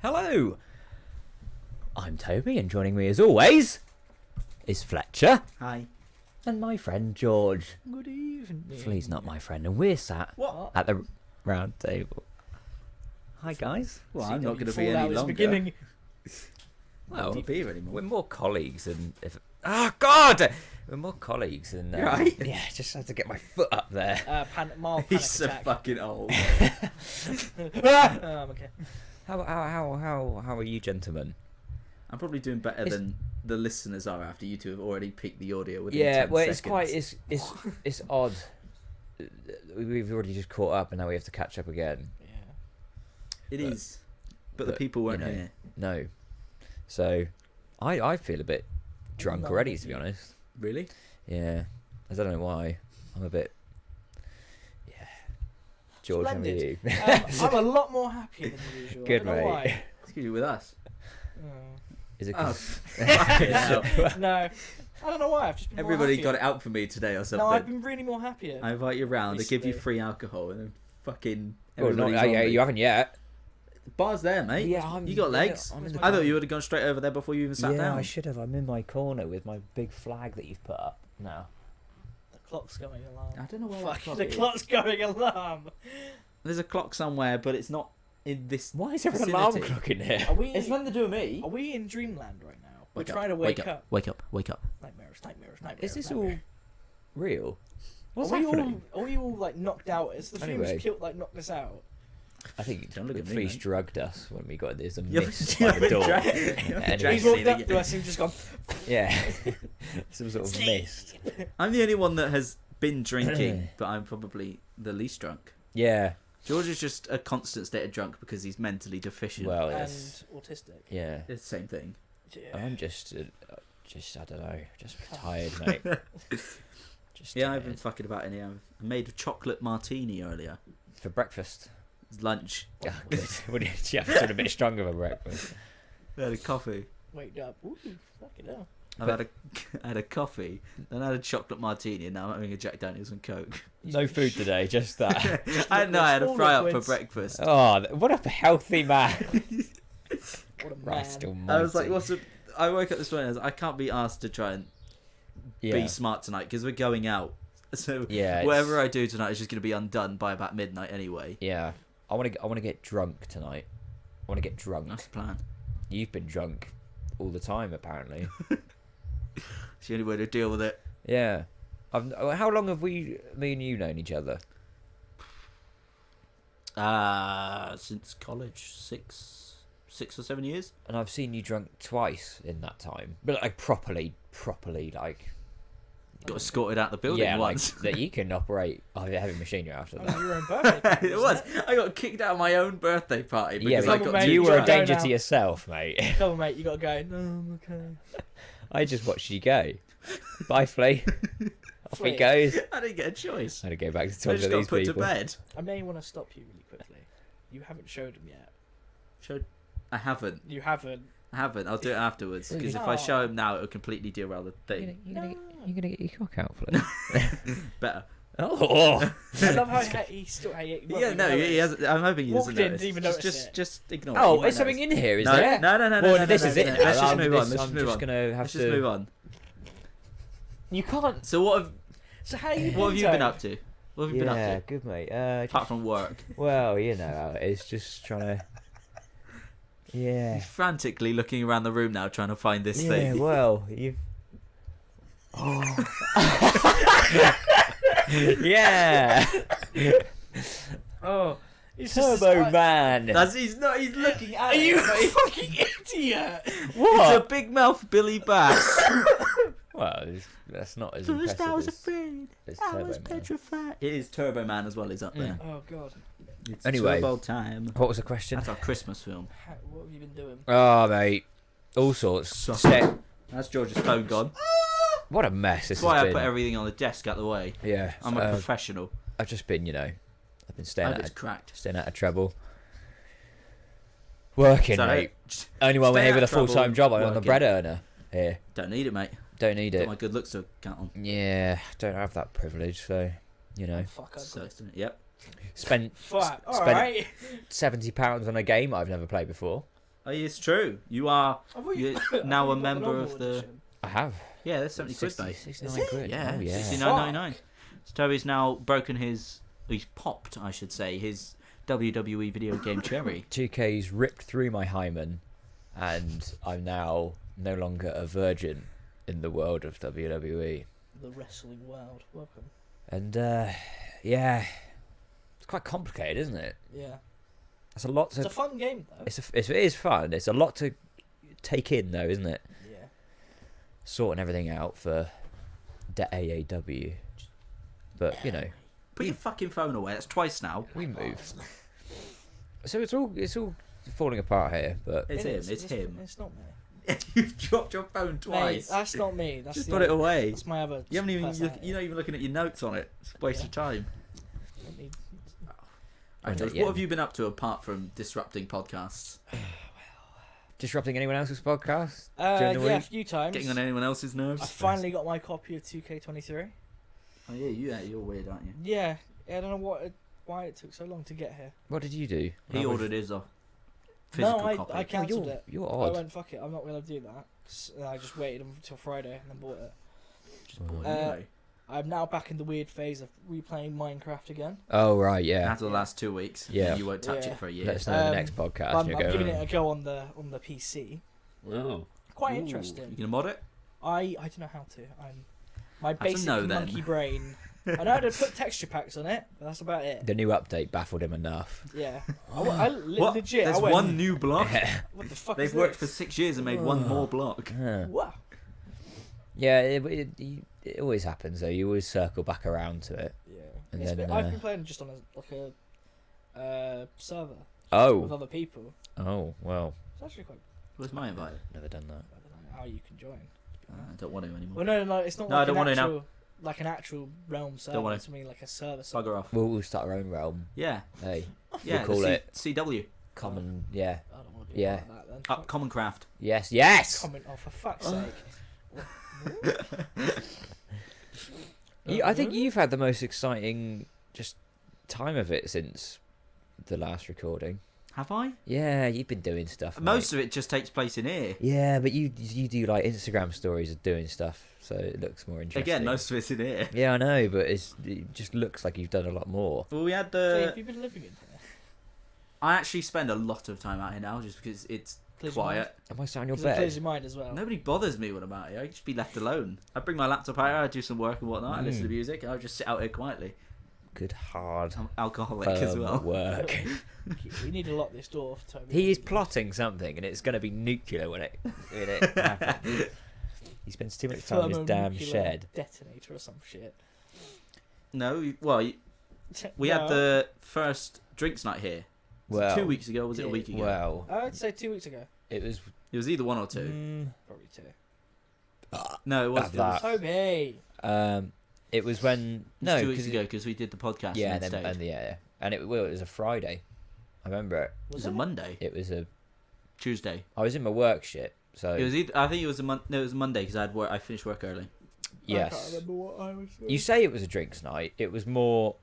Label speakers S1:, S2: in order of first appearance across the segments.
S1: Hello, I'm Toby, and joining me as always is Fletcher.
S2: Hi.
S1: And my friend George.
S3: Good evening.
S1: Flea's not my friend, and we're sat at the round table. Hi guys.
S2: Well, I'm not going to be any longer.
S3: Beginning.
S1: Well,
S2: Not be here anymore.
S1: we're more colleagues than if. Oh God! We're more colleagues than.
S2: Right.
S1: Yeah, just had to get my foot up there.
S3: Mild panic
S2: He's so
S3: attack.
S2: fucking old.
S3: Okay.
S1: How are you, gentlemen?
S2: I'm probably doing better than the listeners are after you two have already peaked the audio within
S1: Yeah,
S2: 10
S1: well,
S2: seconds.
S1: it's odd. We've already just caught up, and now we have to catch up again.
S3: Yeah.
S2: It is. But the people weren't
S1: you know,
S2: here.
S1: No. So, I feel a bit drunk
S3: No,
S1: already, to be honest.
S2: Really?
S1: Yeah, I don't know why. I'm a bit. Yeah. George, how are you?
S3: Splendid. I'm a lot more happier than usual.
S1: Good,
S3: I don't know
S1: mate.
S3: why.
S2: Excuse you with us.
S1: Is it?
S2: Oh,
S1: 'cause-
S2: fucking hell.
S3: No, I don't know why. I've just been
S2: Everybody
S3: more
S2: got
S3: happier.
S2: it out for me today or something.
S3: No, I've been really more happier.
S2: I invite you round, I give you
S3: Recently.
S2: free alcohol, and then fucking
S1: Well,
S2: everybody's
S1: not,
S2: on me.
S1: you haven't yet.
S2: The bar's there, mate.
S1: Yeah,
S2: you got legs.
S1: I'm in the
S2: I thought you would have gone straight over there before you even sat
S1: yeah,
S2: down.
S1: I should have. I'm in my corner with my big flag that you've put up now.
S3: The clock's going alarm.
S2: I don't know where
S3: Fuck,
S2: that clock
S3: the
S2: is.
S3: clock's going alarm.
S2: There's a clock somewhere, but it's not in this.
S1: Why is there an alarm
S2: vicinity.
S1: clock in here?
S3: Are we?
S2: It's nothing to do with me.
S3: Are we in dreamland right now? We're
S2: Wake up,
S3: trying to wake up.
S2: Wake up. Wake up.
S3: Nightmares.
S1: Is this all
S3: nightmares.
S1: real? What's
S3: Are we
S1: happening?
S3: all? Are we all like knocked out? Is the
S1: Anyway.
S3: fumes killed? Like knocked us out?
S1: I think
S2: Don't look at me,
S1: Flea's
S2: mate.
S1: drugged us when we got in. There's a
S2: Yeah,
S1: mist
S2: but-
S1: by the door.
S2: Drag
S3: He's
S2: me
S3: walked up
S2: again.
S3: to us and just gone.
S1: Yeah, some sort of mist.
S2: I'm the only one that has been drinking, but I'm probably the least drunk.
S1: Yeah,
S2: George is just a constant state of drunk because he's mentally deficient.
S1: well,
S3: And
S1: yes.
S3: autistic.
S1: Yeah,
S2: It's the same thing.
S3: Yeah.
S1: I'm just I don't know, just tired, mate. Just
S2: Yeah,
S1: tired.
S2: I've been fucking about in here. I made a chocolate martini earlier.
S1: For breakfast.
S2: It's lunch.
S1: Oh, good. What did you have? Something a bit stronger for breakfast.
S2: I had a coffee.
S3: Wake up. Ooh, fucking hell.
S2: I had a coffee, then I had a chocolate martini, and now I'm having a Jack Daniels and Coke.
S1: No food today, just that.
S2: I had a
S3: All
S2: fry up for
S3: liquids.
S2: breakfast.
S1: Oh, what a healthy man!
S3: What a
S1: Christ
S3: man.
S1: almighty.
S2: I was like, I woke up this morning. I was like, I can't be asked to try and
S1: Yeah,
S2: be smart tonight because we're going out. So
S1: yeah.
S2: whatever I do tonight is just going to be undone by about midnight anyway.
S1: Yeah, I want to get drunk tonight. I want to get drunk.
S2: That's the plan.
S1: You've been drunk all the time, apparently.
S2: It's the only way to deal with it.
S1: Yeah. How long have me and you known each other?
S2: Since college, six or 7 years.
S1: And I've seen you drunk twice in that time, but like properly, like
S2: Got escorted out the building
S1: yeah,
S2: once.
S1: like that you can operate heavy machinery after
S3: That
S1: that.
S3: was your own birthday. party,
S2: It
S3: wasn't
S2: was. I got kicked out of my own birthday party
S1: Yeah,
S2: because I
S1: but
S2: got
S3: mate,
S2: too
S1: you were a
S2: drunk.
S1: danger
S3: Go
S1: to
S3: now.
S2: Oh,
S1: yourself, mate.
S3: Come on, mate. You gotta go. No, I'm okay.
S1: I just watched you go. Bye, Flea. Off he
S3: Flea.
S1: goes.
S2: I didn't get a choice.
S1: I had to go back to
S2: I
S1: talk
S2: just
S1: to
S2: got
S1: these
S2: put
S1: people.
S2: to bed.
S3: I may want to stop you really quickly. You haven't showed him yet.
S2: I haven't.
S3: You haven't.
S2: I'll do it afterwards because if
S3: Oh.
S2: I show him now, it'll completely derail the thing.
S1: You're gonna get your cock out, Flea.
S2: Better.
S1: Oh.
S3: I love how he still.
S2: Yeah, no, he hasn't. I'm hoping he doesn't
S3: Walked in,
S2: notice.
S3: didn't even
S2: just,
S3: notice
S2: just,
S3: it.
S2: just ignore it.
S1: Oh,
S2: He won't
S1: is something
S2: notice.
S1: in here? Is
S2: No,
S1: there?
S2: no,
S1: Well,
S2: no,
S1: this
S2: no,
S1: is
S2: no,
S1: it.
S2: no.
S1: now.
S2: Let's just
S1: I'm
S2: move on. Let's
S1: I'm
S2: move
S1: just
S2: on.
S1: gonna have
S2: Let's
S1: to.
S2: just move on.
S1: You can't.
S2: So what
S3: So how you
S2: have you been up to? What have you been
S1: Yeah,
S2: up to?
S1: good mate.
S2: Apart from work.
S1: Well, you know how it is. Just trying to. Yeah.
S2: He's frantically looking around the room now, trying to find this
S1: Yeah.
S2: thing.
S1: Well, you've. Oh. Yeah.
S3: Oh, it's
S1: Turbo Man.
S2: He's not. He's looking at
S3: Are
S2: it.
S3: you a
S2: but he-
S3: fucking idiot?
S1: What?
S2: It's a big mouth Billy Bass.
S1: Well, that's not as
S2: First I was
S1: impressive
S2: afraid.
S1: as
S2: I
S1: Turbo
S2: was
S1: Man.
S2: petrified. It is Turbo Man as well. He's up there.
S3: Oh god.
S2: It's
S1: Anyway.
S2: Turbo time.
S1: What was the question?
S2: That's our Christmas film.
S3: What have you been doing?
S1: Oh, mate. All sorts.
S2: Suck.
S1: Set.
S2: That's George's phone gone.
S1: What a mess this
S2: That's why
S1: has
S2: I
S1: been.
S2: put everything on the desk out the way.
S1: Yeah.
S2: I'm a professional.
S1: I've just been, I've been
S2: I
S1: staying
S2: hope
S1: out,
S2: it's cracked.
S1: staying out of trouble. Working,
S2: So,
S1: mate. Only one
S2: stay
S1: here with a
S2: out of trouble,
S1: full-time job. I'm on the
S2: working.
S1: bread earner here.
S2: Don't need it, mate.
S1: Don't need
S2: Got
S1: it.
S2: my good looks to count on.
S1: Yeah, don't have that privilege, so,
S3: Fuck, I've
S2: So,
S3: got
S2: isn't it? Yep.
S1: spent
S3: Fuck.
S1: spent
S3: Alright.
S1: £70 on a game I've never played before.
S2: Oh, it's true. You are you're now a member of the.
S1: I have.
S2: Yeah, that's 70 quid, mate.
S1: 69 quid.
S2: Yeah,
S1: Oh, yeah.
S2: 69.99. So Toby's now broken he's popped, I should say, his WWE video game cherry.
S1: 2K's ripped through my hymen, and I'm now no longer a virgin in the world of WWE.
S3: The wrestling world. Welcome.
S1: And yeah, it's quite complicated, isn't it?
S3: Yeah.
S1: It's a lot to.
S3: It's a fun game though.
S1: It is fun. It's a lot to take in, though, isn't it?
S3: Yeah.
S1: Sorting everything out for the AAW, but you know,
S2: Put your fucking phone away. That's twice now.
S1: we move. So it's all falling apart here, but
S2: It's
S3: It
S2: him.
S3: is.
S2: It's him.
S3: It's not me.
S2: You've dropped your phone
S3: Mate,
S2: twice.
S3: that's not me. That's
S2: Just
S3: the
S2: put it
S3: other-
S2: away.
S3: That's my other.
S2: You haven't even.
S3: personality.
S2: You're not even looking at your notes on it. It's a waste of time.
S3: Let me-
S2: Right,
S1: not
S2: Josh,
S1: yet.
S2: what have you been up to apart from disrupting podcasts?
S1: disrupting anyone else's podcast during the
S3: yeah, a
S1: week.
S3: few times.
S2: Getting on anyone else's nerves?
S3: I finally got my copy of 2K23.
S2: Oh yeah, you're weird, aren't you?
S3: Yeah, I don't know why it took so long to get here.
S1: What did you do?
S2: He ordered his physical
S3: No,
S2: copy.
S3: I cancelled
S1: you're,
S3: it.
S1: You're
S3: I
S1: odd.
S3: went, fuck it, I'm not going to do that. I just waited until Friday and then bought it.
S2: Just bought it
S3: Uh,
S2: anyway.
S3: I'm now back in the weird phase of replaying Minecraft again.
S1: Oh right, yeah.
S2: After the last 2 weeks,
S1: Yeah.
S2: you won't touch
S3: Yeah.
S2: it for a year.
S1: Let us know in the
S3: Um,
S1: next podcast.
S3: I'm,
S1: You'll
S3: I'm
S1: go,
S3: giving
S1: "Oh."
S3: it a go on the PC.
S2: Oh,
S3: Quite
S2: Ooh.
S3: interesting.
S2: You gonna mod it?
S3: I don't know how to. My
S2: That's a
S3: basic
S2: no, then.
S3: monkey brain. I know how to put texture packs on it, but that's about it.
S1: The new update baffled him enough.
S3: Yeah.
S2: What?
S3: Legit.
S2: There's
S3: I went,
S2: one new block.
S3: What the fuck
S2: They've
S3: is
S2: worked for
S3: this?
S2: 6 years and made one more block.
S1: Huh.
S3: Wow.
S1: Yeah, it always happens though. You always circle back around to it.
S3: Yeah.
S1: And
S3: It's
S1: then,
S3: been- I've been playing just on a server with
S1: Oh,
S3: other people.
S1: oh, well,
S3: It's actually quite.
S2: Where's my invite?
S1: never done that.
S3: I don't know how you can join.
S2: I don't want to anymore.
S3: Well, no, it's not
S2: No, I
S3: like
S2: don't
S3: an
S2: want to now.
S3: actual, like an actual realm server.
S2: want
S3: It's something like a server.
S2: Bugger off.
S1: We'll start our own realm.
S2: Yeah,
S1: Hey,
S2: yeah.
S1: call
S2: the
S1: it
S2: CW.
S1: common. Yeah.
S3: I don't want to be
S1: Yeah.
S3: like that then.
S2: Up Common Craft.
S1: Yes. Yes.
S3: Comment. Oh, for fuck's sake.
S1: I think you've had the most exciting just time of it since the last recording.
S2: Have I?
S1: Yeah, you've been doing stuff.
S2: Most of it just takes place in here.
S1: Yeah, but you do like Instagram stories of doing stuff, so it looks more interesting.
S2: Again, most of it's in here.
S1: Yeah, I know, but it just looks like you've done a lot more.
S2: Well, we had
S3: Hey,
S2: the.
S3: have you been living in here?
S2: I actually spend a lot of time out here now, just because it's
S3: Clears your mind?
S2: quiet.
S1: Am I sat on your
S3: 'Cause it
S1: bed?
S3: clears your mind as well.
S2: Nobody bothers me when I'm out here. I just be left alone. I bring my laptop out here, I do some work and whatnot. I listen to music. I just sit out here quietly.
S1: Good hard
S2: I'm alcoholic as well.
S1: work.
S3: We need to lock this door for Toby.
S1: He is plotting something, and it's going to be nuclear when it happens. He spends too much time in his damn
S3: Thermonuclear
S1: shed.
S3: detonator or some shit.
S2: No, well, we had the first drinks night here. Was it
S1: Well,
S2: 2 weeks ago, or was it a week ago?
S1: Well,
S3: I'd say 2 weeks ago.
S1: it was.
S2: It was either one or two.
S3: Probably 2.
S2: No, it was.
S1: That's
S2: It was,
S3: Toby!
S1: It was when
S2: it was
S1: no,
S2: 2 weeks
S1: 'cause
S2: ago because we did the podcast.
S1: yeah,
S2: and then stayed.
S1: and it was a Friday. I remember it.
S2: It was a Monday,
S1: It was a.
S2: Tuesday.
S1: I was in my work shit, so
S2: It was. I think it was a No, it was Monday because I had work. I finished work early.
S3: I can't
S1: yes.
S3: remember what I was saying.
S1: You say it was a drinks night. It was more.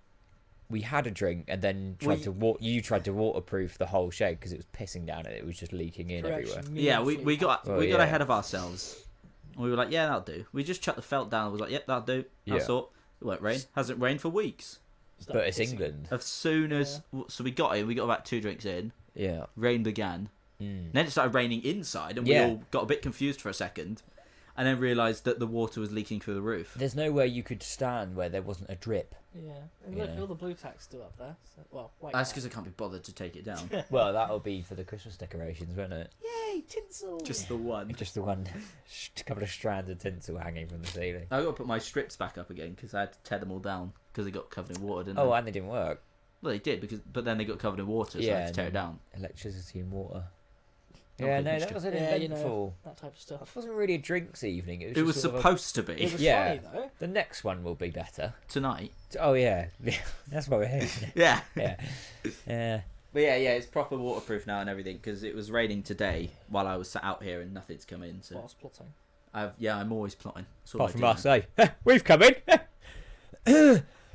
S1: We had a drink and then tried
S2: We-
S1: You tried to waterproof the whole shed because it was pissing down and it was just leaking in
S3: Correction,
S1: everywhere.
S3: me
S2: Yeah,
S3: and
S2: we
S3: Flea.
S2: got
S1: Oh,
S2: we got
S1: yeah.
S2: ahead of ourselves. We were like, yeah, that'll do. We just chucked the felt down and was like, yep, that'll do.
S1: Yeah.
S2: That's all. It won't rain. Hasn't rained for weeks.
S3: Stop
S1: But it's
S3: pissing.
S1: England.
S2: As soon as so we got about 2 drinks in,
S1: Yeah.
S2: rain began.
S1: Mm.
S2: Then it started raining inside, and
S1: Yeah.
S2: we all got a bit confused for a second, and then realised that the water was leaking through the roof.
S1: There's nowhere you could stand where there wasn't a drip.
S3: Yeah. And look,
S1: Yeah.
S3: all the blue tack's still up there. So, well, white
S2: That's
S3: tack.
S2: because I can't be bothered to take it down.
S1: Well, that'll be for the Christmas decorations, won't it?
S3: Yay, tinsel!
S2: Just the one.
S1: Just the one, a couple of strands of tinsel hanging from the ceiling.
S2: I got to put my strips back up again because I had to tear them all down because they got covered in water, didn't
S1: Oh,
S2: they?
S1: and they didn't work.
S2: Well, they did but then they got covered in water, so I
S1: Yeah,
S2: had to tear it
S1: and
S2: down.
S1: Electricity and water.
S2: Oh,
S1: Yeah,
S2: good
S1: no, that
S2: mixture.
S1: was an
S3: Yeah, you know.
S1: eventful.
S3: That type of
S1: It
S3: stuff.
S1: wasn't really a drinks evening. It was,
S2: It
S1: just
S2: was
S1: sort of
S2: supposed to
S3: It
S2: be
S3: was
S1: Yeah.
S3: funny though.
S1: The next one will be better.
S2: tonight.
S1: Oh yeah, that's why we're here.
S2: Yeah.
S1: Yeah, yeah.
S2: But yeah, it's proper waterproof now and everything because it was raining today while I was sat out here and nothing's come in. So
S3: Whilst plotting.
S2: I'm always plotting. That's all
S1: Apart
S2: I
S1: from
S2: do
S1: us,
S2: now.
S1: eh? We've come in.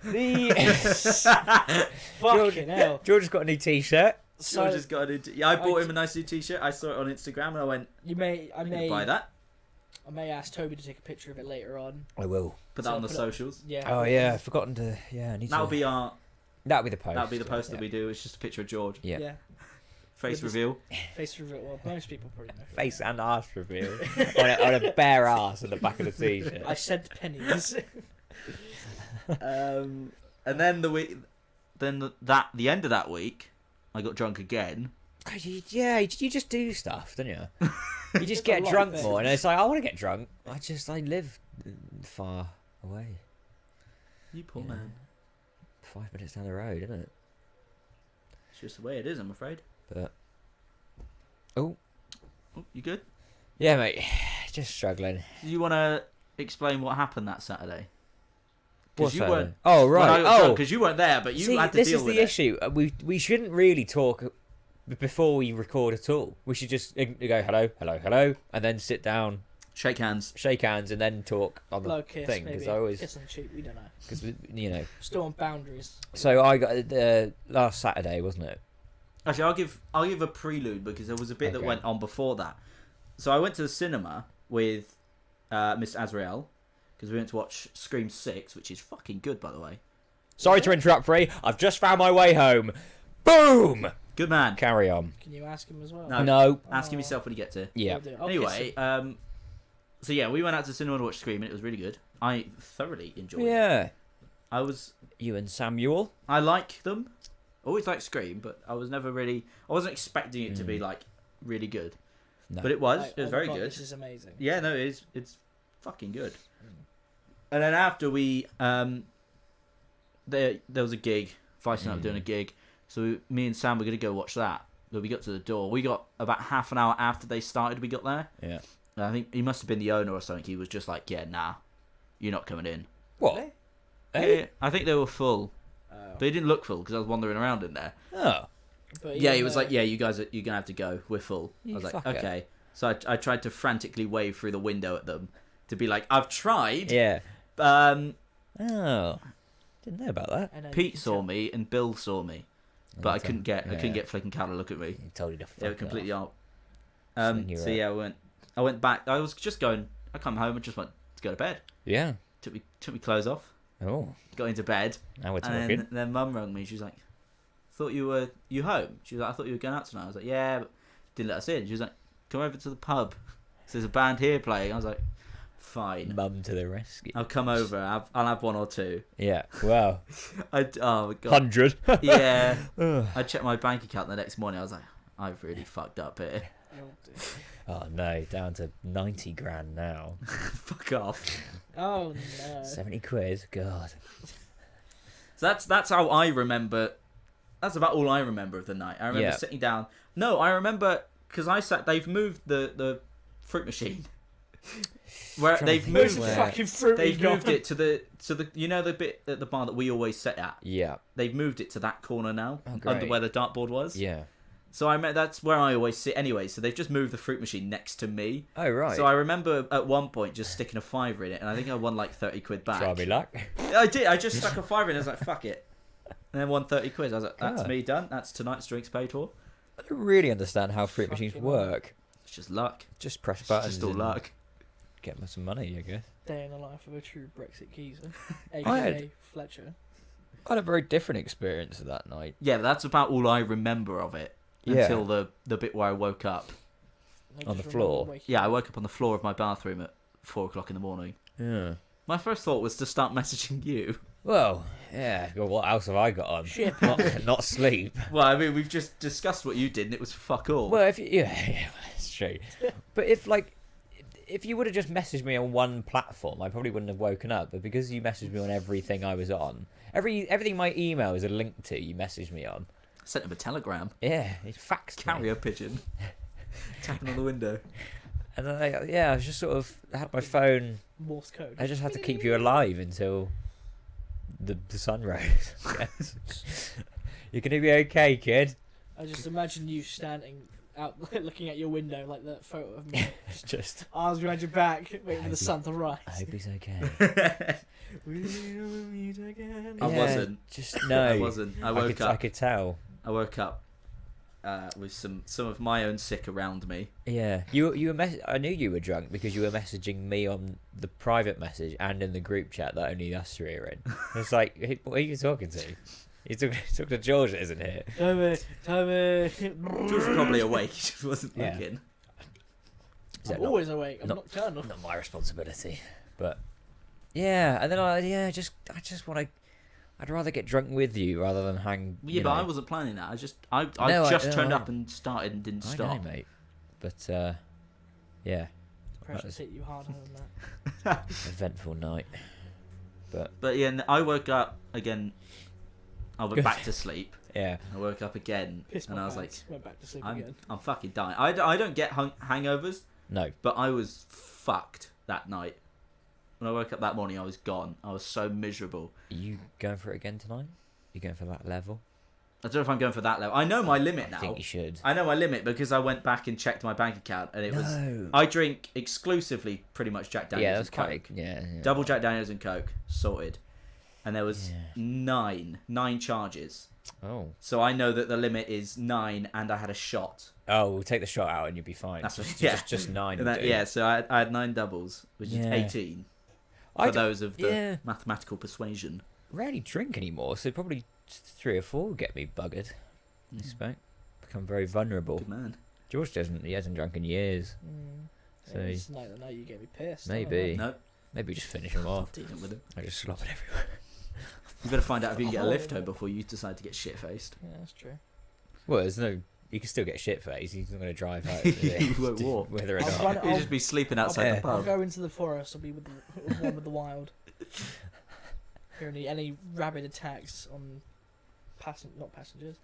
S1: The
S3: Fucking hell.
S1: George has got a new T-shirt.
S3: So
S2: George has got into. Yeah, I bought him a nice new T-shirt. I saw it on Instagram and I went,
S3: I may
S2: buy that.
S3: I may ask Toby to take a picture of it later on.
S1: I will.
S2: Put that on the socials.
S3: Yeah.
S1: Oh yeah, I've forgotten to. Yeah, I need
S2: That'll
S1: to.
S2: be our.
S1: That'll be the post.
S2: That'll be the post that we do. It's just a picture of George.
S1: Yeah.
S3: Yeah.
S2: Face
S3: With
S2: reveal.
S3: Face reveal. Well, most people probably know.
S1: Face and ass reveal on a bare ass on the back of the T-shirt.
S3: I sent pennies.
S2: And then the end of that week, I got drunk again.
S1: You just do stuff, don't you? You just
S3: A
S1: get
S3: lot
S1: drunk
S3: of
S1: more, and it's like I want to get drunk. I live far away.
S2: You poor
S1: Yeah.
S2: man.
S1: 5 minutes down the road, isn't it?
S2: It's just the way it is, I'm afraid.
S1: But
S2: Oh, you good?
S1: yeah, mate, just struggling.
S2: Do you want to explain what happened that Saturday? Because
S1: What's
S2: you
S1: that
S2: weren't.
S1: then? Oh right.
S2: Because you weren't there, but you
S1: See,
S2: had to
S1: this
S2: deal
S1: is
S2: with
S1: the
S2: it.
S1: issue. We shouldn't really talk before we record at all. We should just go hello, hello, hello, and then sit down,
S2: Shake hands.
S1: shake hands, and then talk on the
S3: Blow kiss,
S1: thing.
S3: maybe.
S1: Because I always,
S3: Kiss on the cheek, we don't know.
S1: because
S3: Still on boundaries.
S1: So I got last Saturday, wasn't it?
S2: Actually, I'll give a prelude because there was a bit that
S1: Okay.
S2: went on before that. So I went to the cinema with Miss Azrael because we went to watch Scream 6, which is fucking good, by the way.
S1: Sorry to interrupt, Free. I've just found my way home. Boom.
S2: Good man.
S1: Carry on.
S3: Can you ask him as well?
S2: No.
S1: No.
S2: Ask him yourself when you get to.
S1: Yeah.
S3: Will do. I'll
S2: Anyway,
S3: kiss him.
S2: so yeah, we went out to the cinema to watch Scream, and it was really good. I thoroughly enjoyed it.
S1: Yeah.
S2: You
S1: and Samuel.
S2: I like them. Always like Scream, but I wasn't expecting it to be like really good.
S1: No.
S2: But it was.
S3: Like,
S2: It was
S3: oh
S2: very
S3: God,
S2: good.
S3: This is amazing.
S2: Yeah, no, it is. It's fucking good. And then after we, there was a gig. Vice and I were doing a gig, so me and Sam were gonna go watch that. But we got to the door. We got about half an hour after they started. We got there.
S1: Yeah.
S2: And I think he must have been the owner or something. He was just like, "Yeah, nah, you're not coming in."
S1: What?
S3: Really?
S1: Hey?
S2: Yeah, I think they were full,
S3: Oh.
S2: but he didn't look full because I was wandering around in there.
S1: Oh.
S2: Yeah,
S3: But
S2: he
S3: even
S2: was
S3: though-
S2: like, "Yeah, you're gonna have to go. We're full." I
S1: You
S2: was like,
S1: fucker.
S2: "Okay." So I tried to frantically wave through the window at them to be like, "I've tried."
S1: Yeah.
S2: Um,
S1: Oh. Didn't know about that.
S3: and then you
S2: Pete
S3: can
S2: saw
S3: tell-
S2: me and Bill saw me, but I couldn't get
S1: Yeah.
S2: Flick and Cal to look at me.
S1: He told you to fuck
S2: They were completely
S1: off.
S2: out.
S1: Something you're
S2: So
S1: at.
S2: yeah, I went back. I was just going. I come home and just went to go to bed.
S1: Yeah.
S2: Took me clothes off.
S1: Oh.
S2: Got into bed,
S1: Now we're
S2: and
S1: talking.
S2: then Mum rang me. She was like, "Thought you home?" She was like, "I thought you were going out tonight." I was like, "Yeah," but didn't let us in. She was like, "Come over to the pub. There's a band here playing." I was like, "Fine,
S1: Mum to the rescue.
S2: I'll come over. I'll have one or two."
S1: Yeah. Wow.
S2: Oh god.
S1: 100.
S2: Yeah. I checked my bank account the next morning. I was like, I've really fucked up here.
S3: You'll do.
S1: Oh no, down to 90 grand now.
S2: Fuck off.
S3: Oh no.
S1: 70 quid. God.
S2: So that's how I remember. That's about all I remember of the night. I remember
S1: Yeah.
S2: sitting down. No, I remember because they've moved the fruit machine. Where
S1: Trying to
S2: they've
S1: think
S3: Where's
S2: moved
S3: the
S1: where-
S3: fucking fruit?
S2: they've
S3: gone?
S2: moved it to the the bit at the bar that we always sit at.
S1: Yeah.
S2: They've moved it to that corner now,
S1: Oh,
S2: under
S1: great.
S2: where the dartboard was.
S1: Yeah.
S2: So that's where I always sit anyway. So they've just moved the fruit machine next to me.
S1: Oh right.
S2: So I remember at one point just sticking a fiver in it, and I think I won like 30 quid back.
S1: Try me luck.
S2: I did. I just stuck a fiver in. I was like, "Fuck it," and then won 30 quid. I was like, "That's
S1: God.
S2: me done. That's tonight's drinks paid for."
S1: I don't really understand how fruit machines
S3: Fucking
S1: work.
S2: It's just luck.
S1: Just press
S2: It's
S1: buttons.
S2: just all
S1: and
S2: luck.
S1: Get me some money, I guess.
S3: Day in the life of a true Brexit geezer,
S1: I
S3: aka
S1: had-
S3: Fletcher.
S1: I had a very different experience of that night.
S2: Yeah, that's about all I remember of it
S1: Yeah.
S2: until the bit where I woke up.
S3: I
S1: On
S3: just
S1: the floor.
S3: remember waking
S2: Yeah, I
S3: up.
S2: woke up on the floor of my bathroom at 4:00 in the morning.
S1: Yeah.
S2: My first thought was to start messaging you.
S1: Well, yeah. Well, what else have I got on?
S3: Shit.
S1: Not sleep.
S2: Well, I mean, we've just discussed what you did, and it was fuck all.
S1: Well, yeah, it's true. But if you would have just messaged me on one platform, I probably wouldn't have woken up. But because you messaged me on everything I was on, everything my email is a link to, you messaged me on.
S2: Sent him a telegram.
S1: Yeah, it faxed me.
S2: Carrier pigeon. Tapping on the window.
S1: And I was just sort of I had my phone.
S3: Morse code.
S1: I just had to keep you alive until the sun rose. Yes. You're gonna be okay, kid.
S3: I just imagine you standing out, looking at your window like that photo of me,
S1: It's just.
S3: arms behind your back, waiting for the
S1: Hope
S3: sun to rise.
S1: I hope he's okay.
S3: We'll meet again.
S2: I
S1: Yeah,
S2: wasn't.
S1: Just no.
S2: I wasn't. I woke
S1: I
S2: up.
S1: could tell.
S2: I woke up. with some of my own sick around me.
S1: Yeah, you were. I knew you were drunk because you were messaging me on the private message and in the group chat that only us three are in. It's like, what are you talking to? He's talking to George that isn't here.
S3: Toby.
S2: George was probably awake. He just wasn't
S1: Yeah.
S2: looking.
S1: Is that
S3: I'm
S1: not-
S3: always awake. I'm
S1: not-
S3: nocturnal.
S1: Not my responsibility, but yeah. And then I just want to. I'd rather get drunk with you rather than hang.
S2: Yeah,
S1: you
S2: but
S1: know.
S2: I wasn't planning that. I
S1: No,
S2: just
S1: I
S2: turned
S1: know.
S2: up and started and didn't
S1: I
S2: stop.
S1: know, mate. But yeah,
S3: Pressure's hit you harder than that.
S1: eventful night. But
S2: But yeah, I woke up again. I went
S1: Good.
S2: back to sleep.
S1: yeah,
S2: I woke up again,
S3: Pissed
S2: and
S3: my
S2: I was like,
S3: pants, went back to sleep again.
S2: I'm fucking dying. I don't get hangovers,
S1: no.
S2: but I was fucked that night. When I woke up that morning, I was gone. I was so miserable.
S1: Are you going for it again tonight? You going for that level?
S2: I don't know if I'm going for that level. I know my limit now.
S1: I think you should.
S2: I know my limit because I went back and checked my bank account, and it was.
S1: No.
S2: I drink exclusively pretty much Jack Daniels
S1: Yeah,
S2: and
S1: that's
S2: Coke.
S1: quite. Yeah.
S2: Double Jack Daniels and Coke, sorted. And there was
S1: Yeah.
S2: nine charges.
S1: Oh.
S2: So I know that the limit is 9, and I had a shot.
S1: Oh, we'll take the shot out and you'll be fine.
S2: That's what,
S1: Just-
S2: yeah.
S1: Just 9.
S2: And that,
S1: dude.
S2: yeah, so I had 9 doubles, which
S1: Yeah.
S2: is 18
S1: I
S2: for
S1: don't-
S2: those of the
S1: yeah.
S2: mathematical persuasion.
S1: Rarely drink anymore, so probably 3 or 4 would get me buggered. I suspect. Become very vulnerable.
S2: Good man.
S1: George doesn't. He hasn't drunk in years. So
S3: It's like the night you get me pissed.
S1: maybe.
S2: No,
S1: Maybe just finish him off.
S2: dealing with it.
S1: I just slop it everywhere.
S2: You better find out if you can get a lift home before you decide to get shit faced.
S3: Yeah, that's true.
S1: Well, there's no. You can still get shit faced. He's not going to drive out.
S2: You won't walk.
S1: Whether or
S3: I'll
S1: not.
S3: run-
S2: You'll
S3: I'll-
S2: just be sleeping outside
S1: Yeah.
S2: the
S3: I'll
S2: pub.
S3: go into the forest. I'll be with the one with the wild. Hear any rabid attacks on not passengers.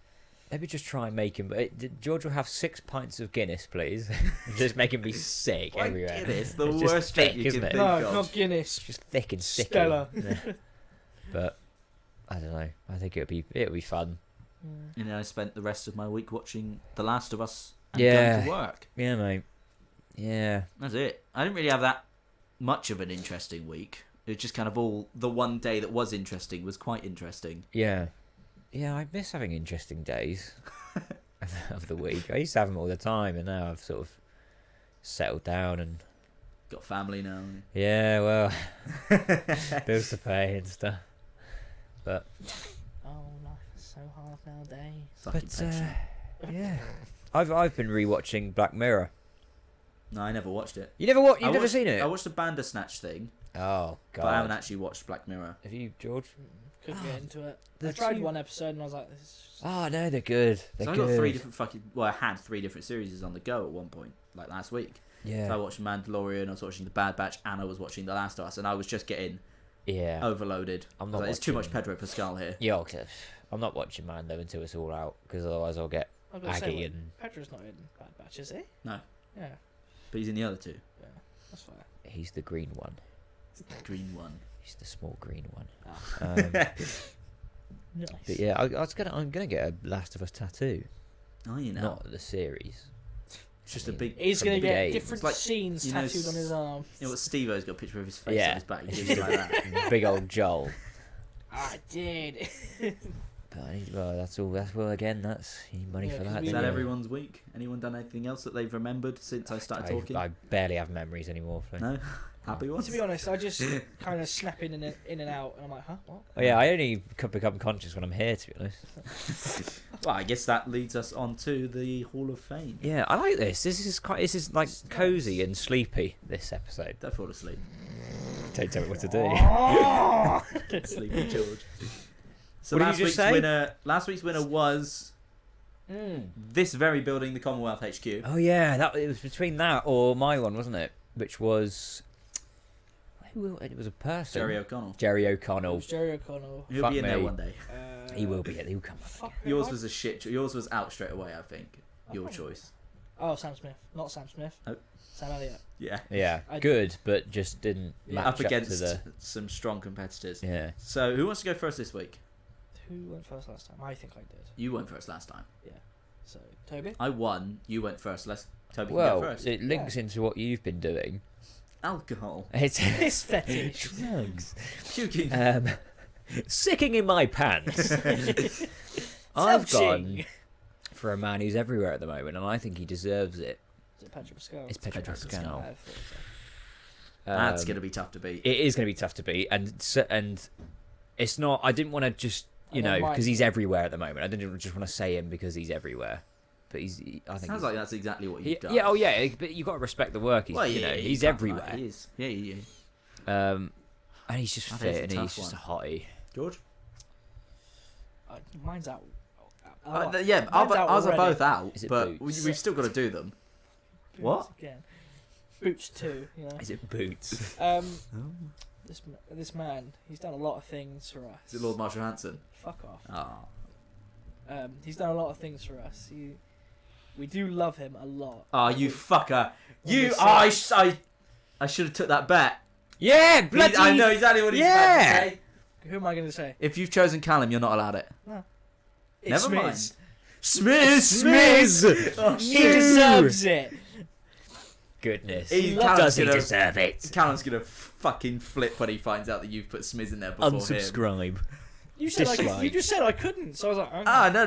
S1: Maybe just try and make him. George will have 6 pints of Guinness, please. Just make him be sick
S2: Why
S1: everywhere.
S2: Guinness? The
S1: It's just
S2: worst
S1: thick,
S2: drink you
S1: isn't
S2: can
S1: it?
S2: think
S3: No,
S2: of.
S3: not Guinness.
S1: It's just thick and sticky.
S3: Stella.
S1: Yeah. But I don't know. I think it'll be fun.
S2: You know, I spent the rest of my week watching The Last of Us and
S1: Yeah.
S2: going to work.
S1: Yeah, mate. Yeah.
S2: That's it. I didn't really have that much of an interesting week. It was just kind of all the one day that was interesting was quite interesting.
S1: Yeah. Yeah, I miss having interesting days of the week. I used to have them all the time, and now I've sort of settled down and
S2: Got family now.
S1: yeah, well, bills to pay and stuff. But
S3: Oh, life is so hard nowadays.
S2: Fucking
S1: but
S2: pension.
S1: yeah, I've been rewatching Black Mirror.
S2: No, I never watched it.
S1: You never You've
S2: I
S1: never
S2: watched-
S1: seen it?
S2: I watched the Bandersnatch thing,
S1: Oh god.
S2: but I haven't actually watched Black Mirror.
S1: Have you, George?
S3: Couldn't get into it.
S1: the
S3: I tried
S1: two-
S3: one episode and I was like, this is just...
S1: Oh no, they're good. They're
S2: So I
S1: good.
S2: got 3 different fucking. Well, I had 3 different series on the go at one point, like last week.
S1: Yeah.
S2: So I watched Mandalorian, I was watching The Bad Batch, and I was watching The Last of Us, and I was just getting
S1: Yeah.
S2: overloaded.
S1: I'm
S2: I was
S1: not
S2: like, it's too much
S1: watching-
S2: Pedro Pascal here.
S1: Yeah, okay. I'm not watching Mando until it's all out because otherwise I'll get
S3: I was gonna say,
S1: aggy
S3: well,
S1: and
S3: Petra's not in Bad Batch, is he?
S2: No.
S3: Yeah,
S2: But he's in the other 2.
S3: that's fine.
S1: he's the green one.
S2: The green one.
S1: He's the small green one.
S3: Ah.
S1: But
S3: Nice.
S1: yeah, I'm gonna get a Last of Us tattoo.
S2: Oh, you know.
S1: Not the series.
S2: It's just a big.
S3: He's
S1: from
S3: gonna
S1: the
S3: get
S1: game.
S3: different
S2: It's like,
S3: scenes
S2: you know,
S3: tattooed on his arm.
S2: You know what? Steve-O's got a picture of his face
S1: Yeah.
S2: on his back. He gives it like that.
S1: Big old Joel.
S3: I did.
S1: But well, that's all. That's well. Again, that's you need money
S3: Yeah,
S1: for
S3: 'cause
S1: that.
S3: we-
S2: Is
S1: don't
S2: that
S1: you?
S2: everyone's week? Anyone done anything else that they've remembered since I started talking?
S1: I barely have memories anymore. So.
S2: No? Happy ones?
S3: To be honest, I just kind of snap in and out, and I'm like, huh, what?
S1: Oh yeah, I only become conscious when I'm here. To be honest.
S2: Well, I guess that leads us on to the Hall of Fame.
S1: Yeah, I like this. This is like
S3: It's
S1: cozy
S3: nice.
S1: and sleepy. This episode.
S2: Don't fall asleep.
S1: Don't tell me what to do.
S3: Oh!
S2: Sleepy George. So
S1: What did
S2: last
S1: you
S2: week's
S1: just say?
S2: last week's winner was this very building, the Commonwealth HQ.
S1: Oh yeah, it was between that or my one, wasn't it? Which was it was a person.
S2: Jerry O'Connell.
S1: Jerry
S3: It
S1: O'Connell.
S3: was Jerry O'Connell.
S2: He'll
S1: Fuck
S2: be in there
S1: me.
S2: one day.
S1: He will be. He'll come.
S3: Fuck,
S2: Yours was a shit. Yours was out straight away. I think. Your
S3: Oh.
S2: choice.
S3: Oh, Sam Smith. Not Sam Smith.
S2: Nope.
S3: Sam Elliott.
S2: Yeah.
S1: Yeah,
S3: I-
S1: good, but just didn't
S3: Yeah.
S1: match
S2: Up
S1: up to
S2: against
S1: the.
S2: some strong competitors.
S1: Yeah.
S2: So who wants to go first this week?
S3: Who went first last time? I think I did.
S2: You went first last time.
S3: So, Toby?
S2: I won. You went first. Let's Toby can
S1: Well,
S2: go first.
S1: it links into what you've been doing.
S2: Alcohol.
S1: It's
S3: This fetish.
S1: drugs.
S2: Puking.
S1: Sicking in my pants. I've gone
S3: Felching.
S1: for a man who's everywhere at the moment, and I think he deserves it.
S3: Is it Pedro Pascal?
S1: It's Pedro Pascal.
S3: I thought so.
S2: That's going to be tough to beat.
S1: It is going to be tough to beat, and it's not. I didn't want to just
S3: I don't mind.
S1: because he's everywhere at the moment. I didn't just want to say him because he's everywhere, but I think
S2: Sounds like that's exactly what you've done.
S1: Yeah, oh yeah, but you got to respect the work. He's he's everywhere.
S2: He is. Yeah.
S1: And he's just
S2: I think
S1: fit,
S2: it's
S1: and
S2: a
S1: he's
S2: tough
S1: just a hottie.
S2: George.
S3: Mine's out.
S2: Ours
S3: already.
S2: are both out,
S1: Is it
S2: but
S1: Boots?
S2: we've still got to do them. What?
S3: Again. Boots 2, you know.
S1: Is it Boots?
S3: This man, he's done a lot of things for us.
S2: Is it Lord Marshall Hanson?
S3: Fuck off.
S2: Oh.
S3: He's done a lot of things for us. We do love him a lot.
S2: Oh, you fucker!
S3: When
S2: I
S3: we
S2: should have took that bet.
S1: Yeah, bloody.
S2: I know exactly what he's about to say.
S3: Who am I going to say?
S2: If you've chosen Callum, you're not allowed it.
S3: No.
S2: Never mind.
S3: Smiz.
S2: Smiz! Oh,
S3: He
S2: shit.
S3: deserves it.
S1: Goodness.
S2: Callum's
S1: Does he
S2: gonna-
S1: deserve it?
S2: Callum's gonna fucking flip when he finds out that you've put Smiz in there before him.
S1: Unsubscribe.
S3: You said
S1: Dislike.
S3: you just said I couldn't, so I was like, okay.
S2: Ah, no.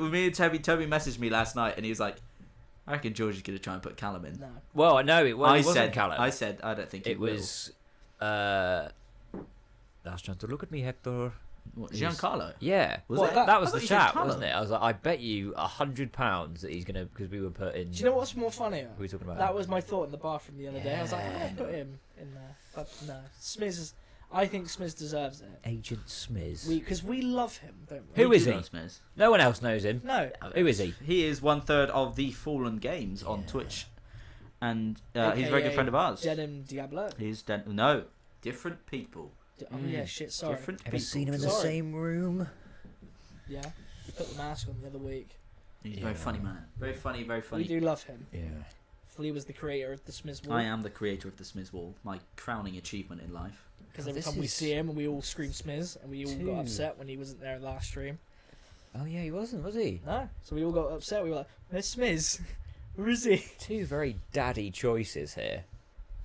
S2: Me and Toby messaged me last night, and he was like, "I reckon George is gonna try and put Callum in."
S3: No.
S1: Well, no, it wasn't
S2: said,
S1: Callum.
S2: I said, I don't think
S1: it was. Last chance to look at me, Hector.
S2: What, Giancarlo.
S1: Yeah,
S2: Was
S3: What,
S2: it?
S1: that
S2: I
S1: was
S2: thought
S1: the
S2: you said
S1: chat,
S2: Callum.
S1: wasn't it? I was like, I bet you £100 that he's gonna, because we were putting.
S3: Do you know what's more funnier?
S1: What were we talking about?
S3: That was my thought in the bathroom the other day. I was like, I'm
S1: Yeah.
S3: going to put him in there. But no. I think Smiz deserves it.
S1: Agent Smiz.
S3: Because we love him, don't we?
S1: Who is
S2: do
S1: he?
S2: know Smiz.
S1: No one else knows him.
S3: No.
S1: Who is he?
S2: He is 1/3 of the Fallen Games on
S1: Yeah.
S2: Twitch, and he's a very good friend of ours.
S3: Denim Diablo.
S2: No, different people.
S3: Oh, yeah, shit, sorry.
S2: Different
S1: Ever
S2: people.
S1: seen him in the
S3: Sorry.
S1: same room?
S3: Yeah. He put the mask on the other week.
S2: He's a very funny man. Very funny, very funny.
S3: We do love him.
S1: Yeah.
S3: Flea was the creator of the Smiz Wall.
S2: I am the creator of the Smiz Wall, my crowning achievement in life.
S3: Because
S1: Oh,
S3: every
S1: this
S3: time we
S1: is
S3: see him, we all scream Smiz, and we all
S1: two.
S3: got upset when he wasn't there last stream.
S1: Oh yeah, he wasn't, was he?
S3: No. So we all got upset. We were like, where's Smiz? Where is he?
S1: Two very daddy choices here.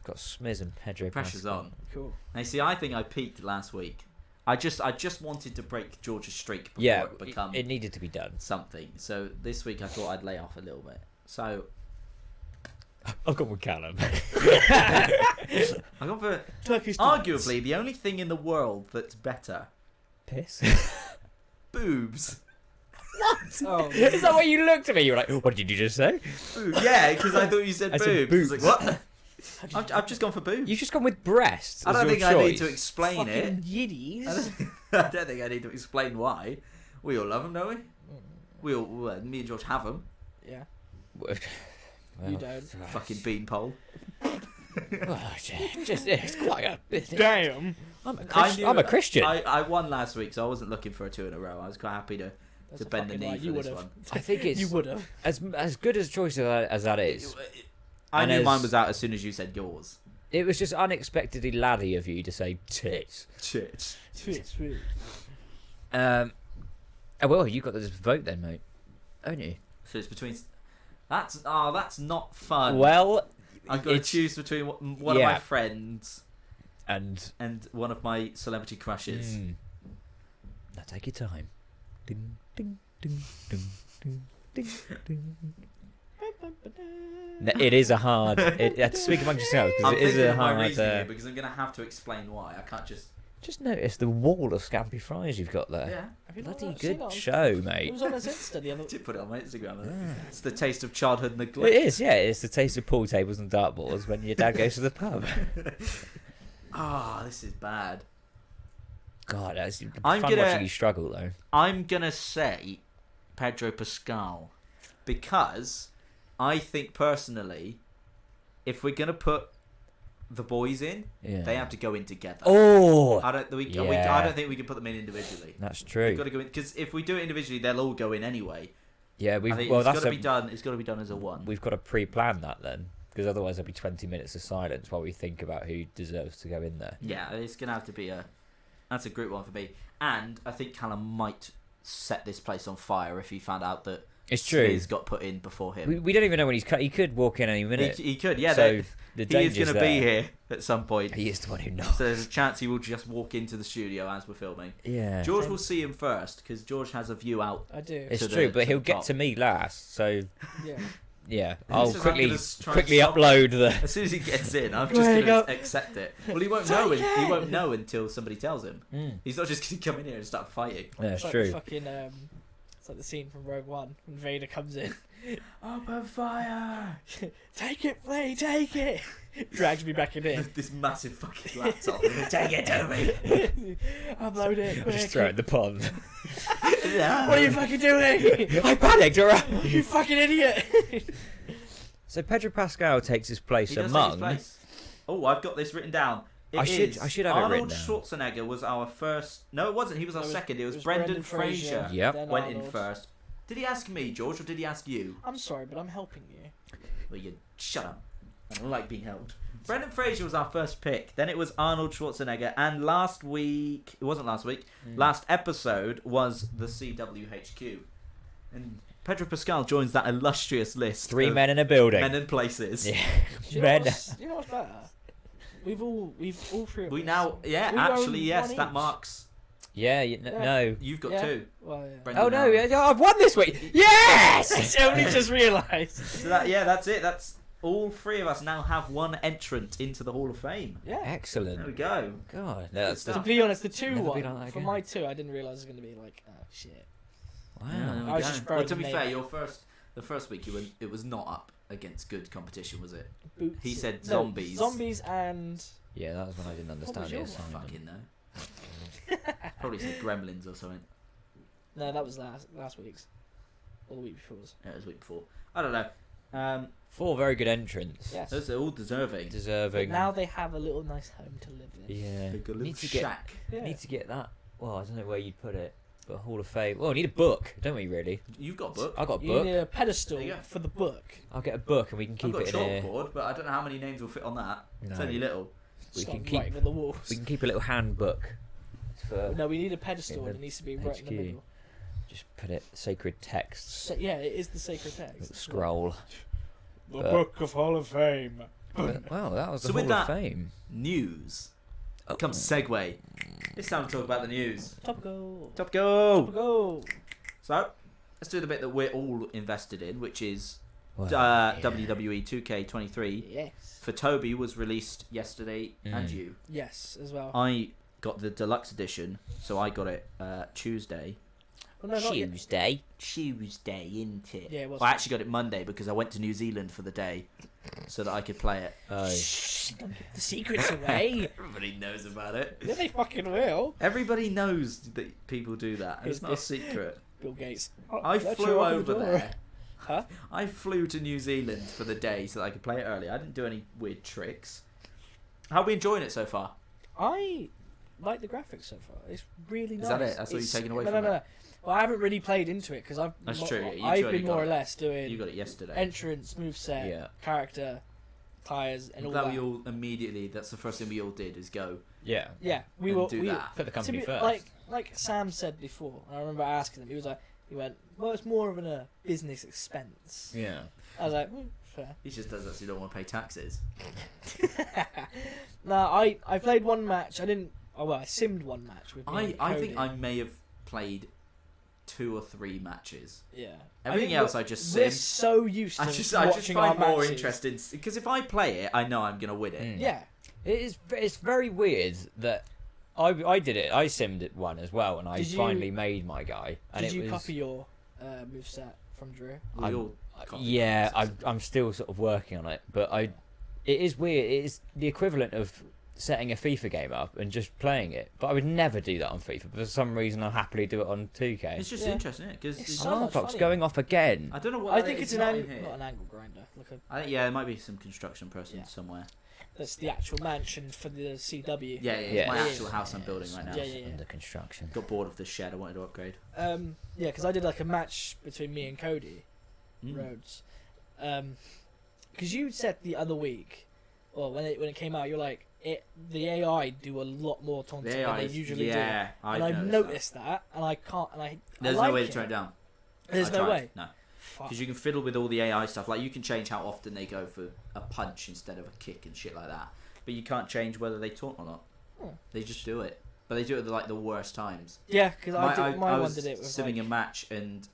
S1: Got Smiz and Pedro.
S2: Pressure's
S1: Pascal.
S2: on.
S3: Cool.
S2: Now, see, I think I peaked last week. I just wanted to break George's streak before
S1: Yeah,
S2: it become
S1: it needed to be done.
S2: something. So this week I thought I'd lay off a little bit. So
S1: I've gone with Callum.
S2: I got for
S3: Turkish delights.
S2: arguably the only thing in the world that's better:
S1: Piss.
S2: boobs.
S3: Oh,
S1: Is that what you looked at me? You were like, what did you just say?
S2: Boobs. Yeah, because I thought you said
S1: I said
S2: boobs. I was
S1: boobs.
S2: like, what? I've just gone for boobs.
S1: You've just gone with breasts.
S2: I
S1: as
S2: don't
S1: your
S2: think I need
S1: choice.
S2: to explain it.
S3: fucking yiddies.
S2: I don't think I need to explain why. We all love them, don't we? We all, me and George have them.
S3: Yeah.
S1: Well,
S3: You don't.
S2: Fucking beanpole.
S1: oh, just it's quite a.
S3: Damn.
S1: I'm a,
S2: I knew-
S1: I'm a Christian.
S2: I won last week, so I wasn't looking for a 2 in a row. I was quite happy to
S3: That's
S2: bend the
S3: fucking
S2: knee
S3: right.
S2: for
S3: You
S2: this
S3: would've.
S2: one.
S1: I think it's
S3: You would have.
S1: as good as a choice as that is.
S2: I
S1: And
S2: knew
S1: as-
S2: mine was out as soon as you said yours.
S1: It was just unexpectedly laddie of you to say tits.
S2: Shit.
S3: Sweet.
S1: Oh, well, you got this vote then, mate, haven't you?
S2: So it's between. That's not fun.
S1: Well,
S2: I've got to
S1: it's-
S2: choose between one of my
S1: yeah.
S2: friends
S1: and
S2: and one of my celebrity crushes.
S1: now take your time. Ding, ding, ding, ding, ding, ding, ding. No, it is a hard. Speak amongst yourselves
S2: I'm
S1: because it is
S2: thinking
S1: a
S2: of my
S1: hard.
S2: reasoning here because I'm going to have to explain why. I can't just.
S1: Just notice the wall of scampy fries you've got there.
S2: Yeah.
S3: Have you not
S1: Bloody
S3: seen
S1: good
S3: it on-
S1: show,
S3: It
S1: mate.
S3: was on his Insta the other.
S2: I did put it on my Instagram.
S1: Yeah.
S2: It's the taste of childhood
S1: Well,
S2: neglect.
S1: it is, yeah. It's the taste of pool tables and dartboards when your dad goes to the pub.
S2: This is bad.
S1: God, that's
S2: I'm
S1: fun
S2: gonna-
S1: watching you struggle, though.
S2: I'm going to say Pedro Pascal because I think personally, if we're going to put the boys in,
S1: Yeah.
S2: they have to go in together.
S1: Oh,
S2: I don't think we can put them in individually.
S1: that's
S2: We've
S1: true.
S2: got to go in because if we do it individually, they'll all go in anyway.
S1: Yeah,
S2: I think
S1: well,
S2: it's got
S1: that's
S2: to be done. It's got to be done as a one.
S1: we've got to pre-plan that then, because otherwise there'll be 20 minutes of silence while we think about who deserves to go in there.
S2: Yeah, it's gonna have to be that's a group one for me. And I think Callum might set this place on fire if he found out that
S1: It's true.
S2: He's got put in before him.
S1: We don't even know when he's cut. He could walk in any minute.
S2: He could, yeah.
S1: So the
S2: he is
S1: danger's
S2: going to be here at some point.
S1: He is the one who knows.
S2: So there's a chance he will just walk into the studio as we're filming.
S1: Yeah.
S2: George will see him first because George has a view out.
S3: I do.
S1: It's
S2: to
S1: true,
S2: the-
S1: but
S2: to
S1: he'll
S2: the
S1: get
S2: top.
S1: to me last. So
S3: Yeah.
S1: yeah,
S2: This
S1: I'll
S2: is
S1: quickly
S2: gonna try and
S1: quickly
S2: stop-
S1: upload the.
S2: As soon as he gets in, I'm
S3: There
S2: just
S3: you
S2: going
S3: go.
S2: to accept it. Well, he won't know. He won't know until somebody tells him.
S1: Mm.
S2: He's not just going to come in here and start fighting.
S1: Yeah,
S3: It's
S1: it's
S3: like
S1: true.
S3: the fucking it's like the scene from Rogue One when Vader comes in.
S2: Open fire!
S3: Take it, Flea, take it. Drags me back in here.
S2: This massive fucking laptop. Take it, Toby.
S3: Upload it.
S1: Just
S3: quick.
S1: throw it in the pond.
S3: What are you fucking doing?
S1: I panicked, alright.
S3: You fucking idiot.
S1: So Pedro Pascal takes his place
S2: He does take his
S1: among.
S2: place. Oh, I've got this written down.
S1: I should have it
S2: Arnold
S1: written down.
S2: Schwarzenegger was our first. No, it wasn't. He was our
S3: No,
S2: second. It was Brendan Fraser.
S1: Yep.
S3: then
S2: Went in
S3: Arnold.
S2: first. Did he ask me, George, or did he ask you?
S3: I'm sorry, but I'm helping you.
S2: Well, you shut up. I don't like being helped. Brendan Fraser was our first pick. Then it was Arnold Schwarzenegger. And last week, it wasn't last week, last episode was the CWHQ. And Pedro Pascal joins that illustrious list.
S1: Three
S2: of
S1: men in a building.
S2: Men and places.
S1: Yeah.
S3: Do you know
S1: Men.
S3: you know what's better? We've all three. Of
S2: We
S3: us.
S2: now, yeah,
S3: We've
S2: actually,
S3: owned
S2: yes,
S3: one
S2: that
S3: each.
S2: marks.
S1: Yeah.
S3: Yeah.
S1: No.
S2: You've got
S3: Yeah.
S2: two.
S3: Well, yeah.
S2: Brendan
S1: Oh no!
S2: Arnold.
S1: Yeah, I've won this week. Yes.
S3: I only just realised.
S2: So that, yeah, that's it. That's all three of us now have one entrant into the Hall of Fame.
S3: Yeah.
S2: There we
S1: Excellent.
S2: go.
S1: God, that's
S2: Good
S3: To
S2: stuff.
S3: be honest, the two
S1: Never
S3: one
S1: been like that
S3: for
S1: again.
S3: my two, I didn't realise it was going to be like, oh shit.
S1: wow.
S2: Yeah, there we
S3: I was
S2: go.
S3: just
S2: Well, to
S3: throwing
S2: be
S3: the
S2: fair,
S3: name
S2: the first week it was not up against good competition, was it?
S3: Boots.
S2: He said
S3: No,
S2: zombies.
S3: Zombies and
S1: Yeah, that was when I didn't understand
S3: was
S1: the
S3: your
S1: assignment.
S2: Fucking no. Probably said Gremlins or something.
S3: no, that was last week's or the week before's.
S2: Yeah, it was the week before. I don't know.
S1: 4 very good entrants.
S3: Yes.
S2: Those are all deserving.
S3: But
S1: Deserving.
S3: now they have a little nice home to live in.
S1: Yeah.
S2: They've got a little
S1: Need to get.
S2: shack.
S3: Yeah.
S1: Need to get that. Well, I don't know where you'd put it, but Hall of Fame. Well, we need a book, don't we? Really?
S2: You've got a book.
S1: I got a
S3: You
S1: book.
S3: need a pedestal
S2: There you go.
S3: for the book.
S1: I'll get a book and we can
S2: I've
S1: keep
S2: got a
S1: it in here.
S2: chalkboard, but I don't know how many names will fit on that. It's
S1: No.
S2: only little.
S1: We
S3: Start
S1: can keep-
S3: writing on the walls.
S1: We can keep a little handbook. For
S3: No, we need a pedestal
S1: in
S3: and
S1: the
S3: it needs to be right in the
S1: HQ.
S3: middle.
S1: just put it sacred texts.
S3: So, yeah, it is the sacred text.
S1: Little scroll.
S3: The
S1: But-
S3: Book of Hall of Fame.
S1: But, wow, that was the
S2: So with
S1: Hall of
S2: that-
S1: Fame.
S2: News.
S1: Oh.
S2: Comes segue. It's time to talk about the news.
S3: Topical.
S2: Top go.
S3: Topical.
S2: So, let's do the bit that we're all invested in, which is
S1: Well, yeah.
S2: WWE 2K23.
S3: Yes.
S2: For Toby was released yesterday, and
S1: Mm.
S2: you.
S3: Yes, as well.
S2: I got the deluxe edition, so I got it Tuesday.
S3: Well, no, not yet.
S1: Tuesday.
S2: Tuesday, isn't it?
S3: Yeah, it was.
S2: I actually got it Monday because I went to New Zealand for the day, so that I could play it.
S1: Oh.
S3: Shh, don't give the secrets away.
S2: Everybody knows about it.
S3: Yeah, they fucking will.
S2: Everybody knows that people do that. and
S3: Who's
S2: It's not a
S3: this?
S2: secret.
S3: Bill Gates.
S2: I
S3: Fletcher,
S2: flew
S3: open the
S2: over
S3: door.
S2: there.
S3: Huh?
S2: I flew to New Zealand for the day so that I could play it early. I didn't do any weird tricks. How are we enjoying it so far?
S3: I like the graphics so far. It's really nice.
S2: Is that it? That's what you're taking away from
S3: no.
S2: it?
S3: Well, I haven't really played into it because I've.
S2: That's true, yeah, you
S3: I've
S2: already
S3: been
S2: got
S3: more or
S2: it.
S3: less doing
S2: You got it yesterday.
S3: entrance, moveset,
S1: Yeah.
S3: character, tires, and all
S2: that
S3: that.
S2: we all immediately. That's the first thing we all did is go
S1: Yeah.
S3: Yeah, we
S2: and
S3: will
S2: do
S3: we,
S2: that.
S1: Put the company
S3: to be-
S1: first.
S3: Like Sam said before, and I remember asking him. He went, well, it's more of a business expense.
S1: Yeah.
S3: I was like, fair.
S2: He just does that so you don't want to pay taxes.
S3: No, I played one match. I didn't. Oh well, I simmed one match with. Me and
S2: I think
S3: Cody.
S2: I may have played 2 or 3 matches.
S3: Yeah.
S2: Everything
S3: think
S2: else
S3: we're-
S2: I just
S3: We're
S2: sim.
S3: so used to
S2: I just
S3: watching
S2: find
S3: our
S2: more
S3: matches.
S2: interesting because if I play it, I know I'm gonna win it.
S1: Mm.
S3: Yeah.
S1: It's very weird that I did it. I simmed it one as well, and I
S3: Did you-
S1: finally made my guy. And
S3: Did
S1: it
S3: you
S1: was,
S3: copy your moveset from Drew?
S2: We
S1: I'm-
S2: all copy
S1: Yeah,
S2: it.
S1: I'm still sort of working on it, but it is weird. It is the equivalent of setting a FIFA game up and just playing it. But I would never do that on FIFA. But for some reason, I'll happily do it on 2K.
S2: It's just
S3: Yeah.
S2: interesting, isn't it? Because
S3: It's so
S1: Alarm
S3: much
S1: clock's
S3: funnier.
S1: going off again.
S2: I don't know what
S3: I
S2: that
S3: think
S2: is,
S3: it's an
S2: not in
S3: not
S2: here.
S3: an angle grinder.
S2: I think there might be some construction person
S3: Yeah.
S2: somewhere.
S3: That's the actual mansion for the CW.
S2: Yeah, it's
S1: Yeah.
S2: my
S3: Yeah.
S2: actual house I'm building right now.
S3: Yeah, yeah, yeah.
S1: Under construction.
S2: Got bored of the shed. I wanted to upgrade.
S3: Yeah, because I did like a match between me and Cody
S2: Mm.
S3: Rhodes. Because you said the other week, or when it came out, you're like, the AI do a lot more taunting
S2: The
S3: than
S2: AI
S3: they
S2: is-
S3: usually
S2: yeah,
S3: do. And I've noticed that, and I can't, and I
S2: There's
S3: like
S2: no way
S3: it.
S2: to turn it down.
S3: There's
S2: I
S3: no
S2: tried.
S3: way.
S2: No.
S3: Fuck.
S2: Because you can fiddle with all the AI stuff. Like, you can change how often they go for a punch instead of a kick and shit like that. But you can't change whether they taunt or not. They just do it. But they do it at, like, the worst times.
S3: Yeah, because
S2: I
S3: one
S2: was
S3: did it with
S2: simming a match, and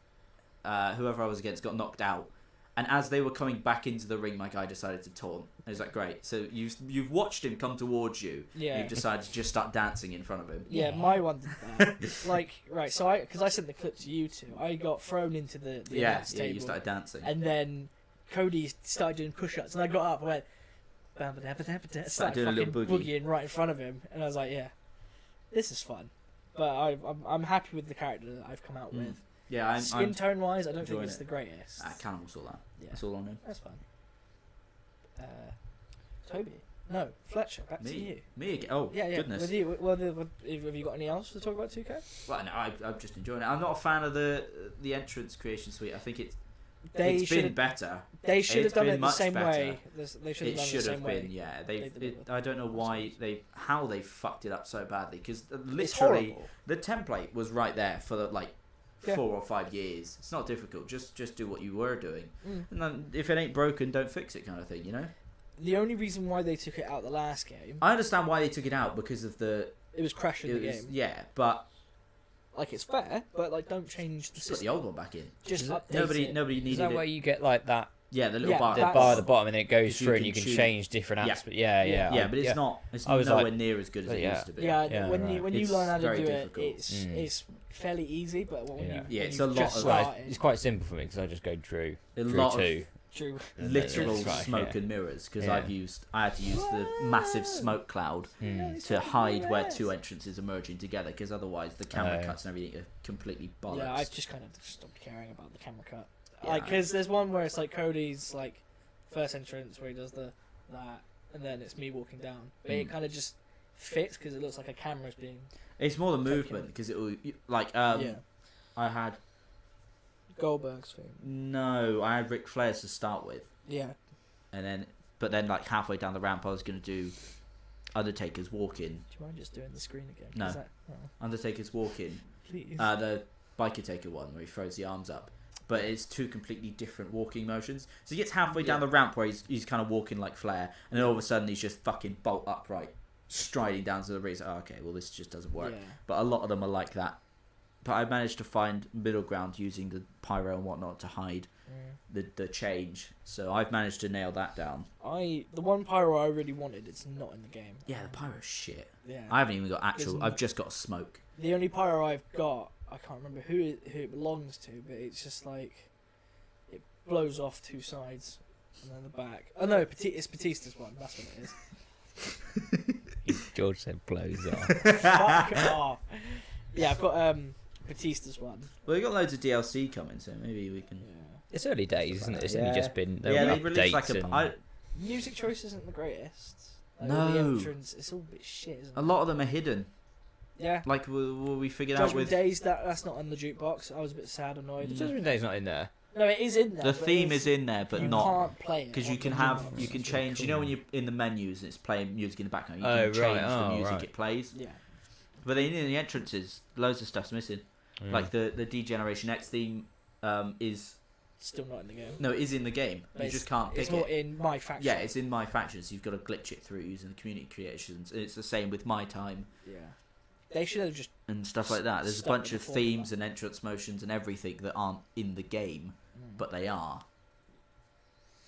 S2: whoever I was against got knocked out. And as they were coming back into the ring, my guy decided to taunt. I was like, great. So you've watched him come towards you.
S3: Yeah.
S2: You've decided to just start dancing in front of him.
S3: Yeah, my one did that. Like, right, so because I sent the clip to you two, I got thrown into the announce table.
S2: You started dancing.
S3: And then Cody started doing push-ups, and I got up and went, started
S2: doing a little
S3: fucking boogieing right in front of him, and I was like, yeah, this is fun. But I'm happy with the character that I've come out with.
S2: Yeah,
S3: Skin tone wise, I don't think
S2: enjoying
S3: it's the greatest.
S2: Cannibal saw that.
S3: Yeah.
S2: That's all on him.
S3: That's fun. Toby, no, Fletcher, back to you.
S2: Me again? Oh,
S3: Yeah,
S2: goodness.
S3: With you, well, have you got any else to talk about 2K?
S2: Well, no, I'm just enjoying it. I'm not a fan of the entrance creation suite. I think it's
S3: They
S2: been better.
S3: They should have
S2: It's
S3: done
S2: been
S3: it the
S2: much
S3: same
S2: better.
S3: way. They should have
S2: It
S3: done it
S2: should
S3: the same
S2: have
S3: way.
S2: been, yeah.
S3: They did it with
S2: I don't know why they fucked it up so badly, because
S3: It's
S2: literally
S3: horrible.
S2: the template was right there for like
S3: Yeah.
S2: 4 or 5 years. It's not difficult. Just do what you were doing,
S3: Mm.
S2: and then if it ain't broken, don't fix it, kind of thing. You know.
S3: The only reason why they took it out the last game,
S2: I understand why they took it out because of
S3: it was crashing the game.
S2: Yeah, but
S3: Like, it's fair, but like, don't change the
S2: just put
S3: system.
S2: the old one back in.
S3: Just
S1: Is it-
S3: update
S2: Nobody
S3: it.
S2: needed
S1: Is that
S2: it.
S1: where you get like that
S2: Yeah, the little
S3: Yeah,
S2: bar.
S1: the
S3: that's-
S1: bar at the bottom and it goes
S2: Because you
S1: through and
S2: can
S1: you can
S2: choose-
S1: change different
S2: Yeah.
S1: apps? But yeah,
S3: Yeah.
S2: But it's not. It's
S1: I was
S2: nowhere
S1: like-
S2: near as good as it
S1: yeah.
S2: used to be.
S3: Yeah,
S1: Yeah,
S3: when
S1: right.
S3: you
S2: It's
S3: learn how to
S2: very
S3: do
S2: difficult.
S3: it, it's fairly easy. But when
S1: Yeah.
S3: you
S2: Yeah,
S3: when
S2: it's
S3: you
S2: a lot
S3: just
S2: of-
S1: Well,
S3: started,
S1: it's quite simple for me because I just go Drew
S2: A
S1: Drew
S2: lot of
S1: 2.
S3: Drew.
S2: literal
S1: That's right,
S2: smoke
S1: yeah.
S2: and mirrors, because
S1: Yeah.
S2: I had to use the massive smoke cloud
S1: Mm.
S2: to hide where two entrances are merging together, because otherwise the camera
S1: Oh.
S2: cuts and everything are completely bollocks.
S3: Yeah, I just kind of stopped caring about the camera cut.
S2: Yeah.
S3: Like, because there's one where it's like Cody's like first entrance where he does that, and then it's me walking down. But it kind of just fits because it looks like a camera's being.
S2: It's more the
S3: Taking
S2: movement,
S3: it.
S2: because it will like
S3: Yeah.
S2: I had
S3: Goldberg's thing.
S2: I had Ric Flair's to start with,
S3: Yeah.
S2: and then like halfway down the ramp I was gonna do Undertaker's walk in.
S3: Do you mind just doing the screen again?
S2: No.
S3: Is that, oh,
S2: Undertaker's walk in.
S3: please.
S2: The biker taker one where he throws the arms up, but it's two completely different walking motions. So he gets halfway down
S3: Yeah.
S2: the ramp where he's kind of walking like Flair, and then all of a sudden he's just fucking bolt upright, striding down to the ring. It's like, oh, okay, well this just doesn't work.
S3: Yeah.
S2: But a lot of them are like that. But I managed to find middle ground using the pyro and whatnot to hide the change. So I've managed to nail that down.
S3: The one pyro I really wanted, it's not in the game.
S2: Yeah, the pyro's shit.
S3: Yeah.
S2: I haven't even got actual.
S3: Isn't
S2: I've
S3: it?
S2: just got smoke.
S3: The only pyro I've got, I can't remember who it belongs to, but it's just like it blows off two sides and then the back. Oh no, it's Batista's one. That's what it is.
S1: George said blows off.
S3: Fuck off. Yeah, I've got Batista's one.
S2: Well, we got loads of DLC coming, so maybe we can.
S3: Yeah.
S1: It's early days, isn't it? It's only
S2: Yeah.
S1: just been
S2: Yeah,
S1: there
S2: they
S1: were
S2: released
S1: updates
S2: like
S1: and
S2: a.
S3: Music choice isn't the greatest. Like, all the
S2: No.
S3: entrance, it's all a bit shit, isn't
S2: A
S3: it?
S2: lot of them are hidden.
S3: Yeah.
S2: Like we figured out
S3: Judgment
S2: with
S3: Days, that's not on the jukebox. I was a bit sad, annoyed.
S1: Judgment Day's not in there.
S3: No, it is in there.
S2: the
S3: but
S2: theme
S3: it's-
S2: is in there, but
S3: you
S2: not
S3: can't play it
S2: because
S3: on
S2: you can
S3: the
S2: have
S3: jukebox.
S2: you can
S1: That's really
S2: change. You know
S1: cool.
S2: when you're in the menus and it's playing music in the background, you
S1: Oh,
S2: can
S1: right.
S2: change the
S1: Oh,
S2: music
S1: right.
S2: it plays.
S3: Yeah.
S2: But then in the entrances, loads of stuff's missing.
S1: Mm.
S2: Like the Degeneration X theme is
S3: Still not in the game.
S2: no, it is in the game.
S3: But
S2: You just can't pick
S3: It's not
S2: it.
S3: in my faction.
S2: Yeah, it's in my faction, so you've got to glitch it through using the community creations. And it's the same with my time
S3: Yeah. They should have just.
S2: and stuff like that. There's a
S3: Stuck
S2: bunch
S3: with
S2: of
S3: the formula.
S2: themes and entrance motions and everything that aren't in the game, but they are.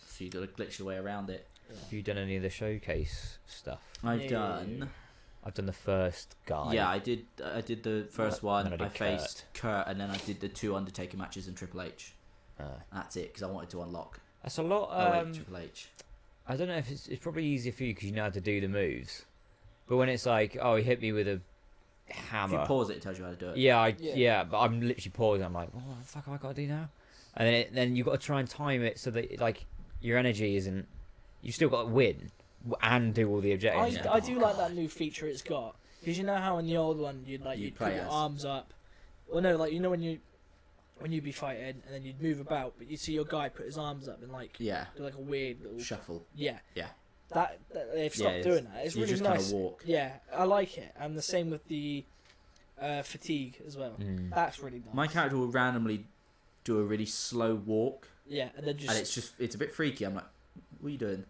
S2: So you've got to glitch your way around it.
S1: Have you done any of the showcase stuff?
S2: I've
S3: Yeah.
S2: done.
S1: I've done the first guy.
S2: Yeah, I did. I did the first one.
S1: then I
S2: I
S1: did
S2: faced Kurt, and then I did the 2 Undertaker matches in Triple H.
S1: Ah.
S2: That's it, because I wanted to unlock.
S1: That's a lot.
S2: Triple H.
S1: I don't know if it's probably easier for you because you know how to do the moves. But when it's like, oh, he hit me with a
S2: If you
S1: hammer.
S2: pause it, it tells you how to do it.
S1: Yeah,
S3: Yeah.
S1: but I'm literally pausing. I'm like, what the fuck have I got to do now? And then you've got to try and time it so that like your energy isn't. You still got to win and do all the objectives.
S3: I do like that new feature it's got, because you know how in the old one you'd
S2: You'd
S3: put
S2: play
S3: your
S2: as.
S3: arms up. Well, no, like, you know when you'd be fighting and then you'd move about, but you'd see your guy put his arms up and like
S2: Yeah.
S3: do like a weird little
S2: Shuffle.
S3: yeah.
S2: Yeah.
S3: That they've stopped
S2: it's-
S3: doing that. It's
S2: you
S3: really
S2: just
S3: nice.
S2: kind of walk.
S3: Yeah, I like it, and the same with the fatigue as well.
S1: Mm.
S3: That's really nice.
S2: My character will randomly do a really slow walk,
S3: Yeah, and then
S2: and it's a bit freaky. I'm like, what are you doing?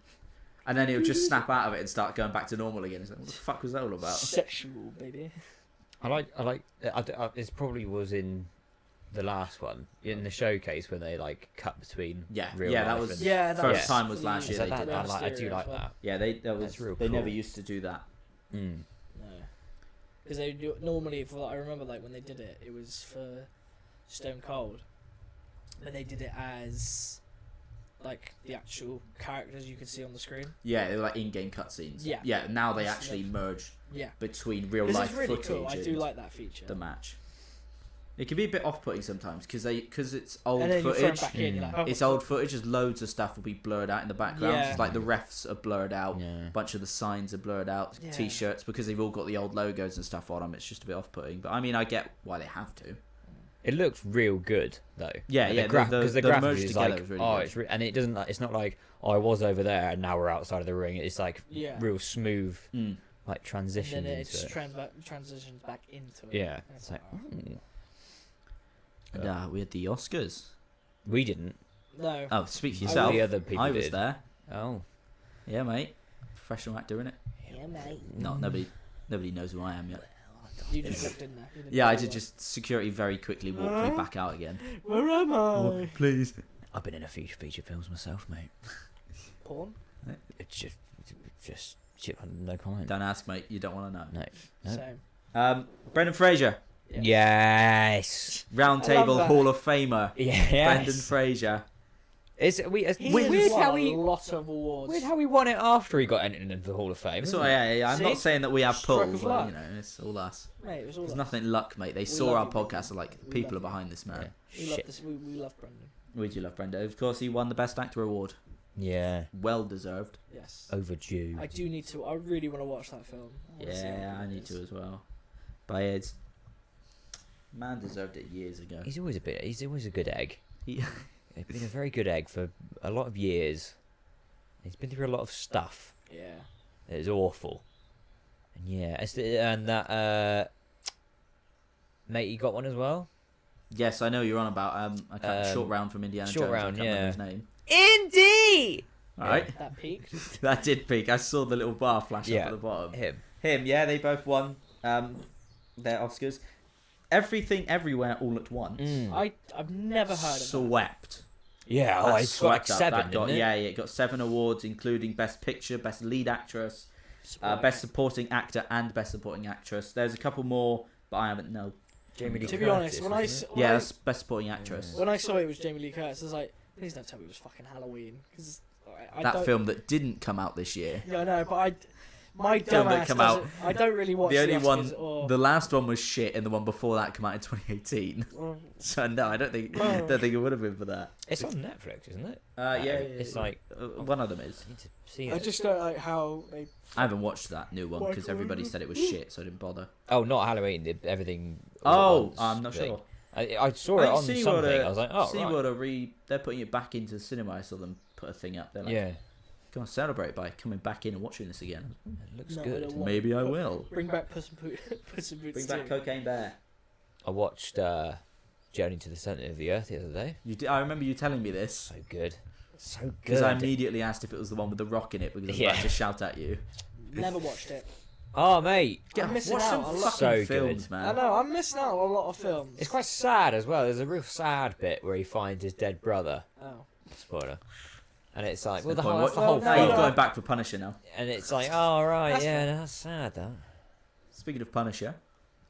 S2: And then he'll just snap out of it and start going back to normal again. It's like, what the fuck was that all about?
S3: sexual, baby.
S1: It probably was in the last one in the showcase when they like cut between real life
S2: that was
S1: and...
S3: Yeah, that
S2: first
S3: was
S2: time was last year.
S1: So
S2: They did that.
S1: I do like that.
S2: Yeah, they
S1: real
S2: they
S1: cool.
S2: never used to do that.
S1: Mm.
S3: No, because they do normally. I remember like when they did it, it was for Stone Cold, but they did it as like the actual characters you could see on the screen.
S2: Yeah, they were like in-game cutscenes.
S3: Yeah.
S2: Yeah. Now they actually merge
S3: Yeah,
S2: between real
S3: this
S2: life
S3: is really
S2: footage
S3: cool. I do
S2: and
S3: like that feature.
S2: the match. It can be a bit off-putting sometimes because it's old
S3: and then you throw it
S2: footage.
S3: back in, you're like, oh,
S2: It's old footage. There's loads of stuff will be blurred out in the background.
S3: Yeah.
S2: It's like the refs are blurred out.
S1: Yeah.
S2: A bunch of the signs are blurred out.
S3: Yeah.
S2: T-shirts because they've all got the old logos and stuff on them. It's just a bit off-putting. But I mean, I get why they have to.
S1: It looks real good though.
S2: Yeah,
S1: And
S2: yeah.
S1: because the
S2: merge
S1: graphics is
S2: together
S1: like,
S2: is really
S1: oh,
S2: good.
S1: and it doesn't. It's not like, oh, I was over there and now we're outside of the ring. It's like
S3: yeah.
S1: real smooth,
S2: Mm.
S1: like
S3: And
S1: transition
S3: then it
S1: into
S3: just
S1: it.
S3: transitions back into it.
S1: Yeah,
S3: And
S1: it's like,
S3: oh.
S1: ooh.
S2: And we had the Oscars.
S1: We didn't.
S3: No.
S2: Oh, speak for
S3: I
S2: yourself.
S1: The other people
S2: I was
S1: did.
S2: there.
S1: Oh,
S2: Yeah, mate. Professional actor, innit?
S3: Yeah, mate.
S2: No, nobody knows who I am yet.
S3: You just walked in there. You didn't
S2: Yeah, I
S3: know
S2: did.
S3: what.
S2: Just security very quickly walked me back out again.
S3: Where am I?
S2: Please.
S1: I've been in a few feature films myself, mate.
S3: Porn.
S1: It's just no comment.
S2: Don't ask, mate. You don't want to know.
S1: No. Nope.
S3: Same.
S2: Brendan Fraser,
S3: Yeah.
S1: Yes.
S2: Round
S3: I love
S2: Table
S3: that.
S2: Hall of Famer.
S1: Yes.
S2: Brendan Fraser.
S1: It's
S3: He
S1: weird
S3: has
S1: how
S3: won
S1: he
S3: a lot of awards.
S1: weird how he won it after he got entered into the Hall of Fame.
S2: So
S1: isn't it?
S2: yeah. I'm
S3: See?
S2: not saying that we have
S3: Stroke
S2: pull,
S3: of
S2: but
S3: luck.
S2: you know, it's all us.
S3: Mate, it was all
S2: There's
S3: us.
S2: nothing luck, mate. They
S3: We
S2: saw
S3: love
S2: our
S3: you,
S2: podcast
S3: Brendan.
S2: and like
S3: We
S2: people are
S3: love you.
S2: behind this man.
S3: We love
S1: Shit.
S3: this. We love Brendan.
S2: We do love Brendan. Of course, he won the Best Actor award.
S1: Yeah.
S2: Well deserved.
S3: Yes.
S1: Overdue.
S3: I do need to. I really want to watch that film. I wanna see how
S2: Yeah,
S3: good
S2: I
S3: it
S2: need to
S3: is.
S2: as well. But it's man deserved it years ago.
S1: He's always a good egg.
S2: He-
S1: He's been a very good egg for a lot of years. He's been through a lot of stuff.
S3: Yeah.
S1: It's awful. And yeah, and that mate, you got one as well.
S2: Yes, I know you're on about I can't, Short Round from Indiana
S1: Short
S2: Jones.
S1: Round,
S2: I can't remember
S1: yeah.
S2: his name.
S1: Indy.
S2: All right,
S3: That peaked.
S2: that did peak. I saw the little bar flash up
S1: Yeah.
S2: at the bottom.
S1: Him.
S2: Yeah, they both won their Oscars. Everything, Everywhere, All at Once.
S1: Mm.
S3: I've never heard of that.
S2: Swept.
S1: Yeah.
S2: That
S1: Oh, it's got like
S2: swept up.
S1: 7.
S2: That got,
S1: didn't it?
S2: yeah, it got 7 awards, including Best Picture, Best Lead Actress,
S3: Spoiler.
S2: Best Supporting Actor, and Best Supporting Actress. There's a couple more, but I haven't know.
S1: Jamie Lee
S3: To be
S1: Curtis,
S3: honest, when I
S1: isn't it?
S2: Yeah, that's Best Supporting Actress.
S3: when I saw it was Jamie Lee Curtis, I was like, please don't tell me it was fucking Halloween, because I
S2: That
S3: don't.
S2: film that didn't come out this year.
S3: Yeah, no, but my
S2: Film that
S3: dumbass
S2: come
S3: doesn't-
S2: out-
S3: I don't really watch
S2: The only
S3: Oscars
S2: one,
S3: or,
S2: the last one was shit, and the one before that came out in 2018.
S3: or-
S2: So no, I don't think it would have been for that.
S1: It's on Netflix, isn't it?
S2: It's
S1: like
S2: one of them is.
S1: I need to see
S3: I
S1: it.
S3: just don't like how they.
S2: I haven't watched that new one because everybody said it was shit, so I didn't bother.
S1: Oh, not Halloween. Everything. all at once
S2: I'm not
S1: thing.
S2: sure.
S1: I saw it on something. I was like, oh, right.
S2: They're putting it back into the cinema. I saw them put a thing up. They're like,
S1: Yeah,
S2: come on, celebrate by coming back in and watching this again.
S1: it looks
S3: No, I
S1: good.
S3: don't want-
S2: Maybe I will.
S3: Bring back Puss in Boots.
S2: Bring back Cocaine Bear.
S1: I watched Journey to the Centre of the Earth the other day.
S2: I remember you telling me this
S1: So good. So
S2: because
S1: good.
S2: I immediately asked if it was the one with the rock in it because I was
S1: Yeah.
S2: about to shout at you.
S3: Never watched it.
S1: Oh, mate.
S3: I'm missing
S2: watch
S3: out
S2: some
S3: a lot.
S2: fucking
S1: So good.
S2: films,
S3: I
S2: man.
S3: know, I'm missing out on a lot of films.
S1: It's quite sad as well. There's a real sad bit where he finds his dead brother.
S3: Oh.
S1: Spoiler. And it's like,
S2: That's
S1: well,
S2: the point.
S1: that's the
S3: Well,
S1: whole
S3: no,
S2: Now
S1: film.
S2: you're going back for Punisher now.
S1: And it's like, oh, right,
S3: That's
S1: yeah, that's sad, that.
S2: Speaking of Punisher,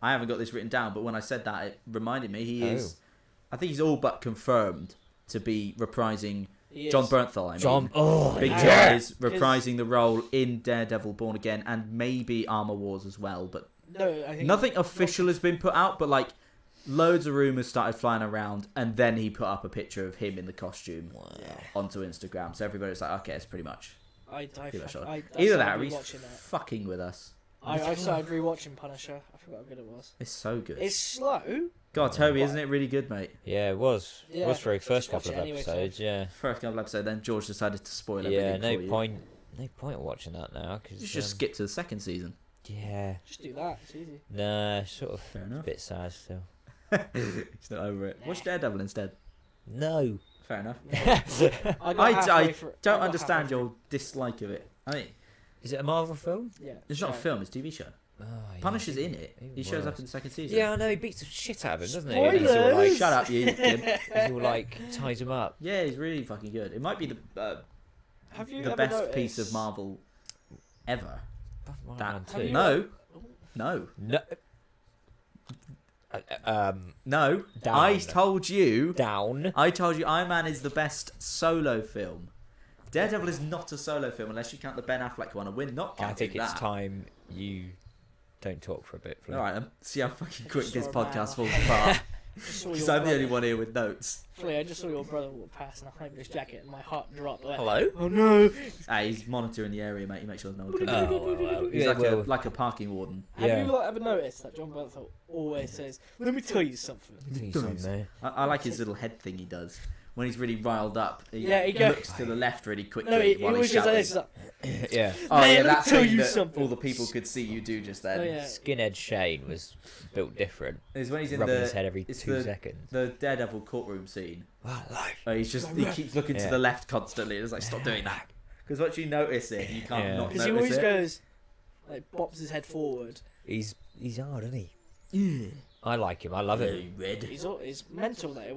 S2: I haven't got this written down, but when I said that, it reminded me he
S1: Oh.
S2: is. I think he's all but confirmed to be reprising
S3: He is.
S2: John Bernthal. I mean.
S1: John, oh,
S2: Big
S3: yeah.
S2: John is reprising the role in Daredevil Born Again and maybe Armor Wars as well, but
S3: No, I think
S2: nothing official has been put out, but like loads of rumours started flying around and then he put up a picture of him in the costume
S3: Yeah.
S2: onto Instagram. So everybody's like, okay, it's pretty much
S3: I
S2: pretty much on.
S3: I
S2: Either that or
S3: started
S2: he's
S3: rewatching that.
S2: fucking with us.
S3: I started rewatching Punisher. I forgot how good it was.
S2: It's so good.
S3: It's slow.
S2: God, Toby, isn't it really good, mate?
S1: Yeah, it was. It
S3: Yeah,
S1: was for the first
S3: just watch
S1: couple of
S3: it anyway,
S1: episodes, yeah.
S2: First couple episodes, then George decided to spoil
S1: Yeah,
S2: everything
S1: no
S2: for you.
S1: point. No point watching that now, because...
S2: You should just skip to the second season.
S1: Yeah.
S3: Just do that. It's easy.
S1: Nah, sort of
S2: Fair
S1: a
S2: enough.
S1: bit sad still.
S2: He's not over it. Watch Daredevil instead.
S1: No.
S2: Fair enough.
S3: I got halfway
S2: I
S3: through-
S2: don't
S3: I got
S2: understand
S3: halfway
S2: your dislike of it. I mean,
S1: Is it a Marvel film?
S3: through. Yeah.
S2: it's not a
S3: so-
S2: film; it's a TV show.
S1: Oh, yeah,
S2: Punisher's in it.
S1: even
S2: He shows up
S1: worse.
S2: in the second season.
S1: Yeah, I know. He beats the shit out of him, doesn't he? And he's all
S3: Spoilers!
S1: like,
S2: Shut up, you kid.
S1: he's all like ties him up.
S2: Yeah, he's really fucking good. It might be
S3: Have you
S2: the
S3: ever
S2: best
S3: noticed,
S2: piece of Marvel ever.
S1: Batman
S2: That
S1: Man
S3: Have
S1: 2.
S3: you-
S2: no, no,
S1: No.
S2: no.
S1: Down.
S2: I told you.
S1: Down.
S2: I told you Iron Man is the best solo film. Daredevil is not a solo film unless you count the Ben Affleck one, and we're not
S1: I
S2: counting
S1: think it's
S2: that.
S1: time you don't talk for a bit. Flea.
S2: All right, then. See how fucking quick this
S3: Sorry, man.
S2: podcast falls apart.
S3: Just saw
S2: Because
S3: your
S2: I'm the only
S3: brother-
S2: one here with notes.
S3: Flea, I just saw your brother walk past in a high-vis jacket, and my heart dropped. Like,
S1: Hello?
S3: oh no!
S2: He's monitoring the area, mate. He makes sure no one comes
S1: Oh,
S2: in.
S1: well,
S2: He's
S1: yeah,
S2: like,
S1: well,
S2: like a parking warden.
S3: Have
S1: Yeah.
S3: you ever noticed that John Bernthal always says, "Let me tell you something"?
S1: he's on there.
S2: I like his little head thing he does. When he's really riled up, he
S3: Yeah, he goes-
S2: looks to the left really quickly
S3: No, he
S2: while
S3: always
S2: he's
S3: goes like
S2: shouting.
S3: this. He's like,
S1: Yeah.
S2: Oh
S3: Man,
S2: yeah,
S3: let me
S2: that
S3: tell
S2: thing
S3: you
S2: that
S3: something.
S2: all the people could see you do just then.
S3: Oh, yeah.
S1: Skinhead Shane was built different.
S2: Is when he's in
S1: Rubbing his head
S2: the
S1: every
S2: it's
S1: 2
S2: the-
S1: seconds.
S2: the Daredevil courtroom scene.
S1: Well, like,
S2: He keeps looking to
S1: Yeah.
S2: the left constantly. It's like stop doing that because once you notice it, you can't
S1: Yeah.
S2: not
S3: because he
S2: notice
S3: always
S2: it.
S3: goes, like, bops his head forward.
S1: he's hard, isn't he?
S2: Yeah.
S1: I like him. I love him.
S2: Red.
S3: He's mental that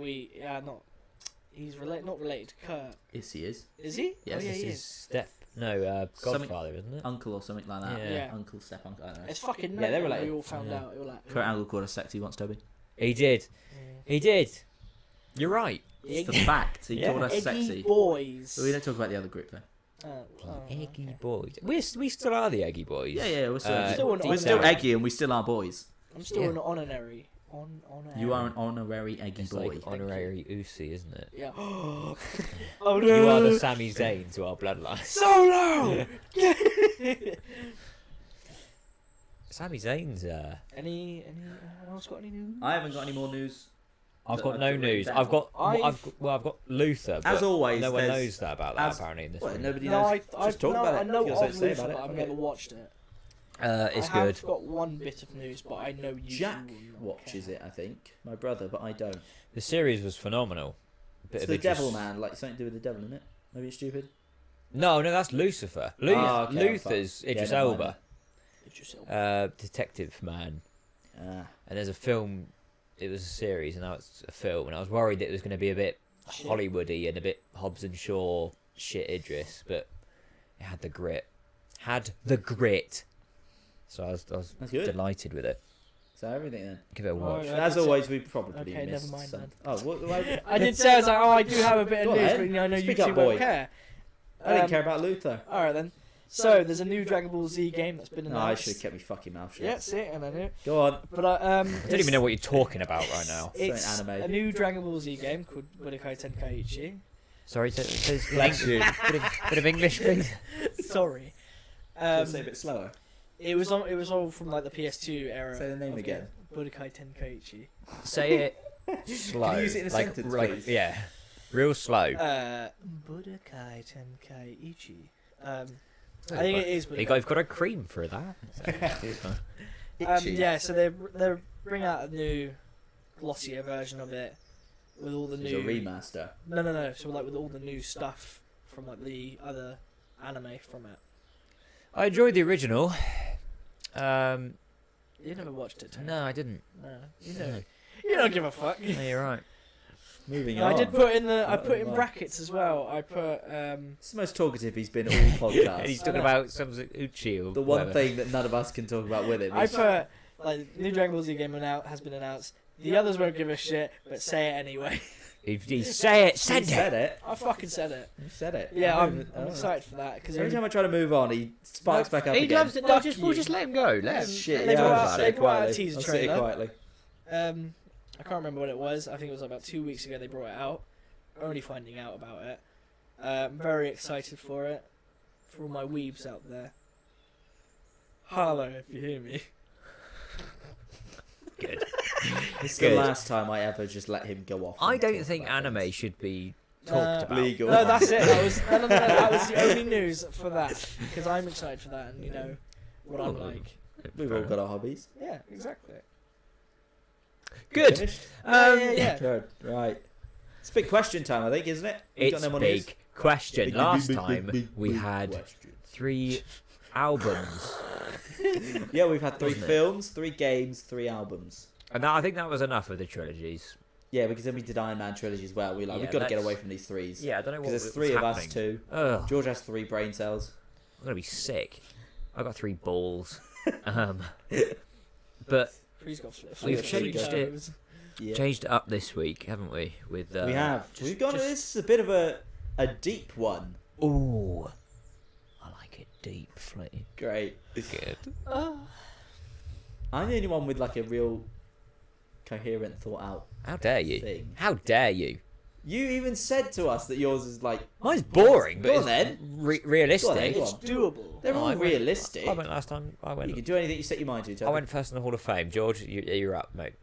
S3: he's not related to Kurt.
S2: Yes, he is.
S3: Is he?
S2: Yes,
S3: oh, yeah,
S1: It's
S3: he
S1: his
S3: is.
S1: step. No,
S2: Something-
S1: Godfather, isn't it?
S2: Uncle or something like that.
S1: Yeah.
S2: Uncle, step uncle. I don't know.
S3: It's fucking
S2: Yeah,
S3: mental.
S2: they're related.
S3: We all found
S1: Yeah.
S3: out. We were like,
S2: Kurt Angle called us sexy once, Toby.
S1: He did. He did. You're right.
S2: It's the
S3: Eggy-
S2: fact. He
S1: Yeah.
S2: called us
S3: Eggy
S2: sexy.
S3: boys.
S2: But we don't talk about the other group though.
S1: Eggy
S3: okay.
S1: boys. We still are the Eggy boys.
S2: Yeah, we're still,
S3: Still an
S2: we're still
S3: honorary.
S2: eggy and we still are boys.
S3: I'm still
S1: Yeah.
S3: an honorary. Honorary.
S2: You are an honorary eggy
S1: It's
S2: boy.
S1: like honorary Usi, isn't it?
S3: Yeah. Oh no.
S1: You are the Sami Zayn to our bloodline.
S3: Solo.
S1: Sami Zayn's.
S3: Anyone else got any news?
S2: I haven't got any more news.
S1: I've
S2: that
S1: got
S2: I've
S1: no
S2: written
S1: news.
S2: down.
S1: I've got.
S3: I've-
S1: I've got Luther. But
S2: As always,
S1: no one
S2: there's-
S1: knows that about that
S2: as-
S1: apparently in this
S2: Well,
S1: one.
S2: nobody
S3: No,
S2: knows.
S3: I
S2: Just talk about it.
S3: I know
S2: You got something
S3: of
S2: to say
S3: Luther,
S2: about it?
S3: but I've
S2: Okay.
S3: never watched it.
S1: It's
S3: I
S1: good.
S3: have got one bit of news, but I know you.
S2: Jack
S3: will not
S2: watches
S3: care.
S2: it, I think. My brother, but I don't.
S1: The series was phenomenal. Bit
S2: It's
S1: of
S2: the
S1: Idris-
S2: devil man, like something to do with the devil, isn't it? Maybe it's stupid.
S1: No, that's Lucifer.
S2: Ah, okay,
S1: Luther's
S2: fine.
S1: Idris
S2: Yeah, never mind
S1: Elba,
S3: It's just-
S1: detective man.
S2: Ah,
S1: And there's a film. It was a series, and now it's a film. And I was worried that it was going to be a bit
S3: Shit.
S1: Hollywoody and a bit Hobbs and Shaw shit Idris, but it had the grit. So I was
S2: That's good.
S1: delighted with it.
S2: So everything then.
S1: Give it a watch.
S3: Right.
S2: And as always, we probably
S3: Okay,
S2: missed
S3: never mind
S2: some.
S3: then.
S2: Oh, what?
S3: I did say I was like, oh, I do have a bit of
S2: Go
S3: news,
S2: ahead.
S3: but I know you
S2: Speak
S3: two
S2: up,
S3: won't
S2: boy.
S3: care.
S2: I didn't
S3: Um,
S2: care about Luther.
S3: All right then. So there's a new Dragon Ball Z game that's been
S2: No, I
S3: announced.
S2: should have kept my fucking mouth shut.
S3: Yeah, see, and I knew.
S2: Go on.
S3: But I
S1: I don't even know what you're talking about right now.
S3: It's
S2: Something anime.
S3: a new Dragon Ball Z game called Budokai Tenkaichi.
S1: Sorry, says
S2: Bless you.
S1: bit of English, please.
S3: Sorry.
S2: Say a bit slower.
S3: It was all from like the PS2 era.
S2: Say the name
S3: of
S2: again.
S3: it. Budokai Tenkaichi.
S1: Say it slow.
S2: Can you use it in a sentence, please?
S1: Yeah, real slow.
S3: Budokai Tenkaichi. I think it is.
S1: You guys got a cream for that.
S2: Itchy.
S3: Yeah, so they bring out a new glossier version of it with all the
S2: It's
S3: new
S2: a remaster.
S3: No. So like with all the new stuff from like the other anime from it.
S1: I enjoyed the original.
S3: You never watched it, Tony?
S1: No, I didn't.
S3: No. You don't give a fuck.
S1: No, you're right.
S2: Moving
S3: No,
S2: on.
S3: I did put in I put in
S2: Right.
S3: brackets as well. I put
S2: It's the most talkative he's been all podcast.
S1: And he's
S3: I
S1: talking
S3: know.
S1: about some Uchi or
S2: the one
S1: whatever.
S2: thing that none of us can talk about with him.
S3: I
S2: is-
S3: put like new Dragon Ball Z game has been announced. The others won't give a shit, but say it anyway.
S1: If you say it,
S2: He
S1: send
S2: said
S1: it.
S2: it.
S3: I fucking said it.
S2: He said it.
S3: Yeah,
S2: I
S3: I'm
S2: don't even-
S3: excited for that because
S2: Every time I try to move on, he sparks back up
S1: He
S2: again.
S1: loves it. No,
S3: Fuck
S1: just,
S3: you.
S1: we'll just let him go. Let him.
S2: Shit,
S3: They
S2: yeah,
S3: brought
S2: I'll
S3: out-
S2: sit
S3: they brought out a
S2: quietly.
S3: teaser
S2: I'll sit here
S3: trailer.
S2: quietly.
S3: I can't remember what it was. I think it was about 2 weeks ago they brought it out. Only finding out about it. I'm very excited for it. For all my weebs out there. Hello, if you hear me.
S1: Good.
S2: It's
S1: Good.
S2: the last time I ever just let him go off.
S1: I
S2: and
S1: don't
S2: talk
S1: think
S2: about
S1: anime
S2: things.
S1: should be talked about.
S2: Legal.
S3: No, that's it. That was no. That was the only news for that because I'm excited for that, and you know what I'm like.
S2: We've all got our hobbies.
S3: Yeah, exactly.
S1: Good.
S2: Finished?
S1: Um,
S3: Yeah.
S2: Good. Right. It's big question time, I think, isn't it? We've got
S1: It's
S2: them on
S1: big
S2: his-
S1: question.
S2: Big,
S1: Last
S2: big,
S1: time
S2: big,
S1: we
S2: big
S1: had
S2: question.
S1: 3 albums,
S2: Yeah, we've had 3
S1: Wasn't it?
S2: films, 3 games, 3 albums.
S1: and I think that was enough of the trilogies.
S2: Yeah, because then we did Iron Man trilogy as well. We've got to get
S1: let's-
S2: away from these 3s.
S1: Yeah, I don't know what
S2: Because there's
S1: was
S2: 3 of
S1: happening.
S2: us too.
S1: Ugh,
S2: George has 3 brain cells.
S1: I'm gonna be sick. I got 3 balls. But
S3: Free's got flip.
S1: We've
S3: three
S1: changed
S3: toes.
S2: Yeah.
S1: changed it up this week, haven't we? With
S2: We have.
S1: just-
S2: We've got
S1: just-
S2: this is a bit of a deep one.
S1: Ooh, I like it deep, Flea.
S2: Great.
S1: Good.
S2: I'm the only one with like a real coherent, thought out
S1: How dare you?
S2: thing.
S1: How dare you?
S2: You even said to us that yours is like
S1: Mine's boring, but
S2: Go on
S1: it's
S2: then.
S1: realistic.
S2: Go on then, go
S3: It's
S2: on.
S3: doable.
S2: They're
S1: No,
S2: all
S1: I went-
S2: realistic.
S1: I went last time. I
S2: You
S1: went.
S2: can do anything you set your mind to. Toby.
S1: I went first in the Hall of Fame. George, you're up, mate.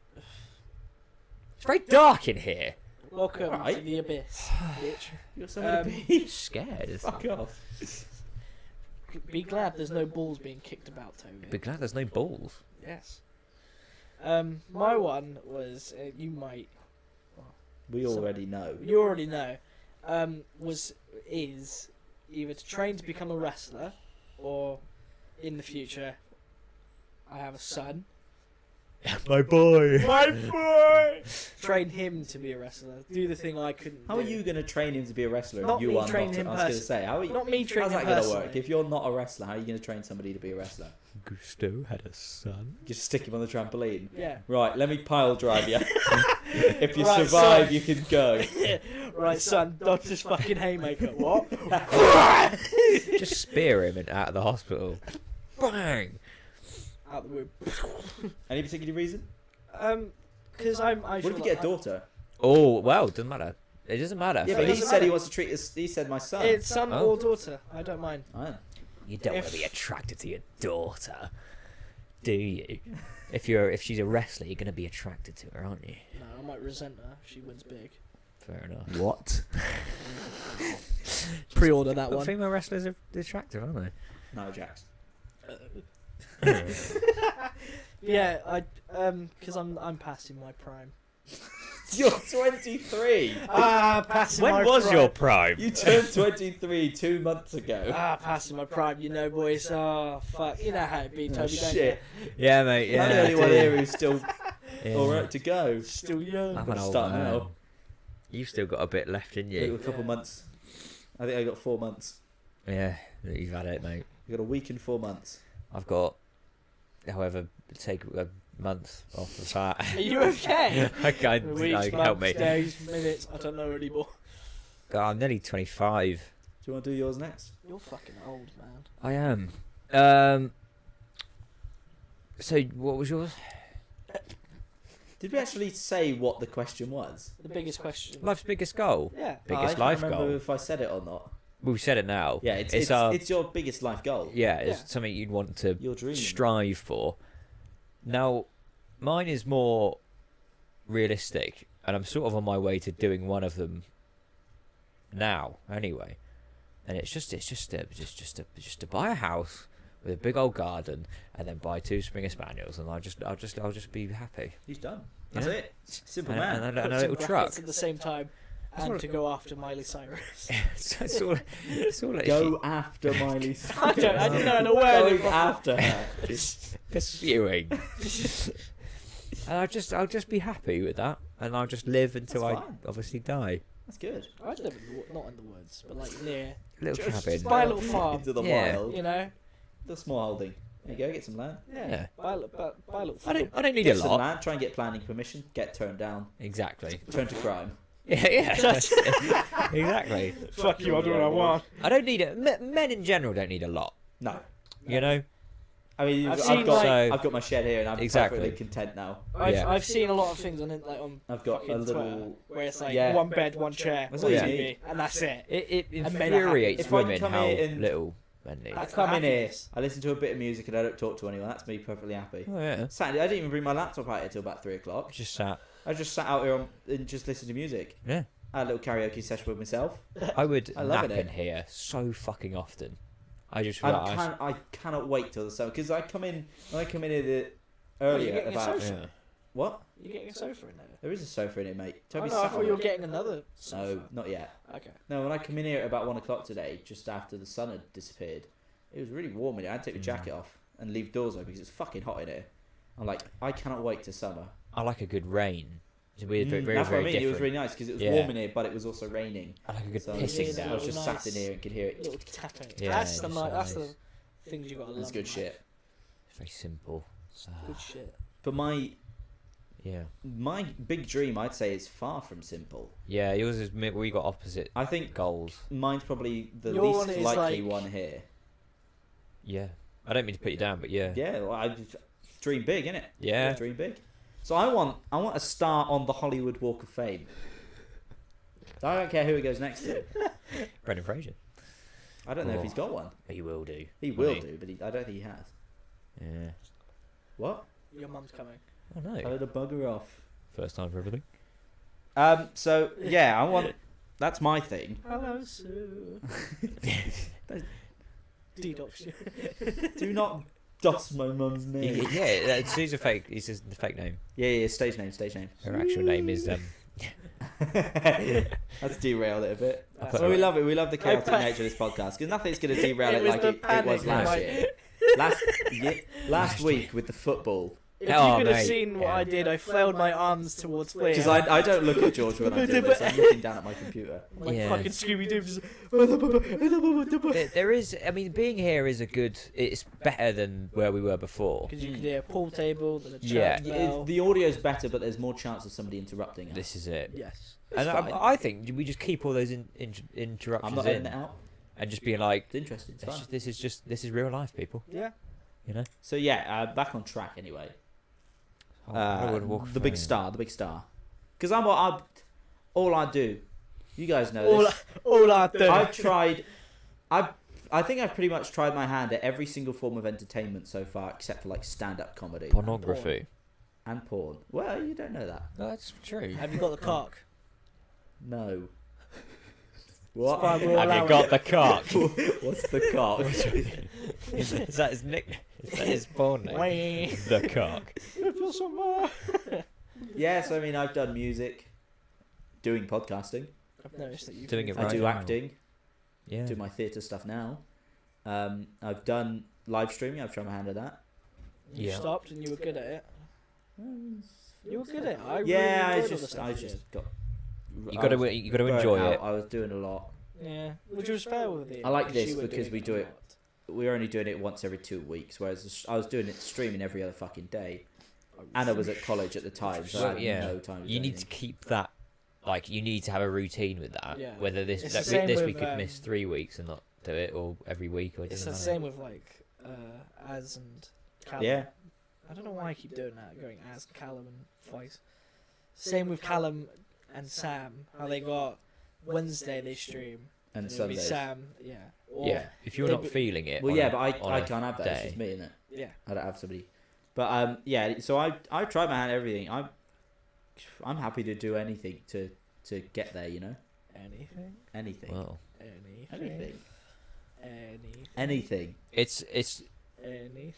S1: It's very dark in here.
S3: Welcome
S2: Alright.
S3: to the abyss, bitch.
S2: You're somewhere to
S3: Um,
S2: be.
S1: Scared.
S2: Fuck off.
S3: Be glad there's no balls being kicked about, Toby.
S1: Be glad there's no balls.
S3: Yes. My one was you might
S2: We already know.
S3: you already know. Is either to train to become a wrestler, or in the future, I have a son.
S1: My boy.
S3: My boy. Train him to be a wrestler. Do the thing I couldn't.
S2: How are
S3: do.
S2: you going to train him to be a wrestler?
S3: Not
S2: and you
S3: me
S2: are
S3: training
S2: not.
S3: him
S2: I was going to
S3: personally.
S2: say, how are you?
S3: Not me training
S2: How's that
S3: him
S2: going to
S3: personally.
S2: work? If you're not a wrestler, how are you going to train somebody to be a wrestler?
S1: Gusto had a son.
S2: You just stick him on the trampoline.
S3: Yeah.
S2: Right, let me pile drive you. If you
S3: Right,
S2: survive,
S3: so-
S2: you can go.
S3: Right, son. Dodge this fucking haymaker. What?
S1: Just spear him out of the hospital. Bang.
S3: Out the womb.
S2: Any particular reason?
S3: Because I
S2: What
S3: feel
S2: if you
S3: like
S2: get a daughter?
S1: Oh well, doesn't matter. It doesn't matter.
S2: Yeah,
S3: it
S2: but he
S3: doesn't
S2: said he
S3: matter.
S2: wants to treat his. He said my son.
S3: It's son
S1: Oh.
S3: or daughter. I don't mind.
S2: I
S1: You don't want
S3: If-
S1: to be attracted to your daughter, do you? If she's a wrestler, you're going to be attracted to her, aren't you?
S3: No, I might resent her if she wins big.
S1: Fair enough.
S2: What?
S3: Pre-order that
S1: But
S3: one.
S1: female wrestlers are attractive, aren't they?
S2: No, Jax.
S3: Yeah, because I'm passing my prime.
S2: You're 23.
S3: Passing my
S1: When was
S3: prime.
S1: your prime?
S2: You turned 23 2 months ago.
S3: Passing my prime, you know, boys. Oh, fuck. You know how it be,
S2: Oh,
S3: Toby, don't
S2: shit.
S1: Yeah, mate.
S2: I'm
S1: Yeah.
S2: the only one here who's still
S1: Yeah.
S2: alright to go.
S3: you? Still young.
S1: I'm an old
S2: Start
S1: man.
S2: now.
S1: You've still got a bit left in
S2: A
S1: you.
S2: couple months. I think I got 4 months.
S1: Yeah, you've had it, mate.
S2: You got a week and 4 months.
S1: I've got, however, take a month off of that.
S3: Are you okay?
S1: I can't.
S3: Weeks,
S1: Help me.
S3: months, days, minutes. I don't know anymore.
S1: God, I'm nearly 25.
S2: Do you want to do yours next?
S3: You're fucking old, man.
S1: I am. So what was yours?
S2: Did we actually say what the question was?
S3: The biggest question.
S1: Life's biggest goal.
S3: Yeah.
S1: Biggest
S2: I
S1: life
S2: can't remember
S1: goal.
S2: if I said it or not.
S1: Well, we said it now.
S2: Yeah, it's your biggest life goal.
S1: yeah, it's
S3: Yeah.
S1: something you'd want to
S2: Your dream.
S1: strive for. Now, mine is more realistic, and I'm sort of on my way to doing one of them now. Anyway, and it's just to buy a house with a big old garden, and then buy 2 Springer Spaniels, and I'll just be happy.
S2: He's done. That's
S1: Yeah.
S2: it. Simple
S1: And,
S2: man.
S1: and a
S3: Put
S1: little
S3: some
S1: truck.
S3: brackets at the same time,
S1: That's
S3: and
S1: what-
S3: to go after Miley Cyrus.
S1: It's all
S2: Go after Miley Cyrus.
S3: I didn't know the word.
S2: Going after her.
S1: pursuing. And I'll just be happy with that, and I'll just live until
S2: That's
S1: I
S2: fine.
S1: obviously die.
S2: That's good.
S3: I'd live in not in the woods, but like near,
S1: Little
S2: Just
S1: cabin.
S3: buy a little farm.
S2: Into the
S1: Yeah.
S2: wild.
S3: you know.
S2: The small holding. There you go, get some land.
S1: Yeah.
S3: Buy a little
S1: I
S3: farm.
S1: don't need
S2: Get
S1: a
S2: some
S1: lot.
S2: land, try and get planning permission, get turned down,
S1: Exactly.
S2: turn to crime.
S1: Yeah. Exactly.
S3: Fuck you, I do what I want.
S1: I don't need it. Men in general don't need a lot.
S2: No.
S1: You know.
S2: I mean,
S3: I've
S2: I've,
S3: seen,
S2: got,
S1: like-
S2: I've got my shed here and I'm
S1: Exactly.
S2: perfectly content now.
S1: Yeah.
S3: I've seen a lot of things on it, like on
S2: I've got a
S3: fucking
S2: little...
S3: Twitter, where it's like
S2: Yeah.
S3: one bed, one chair,
S2: That's
S3: one
S2: all you
S3: TV,
S2: need.
S3: and that's it.
S1: It
S3: And men are
S1: infuriates
S2: happy. If I
S1: women
S2: come
S1: how
S2: here and-
S1: little men need.
S2: I
S3: That's
S2: come
S3: the
S2: in here,
S3: happiness.
S2: I listen to a bit of music and I don't talk to anyone. That's me perfectly happy.
S1: Oh yeah.
S2: Saturday, I didn't even bring my laptop out here till about 3 o'clock.
S1: Just sat.
S2: I just sat out here and just listened to music.
S1: Yeah.
S2: I had a little karaoke session with myself.
S1: I would
S2: I love
S1: nap
S2: it.
S1: in here so fucking often. I just
S2: I cannot wait till the summer because when I come in here
S3: Well, you're
S2: earlier
S3: getting a
S2: about
S3: social.
S1: yeah.
S2: what?
S3: You're getting a sofa in there.
S2: There is a sofa in it, mate.
S3: Oh,
S2: Toby
S3: no, I
S2: sat
S3: thought
S2: on
S3: you were
S2: it.
S3: getting another sofa.
S2: No, not yet.
S3: Okay.
S2: No, when I come in here at about 1 o'clock today, just after the sun had disappeared, it was really warm in here. I had to take the jacket off and leave doors open because it's fucking hot in here. I'm like, I cannot wait to summer.
S1: I like a good rain. It's weird, very, very,
S2: That's what I
S1: very
S2: mean.
S1: different.
S2: It was really nice because it was
S1: Yeah.
S2: warm in here, but it was also raining.
S1: I like a good
S2: So
S1: pissing
S3: Yeah,
S2: I
S1: down.
S2: was just
S3: nice
S2: sat in here and could hear it.
S3: Little tapping.
S1: Yeah,
S3: that's the
S1: it's
S3: that's
S1: nice.
S3: the things you got to love.
S2: It's good
S3: in life.
S2: shit.
S1: It's very simple. So,
S3: Good shit.
S2: But my
S1: yeah.
S2: big dream, I'd say, is far from simple.
S1: Yeah, yours is we got opposite
S2: I think
S1: goals.
S2: mine's probably the
S3: Your one
S2: least
S3: is
S2: likely
S3: like-
S2: one here.
S1: Yeah. I don't mean to put you down, but yeah.
S2: Yeah, well, I just dream big, innit?
S1: Yeah.
S2: Dream big. So I want a star on the Hollywood Walk of Fame. I don't care who it goes next to.
S1: Brendan Fraser.
S2: I don't know if
S1: Oh.
S2: he's got one.
S1: He will do.
S2: He will do, but I don't think he has.
S1: Yeah.
S2: What?
S3: Your mum's coming.
S1: Oh no.
S2: Tell her to bugger off.
S1: First time for everything.
S2: So yeah, I want. That's my thing.
S3: Hello, Sue. DDoS you.
S2: Do not doss my mum's name.
S1: Yeah, Sue's a fake. It's just the fake name.
S2: Yeah, stage name.
S1: Her actual name is
S2: That's derailed it a bit.
S3: That's
S2: Well, we
S3: right.
S2: love it. We love the chaotic
S3: pa-
S2: nature of this podcast because nothing's going to derail
S3: It
S2: it
S3: was
S2: like
S3: the
S2: it was
S3: panic,
S2: last
S3: like-
S2: year. Last week with the football.
S3: If
S1: Oh,
S3: you could have
S1: mate.
S3: seen what
S1: Yeah.
S3: I did, I flailed my arms towards Flea.
S2: Because I don't look at George when I do this. I'm looking down at my computer.
S3: like
S1: Yeah.
S3: fucking Scooby Doo. Just...
S1: there is. I mean, being here is a good. It's better than where we were before.
S3: Because you could hear a pool table, then a
S1: Yeah.
S3: church bell.
S2: The audio's better, but there's more chance of somebody interrupting us.
S1: This is it.
S3: Yes.
S1: And
S2: fine.
S1: I think we just keep all those
S2: I'm
S1: interruptions
S2: not
S1: in
S2: editing it out.
S1: and just being like,
S2: It's interesting. It's fun.
S1: this is real life, people.
S3: Yeah.
S1: You know.
S2: So yeah, back on track anyway.
S1: Hollywood Walk of
S2: The big
S1: Fame.
S2: star. Because all I do. You guys know this.
S3: All I do.
S2: I've tried. I think I've pretty much tried my hand at every single form of entertainment so far, except for like stand-up comedy
S1: Pornography.
S2: and porn. Well, you don't know that.
S1: No, that's true.
S3: Have you got the cock?
S2: No.
S3: It's fine,
S2: What?
S3: we'll
S1: Have
S3: allow
S1: you got
S3: it.
S1: the cock?
S2: What's the cock?
S1: Is that his nickname? Is that his porn name?
S3: Wait.
S1: The cock.
S2: Yes, I mean I've done music, doing podcasting.
S3: I've noticed that you've
S1: Doing it
S2: I
S1: right
S2: do
S1: now.
S2: acting.
S1: Yeah.
S2: Do my theatre stuff now. I've done live streaming. I've tried my hand at that.
S3: You
S1: Yeah.
S3: stopped and you were good at it. You were good at it. I
S2: Yeah,
S3: really
S2: I
S3: enjoyed all the
S2: just
S3: stuff you did.
S2: got.
S1: You got to
S2: burnt
S1: enjoy
S2: out.
S1: it.
S2: I was doing a lot.
S3: Yeah, which was fair with you.
S2: I like
S3: because
S2: this
S3: you were
S2: because
S3: doing
S2: we
S3: it
S2: do
S3: a
S2: it-
S3: lot.
S2: We're only doing it once every 2 weeks, whereas I was doing it streaming every other fucking day, and I was at college at the time, so I
S1: Well,
S2: had
S1: yeah.
S2: no time. To
S1: You
S2: do
S1: need to
S2: anything.
S1: keep that. Like you need to have a routine with that.
S3: Yeah.
S1: Whether this
S3: It's
S1: that
S3: the same
S1: this we
S3: with,
S1: could miss 3 weeks and not do it, or every week, or it
S3: It's
S1: doesn't
S3: the
S1: matter.
S3: same with like Az and Callum.
S2: Yeah,
S3: I don't know why I keep doing that, going Az, Callum, and Vice. Same with Callum and Sam. How they got Wednesday they stream.
S2: and
S3: It'll be
S2: Sundays.
S3: Sam, yeah. Or,
S1: Yeah. If you're
S3: They
S1: not
S3: be-
S1: feeling it.
S2: Well,
S1: on
S2: yeah,
S1: a-
S2: but
S1: on
S2: I
S1: a
S2: can't have that. It's
S1: day.
S2: just me, isn't it?
S3: Yeah.
S2: I don't have somebody. But yeah, so I tried my hand at everything. I'm happy to do anything to get there. You know,
S3: Anything.
S2: anything,
S1: Well,
S2: anything,
S3: Anything.
S2: anything.
S1: it's
S3: Anything.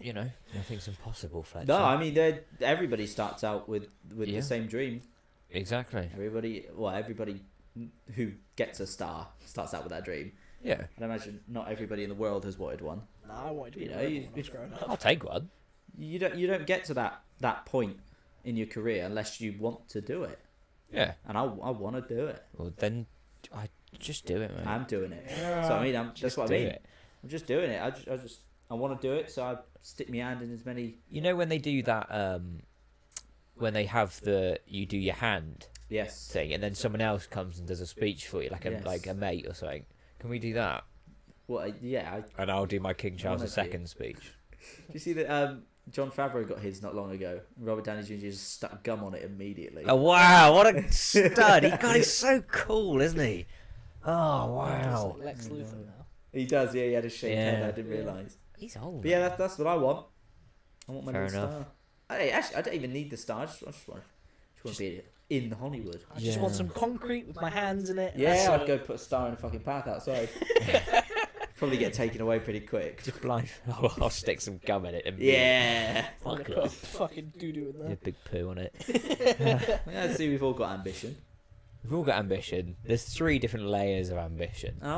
S1: you know nothing's impossible, Fletcher.
S2: No, I mean everybody starts out with
S1: Yeah.
S2: the same dream.
S1: Exactly.
S2: Everybody who gets a star starts out with that dream.
S1: Yeah.
S2: I imagine not everybody in the world has wanted one.
S3: No, I wanted to be
S2: You
S3: a
S2: know,
S3: rebel
S2: you-
S3: when I was growing up.
S1: I'll take one.
S2: You don't get to that point in your career unless you want to do it.
S1: Yeah.
S2: And I want to do it.
S1: Well, then I just do it, man.
S2: I'm doing it. So I mean, that's what I
S1: do
S2: mean.
S1: it.
S2: I'm just doing it. I want to do it. So I stick my hand in as many.
S1: You know when they do that, when they have you do your hand
S2: Yes.
S1: thing, and then someone else comes and does a speech for you, like
S2: Yes.
S1: a mate or something. Can we do that?
S2: Well, yeah.
S1: And I'll do my King Charles
S2: Honestly.
S1: II speech.
S2: Do you see that? John Favreau got his not long ago. Robert Downey Jr. just stuck gum on it immediately.
S1: Oh wow! What a stud! God, he's so cool, isn't he? Oh wow!
S3: It's like Lex Luthor now.
S2: He does. Yeah, he had a shaved head.
S1: Yeah.
S2: I didn't realise.
S1: He's old.
S2: But yeah, that's what I want. I want my
S1: Fair
S2: little
S1: enough.
S2: star. I don't even need the star. I just want to be in Hollywood.
S3: I just want
S1: Yeah.
S3: some concrete with my hands in it. and
S2: Yeah,
S3: that's
S2: I'd
S3: it.
S2: go put a star in a fucking path outside. Probably get taken away pretty quick.
S1: Just blind. Oh, I'll stick some gum in it and
S2: Yeah.
S3: I'm gonna put a fucking doo-doo in
S1: a
S3: there.
S1: big poo on it.
S2: Yeah, see, we've all got ambition.
S1: We've all got ambition. There's 3 different layers of ambition.
S2: And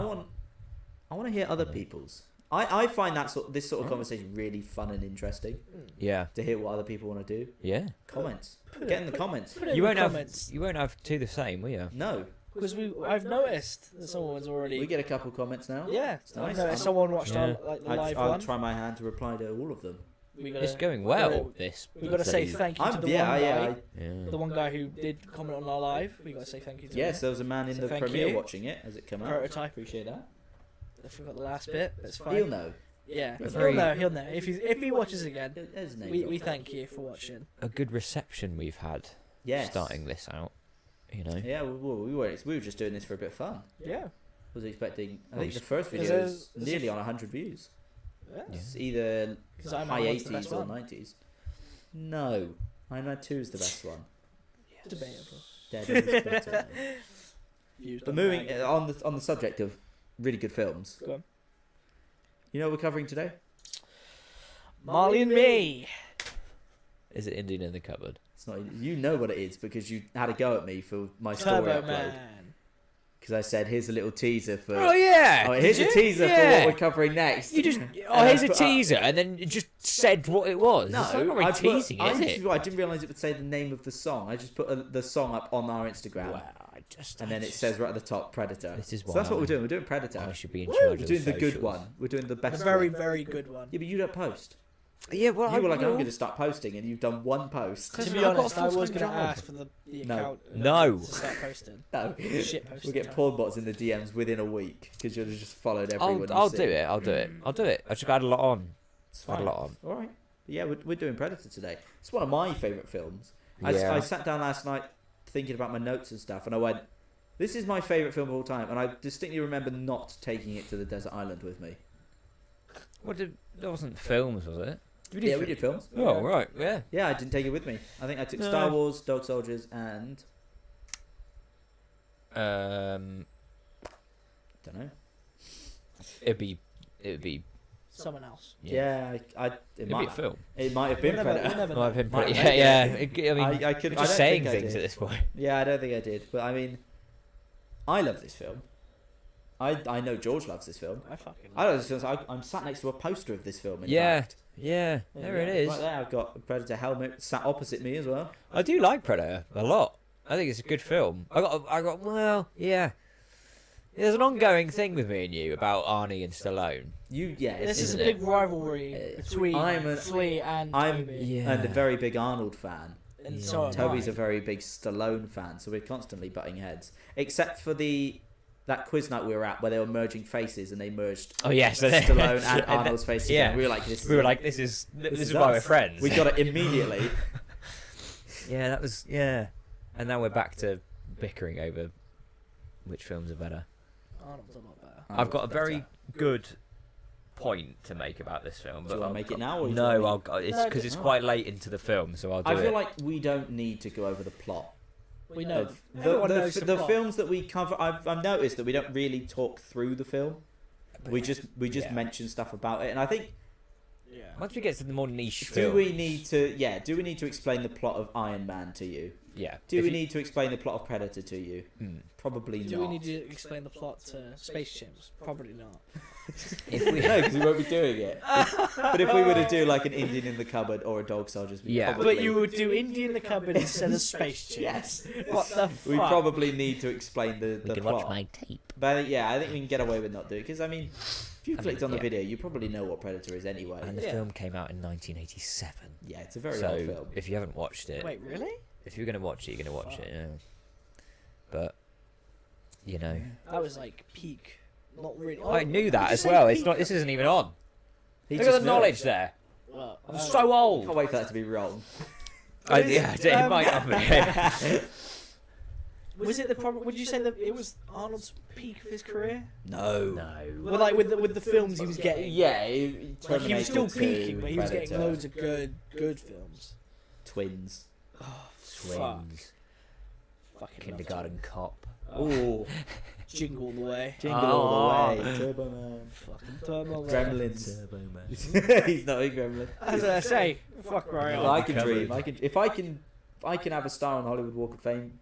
S2: I want to hear other people's. I find this sort of conversation really fun and interesting
S1: Yeah.
S2: to hear what other people want to do.
S1: Yeah.
S2: Comments. Get in the comments.
S3: Put it in
S1: You
S3: the
S1: won't
S3: comments.
S1: have 2 the same, will you?
S2: No,
S3: Because I've noticed that someone's already.
S2: we get a couple comments now.
S3: Yeah,
S2: It's
S3: I've
S2: nice.
S3: noticed someone watched
S1: Yeah.
S3: our the live
S2: I'll
S3: one.
S2: try my hand to reply to all of them.
S3: We gotta,
S1: It's going
S3: we
S1: well.
S3: gotta-
S1: This.
S3: We got to say
S1: bloody-
S3: thank you to the
S2: Yeah,
S3: one guy.
S2: yeah.
S1: Yeah.
S3: The one guy who did comment on our live. We got to say thank you to
S2: Yes,
S3: him.
S2: there was a man in
S3: So
S2: the
S3: thank
S2: premiere
S3: you.
S2: watching it as it came out.
S3: Prototype.
S2: Appreciate that.
S3: I forgot the last bit. That's fine.
S2: He'll know.
S3: Yeah,
S1: A very-
S3: he'll know. If he watches again,
S2: His name.
S3: we thank you for watching.
S1: A good reception we've had
S2: Yes.
S1: starting this out. You know.
S2: Yeah, we were just doing this for a bit of fun.
S3: Yeah.
S2: Was expecting. I
S1: Oh,
S2: think
S1: we
S2: the first
S3: Because
S2: video
S3: there's-
S2: is
S3: there's
S2: nearly
S3: a-
S2: on 100 views.
S3: Yeah.
S2: It's either
S3: 'Cause Iron Man
S2: high
S3: 1's the best
S2: 80s or
S3: one.
S2: 90s. No, Iron Man 2 is the best one.
S3: Debatable.
S2: Daredevil's better.
S3: Views
S2: But
S3: don't
S2: moving
S3: matter.
S2: on the subject of really good films.
S3: Go on.
S2: You know what we're covering today?
S3: Marley and Me.
S1: Is it Indian in the cupboard?
S2: It's not. You know what it is because you had a go at me for my story
S3: Turbo
S2: upload.
S3: Man.
S2: Because I said, "Here's a little teaser for."
S1: Oh yeah.
S2: Oh, here's
S1: Did
S2: a
S1: you?
S2: teaser for
S1: Yeah.
S2: what we're covering next.
S1: You just
S2: And
S1: here's
S2: I
S1: a
S2: put up-
S1: teaser, and then you just said what it was.
S2: No,
S1: it's not really teasing, is it?
S2: I didn't realise it would say the name of the song. I just put the song up on our Instagram,
S1: Wow,
S2: and then it says right at the top Predator.
S1: This is
S2: So that's what
S1: why
S2: we're doing. We're doing Predator.
S1: I should be in
S3: Woo!
S1: charge
S2: We're
S1: of
S2: doing the good
S1: socials.
S2: one. We're doing the
S3: A
S2: best.
S3: very,
S2: one.
S3: very good one.
S2: Yeah, but you don't post.
S1: Yeah, well,
S2: You were like, I'm
S1: will.
S2: going to start posting, and you've done one post.
S3: To
S1: Because
S3: be
S1: I've got a
S3: honest, I was
S1: full-time
S3: going to
S1: job.
S3: ask for the
S2: No.
S3: account
S1: No.
S3: to start posting.
S2: No,
S3: Shit posting.
S2: we'll get porn bots in the DMs within a week because you'll have just followed everyone.
S1: I'll
S2: you
S1: do
S2: see.
S1: it. I'll do it. I'll do it. I just got a lot on.
S2: It's
S1: Had a
S2: fine.
S1: lot on.
S2: All right. Yeah, we're doing Predator today. It's one of my favourite films.
S1: Yeah.
S2: I sat down last night thinking about my notes and stuff, and I went, "This is my favourite film of all time." And I distinctly remember not taking it to the desert island with me.
S1: There wasn't films, was it?
S2: We did films.
S1: Oh right, yeah.
S2: Yeah, I didn't take it with me. I think I took
S1: No.
S2: Star Wars, Dog Soldiers, and
S1: Um,
S2: don't know.
S1: it'd be
S3: Someone else.
S2: Yeah, it
S1: it'd be
S2: might
S1: a film.
S2: it might have been
S3: We'll never-
S2: Predator.
S3: we'll never
S1: Well, I've
S3: know.
S1: been
S2: Might
S1: pretty,
S2: have been,
S1: yeah.
S2: yeah.
S1: I mean,
S2: I could.
S1: we're
S2: I
S1: just
S2: don't
S1: saying
S2: think I
S1: things
S2: did.
S1: at this point.
S2: Yeah, I don't think I did, but I mean, I love this film. I know George loves this film.
S3: I fucking
S2: I love this film. I'm sat next to a poster of this film. In
S1: Yeah,
S2: fact.
S1: yeah. There it is.
S2: Right there, I've got a Predator helmet sat opposite me as well.
S1: I do like Predator a lot. I think it's a good film. Well, yeah. There's an ongoing thing with me and you about Arnie and Stallone.
S3: This is a
S1: Isn't
S3: big
S1: it?
S3: rivalry between
S2: I'm
S3: Flea and
S2: I'm
S3: Toby.
S1: Yeah.
S2: and a very big Arnold fan.
S3: And
S1: Yeah.
S3: so am
S2: Toby's
S3: I.
S2: a very big Stallone fan, so we're constantly butting heads. Except for that quiz night we were at where they were merging faces and they merged
S1: Oh yes,
S2: Stallone and Arnold's faces
S1: yeah.
S2: together. We were like, this
S1: this
S2: is
S1: is why we're
S2: us.
S1: friends.
S2: We got it immediately.
S1: Yeah, that was And now we're back to bickering over which films are better.
S3: Arnold's a lot better.
S1: I've got a
S2: Arnold's
S1: very
S2: better.
S1: good point to make about this film.
S2: Do
S1: But
S2: you want to make it now? Or you
S1: No,
S2: want
S1: it's
S3: No,
S1: because it's
S2: oh.
S1: quite late into the film, so I'll do
S2: I
S1: it.
S2: feel like we don't need to go over the plot.
S3: We know.
S2: Of
S3: Everyone knows the plot.
S2: films that we cover. I've noticed that we don't really talk through the film. We just
S1: Yeah.
S2: mention stuff about it, and I think
S3: Yeah.
S1: Once we get to the more niche
S2: do
S1: film,
S2: we need to explain the plot of Iron Man to you?
S1: yeah.
S2: Do
S1: If
S2: we
S1: you-
S2: need to explain the plot of Predator to you?
S1: Hmm.
S2: Probably
S3: Do
S2: not.
S3: we need to explain the plot to Space Chimps? Probably not.
S1: If we,
S2: No, because we won't be doing it. But if we were to do like an Indian in the cupboard or a Dog Soldiers, we
S1: Yeah.
S2: probably,
S3: But you would do Indie in the cupboard instead of Space Chimps.
S2: Yes.
S3: What the fuck?
S2: we probably need to explain the
S1: we can
S2: plot.
S1: watch my tape.
S2: But yeah, I think we can get away with not doing it because I mean, if you
S1: I
S2: clicked
S1: mean,
S2: on the
S1: yeah.
S2: video, you probably know what Predator is anyway.
S1: And the
S3: Yeah.
S1: film came out in 1987.
S2: Yeah, it's a very
S1: So
S2: old film.
S1: if you haven't watched it,
S3: Wait, really?
S1: if you're gonna watch it, you're gonna watch it. Yeah. But you know,
S3: That was like peak. Not really.
S1: I knew that
S3: Would you
S1: as
S3: say
S1: well. It's
S3: peak?
S1: not. This isn't even on.
S2: He
S1: Look at
S2: just
S1: the
S2: knew
S1: knowledge
S2: it.
S1: there.
S3: Well,
S1: I'm so old.
S2: Can't wait for that to be wrong.
S1: It might not be.
S3: Was it the problem? Would you say that it was Arnold's peak of his career?
S2: No.
S1: No.
S3: Well, like with the films he was getting.
S2: Yeah,
S3: Like he was still
S2: Terminator 2,
S3: peaking, but he was getting
S2: Predator,
S3: loads of good films.
S2: Twins.
S3: Oh,
S1: Twins.
S3: Fucking
S1: Kindergarten Cop.
S2: Oh,
S3: Jingle all the way.
S2: Jingle
S1: Oh.
S2: all the way, Turbo Man.
S3: Fucking Turbo Man.
S2: Gremlins. He's not a gremlin.
S3: As I say, fuck right
S2: Well,
S3: on.
S2: I can dream. If I can have a star on Hollywood Walk of Fame.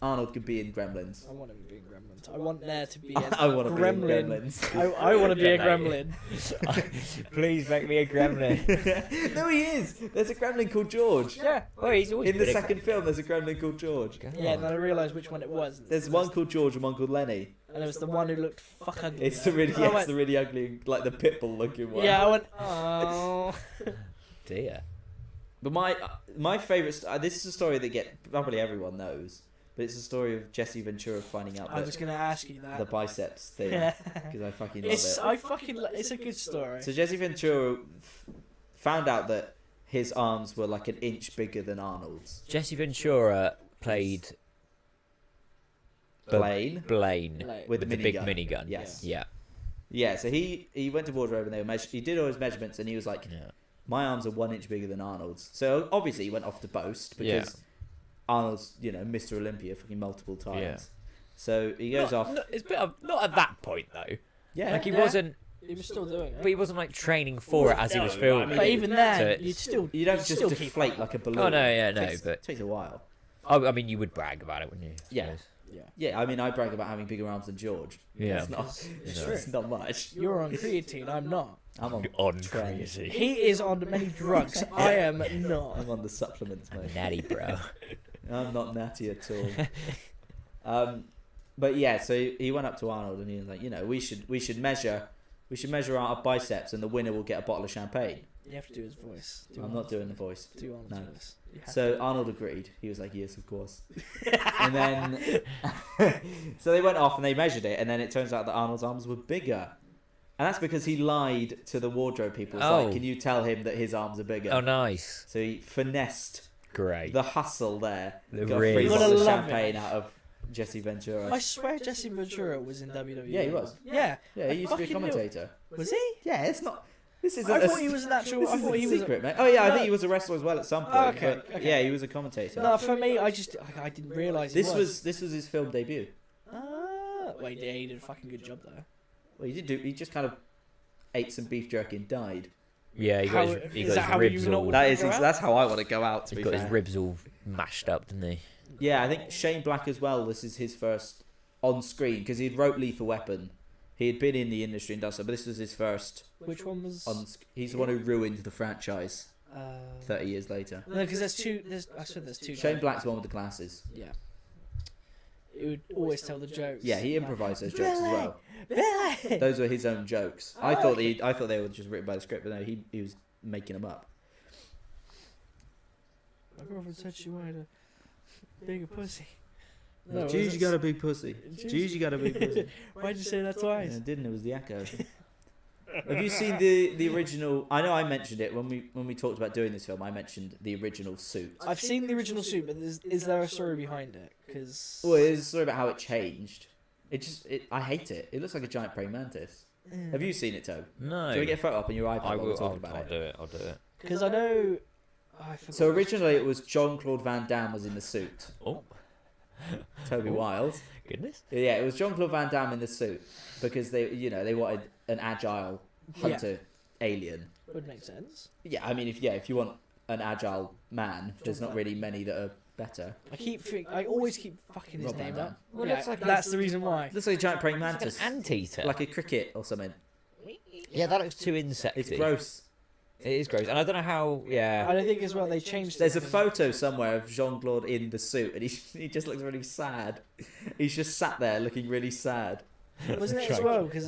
S2: Arnold could be in Gremlins.
S3: I want him to be in Gremlins. I want there to be a
S2: I want to
S3: gremlin.
S2: be in Gremlins.
S3: I want to be a
S1: Yeah,
S3: gremlin.
S1: Please make me a gremlin.
S2: No, he is. There's a gremlin called George.
S3: Yeah.
S1: Well, he's always
S2: In the
S1: been a
S2: second film, there's a gremlin called George.
S3: Yeah, and then I realised which one it was.
S2: There's one called George and one called Lenny.
S3: And it was the one who looked fuck ugly.
S2: It's the really,
S3: I went-
S2: it's the really ugly, like the pitbull looking one.
S3: Yeah, I went, oh.
S1: Dear.
S2: But my favourite. This is a story that probably everyone knows, but it's the story of Jesse Ventura finding out
S3: I was going to ask you that.
S2: the biceps thing
S3: Yeah.
S2: because I fucking love
S3: It's,
S2: it.
S3: it's a good story.
S2: So Jesse Ventura found out that his arms were like an inch bigger than Arnold's.
S1: Jesse Ventura played
S2: Blaine.
S1: Blaine
S3: Like,
S2: With
S1: with
S2: the
S1: the big
S2: minigun.
S1: minigun.
S2: Yes.
S1: Yeah.
S2: Yeah, so he went to wardrobe and they were he did all his measurements and he was like,
S1: Yeah.
S2: my arms are 1 inch bigger than Arnold's. So obviously he went off to boast because
S1: Yeah.
S2: Arnold's, Mr. Olympia fucking multiple times.
S1: Yeah.
S2: So he goes off.
S1: It's a bit not at that point though.
S2: Yeah.
S1: Like he
S3: Yeah.
S1: wasn't,
S3: He was still doing
S1: but
S3: it.
S1: he wasn't like training for it as he was
S2: No,
S1: filming.
S3: But even then,
S1: So
S3: you'd still.
S2: You don't
S3: you'd
S2: just
S3: still keep
S2: deflate
S3: up.
S2: like a balloon.
S1: Oh no, yeah, no,
S2: Takes,
S1: but
S2: takes a while.
S1: oh, I mean, you would brag about it, wouldn't you? I
S2: Yeah.
S1: suppose?
S3: Yeah.
S2: Yeah, I mean, I brag about having bigger arms than George.
S1: Yeah.
S2: It's not,
S3: It's
S2: it's not much.
S3: You're on creatine, I'm not.
S2: I'm on
S1: On
S2: trend.
S1: crazy.
S3: He is on many drugs. I am not.
S2: I'm on the supplements, mate.
S1: Natty, bro.
S2: I'm not natty at all. But yeah, so he went up to Arnold and he was like, we should measure our biceps and the winner will get a bottle of champagne.
S3: You have to do his voice. Do
S2: I'm not doing the voice.
S3: Do Arnold's
S2: No.
S3: voice. You have
S2: So
S3: to.
S2: Arnold agreed. He was like, yes, of course. And then, so they went off and they measured it, and then it turns out that Arnold's arms were bigger. And that's because he lied to the wardrobe people. It's
S1: Oh.
S2: like, can you tell him that his arms are bigger?
S1: Oh, nice.
S2: So he finessed
S1: Great.
S2: the hustle there.
S1: The
S2: Got a
S1: real-
S2: free
S3: You
S2: bottle
S3: gotta
S2: of
S3: love
S2: champagne out of Jesse Ventura.
S3: I swear Jesse Ventura was in WWE.
S2: Yeah, he was.
S3: Yeah.
S2: Yeah, he
S3: I
S2: used to be a
S3: fucking knew it.
S2: commentator.
S3: Was he?
S2: Yeah, it's not. This isn't.
S3: I thought he was an actual.
S2: This
S3: I
S2: isn't
S3: thought he was.
S2: secret, mate. Oh yeah, I
S3: No.
S2: think he was a wrestler as well at some point.
S3: Oh, okay,
S2: but
S3: okay.
S2: Yeah, he was a commentator.
S3: No, for me, I didn't realise.
S2: this was his film debut.
S3: Wait, yeah, he did a fucking good job though.
S2: Well, he did do. He just kind of ate some beef jerky and died.
S1: Yeah, he
S3: How-
S1: got his, he
S3: is
S1: got
S3: that
S1: his
S3: how
S1: ribs
S3: you know
S1: all.
S3: what-
S2: That is.
S3: go out?
S2: That's how I want to go out. To
S1: He
S2: be
S1: got
S2: fair.
S1: his ribs all mashed up, didn't he?
S2: Yeah, I think Shane Black as well. This is his first on screen because he wrote Lethal Weapon. He had been in the industry and done so, but this was his first
S3: Which one was?
S2: on. He's the one who ruined the franchise 30 years later.
S3: No, because there's two. I swear there's two.
S2: Shane
S3: guys.
S2: Black's the one with the glasses.
S3: Yeah. He would always tell the jokes.
S2: Yeah, he improvised those jokes as well.
S3: Billy!
S2: Those were his own jokes.
S3: Oh,
S2: I thought
S3: okay.
S2: I thought they were just written by the script, but no, he was making them up.
S3: My girlfriend said she wanted a bigger pussy.
S2: No,
S3: was
S2: Jeez,
S3: it-
S2: you got a big pussy.
S3: Jeez.
S2: Jeez, you got a big pussy.
S3: Why'd you say that
S2: Yeah,
S3: twice?
S2: it didn't. It was the echo. Have you seen the original? I know I mentioned it when we talked about doing this film. I mentioned the original suit.
S3: I've seen the original suit, but is there a story behind it? Because
S2: Well, it's a story about how it changed. I hate it. It looks like a giant praying mantis. Have you seen it, Toby?
S1: No.
S2: Do you want to get a photo up on your iPad
S1: I
S2: while we're
S1: will.
S2: talking about
S1: I'll
S2: it?
S1: do it. I'll do it.
S3: Because I know. Oh, I forgot.
S2: So originally it was Jean-Claude Van Damme was in the suit.
S1: Oh,
S2: Toby Wild.
S1: goodness.
S2: Yeah, it was Jean-Claude Van Damme in the suit because they wanted an agile hunter alien.
S3: Would make sense.
S2: Yeah, I mean if you want an agile man, there's not really many that are better.
S3: I always keep fucking his
S2: Rob Van
S3: name
S2: Dam.
S3: up.
S1: Well,
S3: Yeah,
S1: looks like
S3: that's the reason why.
S2: Looks like a giant praying
S1: It's
S2: mantis,
S1: like an anteater.
S2: like a cricket or something.
S1: Yeah, that looks too insecty.
S2: It's gross.
S1: It is gross, and I don't know how.
S3: I
S1: Yeah.
S3: don't think as well they changed.
S2: There's a
S3: it.
S2: photo somewhere of Jean-Claude in the suit, and he just looks really sad. He's just sat there looking really sad.
S3: Wasn't it as well? Because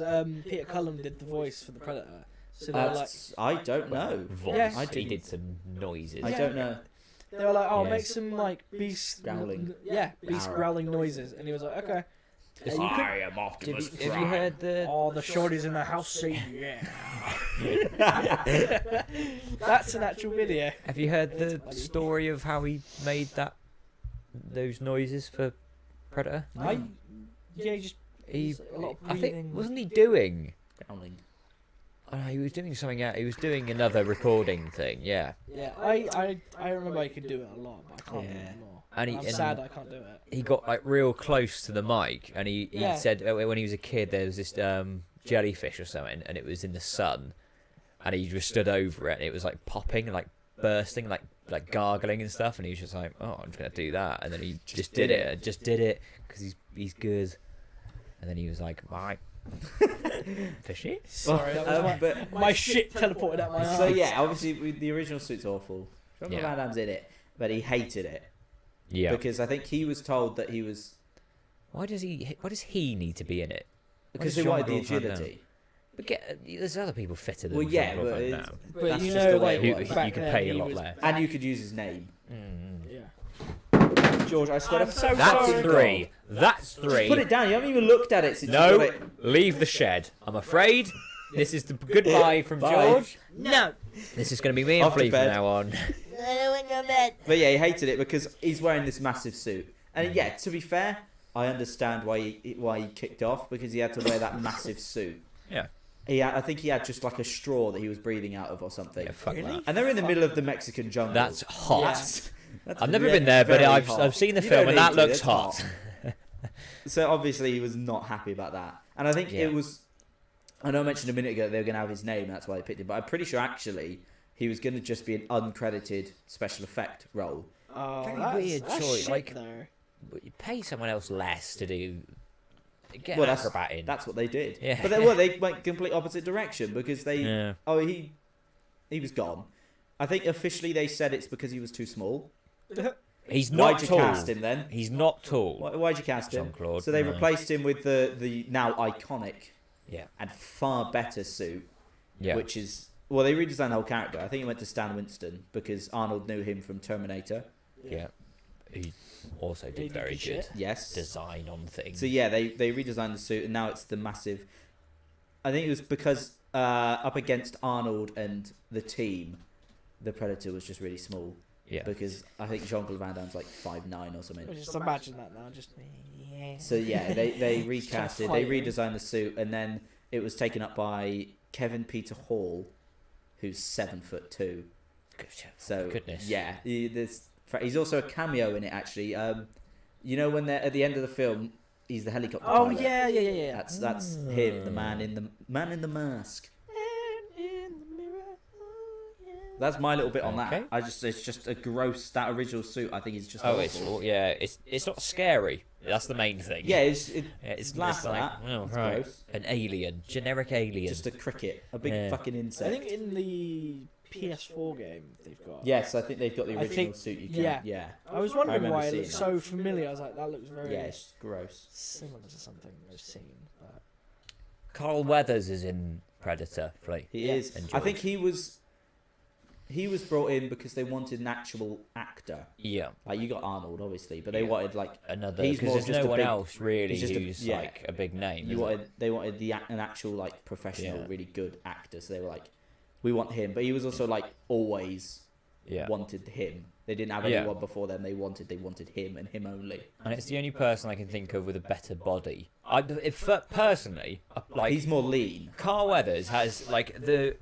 S3: Peter Cullen did the voice for the Predator. So they were like,
S2: I don't know.
S1: Voice.
S3: Yeah.
S2: I
S1: He
S2: didn't-
S1: did some noises.
S2: I
S3: Yeah.
S2: don't know.
S3: they were like, oh,
S1: Yes.
S3: make some like beast
S2: Growling.
S3: Yeah, beast
S2: Growl.
S3: growling noises, and he was like, okay.
S1: Just-
S3: And you could-
S2: I am Optimus
S1: Have you heard the?
S3: Oh, the shorties in the house say yeah. That's an actual video.
S1: Have you heard the
S3: It's funny.
S1: story of how he made those noises for Predator?
S3: Yeah, just
S1: He,
S3: a lot of
S1: I think,
S3: breathing.
S1: wasn't he doing?
S2: Growling.
S1: Oh, he was doing something else. He was doing another recording thing. Yeah,
S3: yeah. I remember I could do it a lot, but I can't do
S2: Yeah.
S3: it anymore.
S1: And
S3: I'm sad I can't do it.
S1: he got like real close to the mic, and he
S3: Yeah.
S1: said when he was a kid there was this jellyfish or something, and it was in the sun, and he just stood over it, and it was like popping, like bursting, like gargling and stuff, and he was just like, oh, I'm just gonna do that, and then he just did it because he's good, and then he was like, right. Fishy.
S3: Sorry, that was
S2: but
S3: my shit teleported out my eyes.
S2: so yeah, obviously the original suit's awful. John
S1: Yeah.
S2: Van Damme's in it, but he hated it
S1: Yeah.
S2: because I think he was told that he was
S1: Why does he need to be in it?
S2: because
S1: does
S2: they wanted the
S1: Jean-Claude Van Damme?
S2: agility.
S1: But there's other people fitter than
S2: Well, yeah,
S1: Jean-Claude
S2: but
S1: Van
S2: it's-
S1: Damme.
S3: But
S2: That's
S3: you
S2: just
S3: know,
S2: the way
S3: like,
S2: it was.
S1: You
S3: back
S1: could
S3: then
S1: pay a
S3: he
S1: lot
S3: was-
S1: less.
S2: And you could use his name.
S3: Yeah.
S2: George, I swear
S3: I'm
S2: to
S3: so
S1: That's
S3: sorry.
S1: three. That's
S2: Just put
S1: three.
S2: it down. You haven't even looked at it since you
S1: No,
S2: got it.
S1: leave the shed. I'm afraid this is the goodbye from
S2: Bye.
S1: George.
S3: No.
S1: This is going to be me and
S2: Off to
S1: Flea from
S2: bed.
S1: now on.
S2: But yeah, he hated it because he's wearing this massive suit. And yeah, to be fair, I understand why he kicked off because he had to wear that massive suit.
S1: Yeah.
S2: I think he had just like a straw that he was breathing out of or something.
S1: Yeah, fuck
S3: Really?
S1: that.
S2: And they're in the middle of the Mexican jungle.
S1: That's hot.
S2: That's
S1: I've never
S2: very-
S1: been there, but
S2: very
S1: I've
S2: hot.
S1: seen the
S2: You
S1: film
S2: don't
S1: and that
S2: need to,
S1: looks
S2: it's
S1: hot.
S2: So obviously he was not happy about that. And I think
S1: Yeah.
S2: it was... I know I mentioned a minute ago they were going to have his name, and that's why they picked him. But I'm pretty sure actually he was going to just be an uncredited special effect role.
S3: Oh,
S1: Very
S3: that's,
S1: weird
S3: that's
S1: choice,
S3: shit,
S1: like-
S3: though.
S1: But you pay someone else less to do. Get
S2: Well,
S1: an
S2: that's-
S1: acrobat in.
S2: That's what they did.
S1: Yeah.
S2: But they went complete opposite direction because they...
S1: Yeah.
S2: Oh, he was gone. I think officially they said it's because he was too small.
S1: He's
S2: Why'd
S1: not
S2: you
S1: tall.
S2: cast him then?
S1: He's not tall.
S2: Why'd you cast him?
S1: Jean-Claude,
S2: So they
S1: no.
S2: replaced him with the now iconic
S1: Yeah.
S2: and far better suit,
S1: Yeah.
S2: which is... Well, they redesigned the whole character. I think it went to Stan Winston because Arnold knew him from Terminator.
S1: Yeah. He also
S3: He
S1: did
S3: did
S1: very
S3: good
S1: good
S3: shit.
S2: Yes.
S1: design on things.
S2: So yeah, they redesigned the suit and now it's the massive... I think it was because up against Arnold and the team, the Predator was just really small.
S1: Yeah.
S2: Because I think Jean-Claude Van Damme's like 5'9" or something.
S3: Just imagine that now. Just yeah.
S2: So yeah, they recast it, they
S3: fight him.
S2: redesigned the suit, and then it was taken up by Kevin Peter Hall, who's 7'2". So
S1: Goodness.
S2: yeah, he's also a cameo in it actually. You know when they're at the end of the film, he's the helicopter
S3: Oh
S2: pilot.
S3: yeah.
S2: That's him, the man in the mask. That's my little bit on
S1: Okay.
S2: that. It's just a gross. That original suit, I think, is just.
S1: Oh,
S2: awful.
S1: it's not scary. That's the main thing.
S2: Yeah,
S1: Yeah,
S2: it's laughed
S1: like,
S2: at.
S1: oh,
S2: It's
S1: right.
S2: gross.
S1: An alien, generic alien.
S2: Just a cricket, a big
S1: Yeah.
S2: fucking
S3: I
S2: insect.
S3: think in the PS4 game they've got.
S2: Yes, I think they've got the
S3: I
S2: original
S3: think-
S2: suit. You can,
S3: yeah.
S2: yeah,
S3: I was wondering
S2: remember
S3: why it
S2: seeing
S3: looked
S2: that.
S3: so familiar. I was like, that looks very
S2: yeah, it's gross.
S3: similar to something I've seen. But
S1: Carl Weathers is in Predator. Flea.
S2: He
S3: Yeah.
S2: is.
S1: And
S2: I think
S1: George.
S2: he was brought in because they wanted an actual actor.
S1: Yeah.
S2: Like you got Arnold, obviously, but they
S1: Yeah.
S2: wanted like
S1: Another.
S2: He's
S1: Because
S2: more
S1: there's
S2: just
S1: no
S2: a
S1: one
S2: big-
S1: else really
S2: he's just a-
S1: who's
S2: yeah.
S1: like a big name.
S2: you
S1: is it?
S2: wanted they wanted an actual like professional,
S1: Yeah.
S2: really good actor. So they were like, we want him, but he was also like always
S1: Yeah.
S2: wanted him. They didn't have
S1: Yeah.
S2: anyone before them. They wanted him and him only.
S1: And it's the only person I can think of with a better body. Personally, like
S2: He's more lean.
S1: Carl Weathers has like the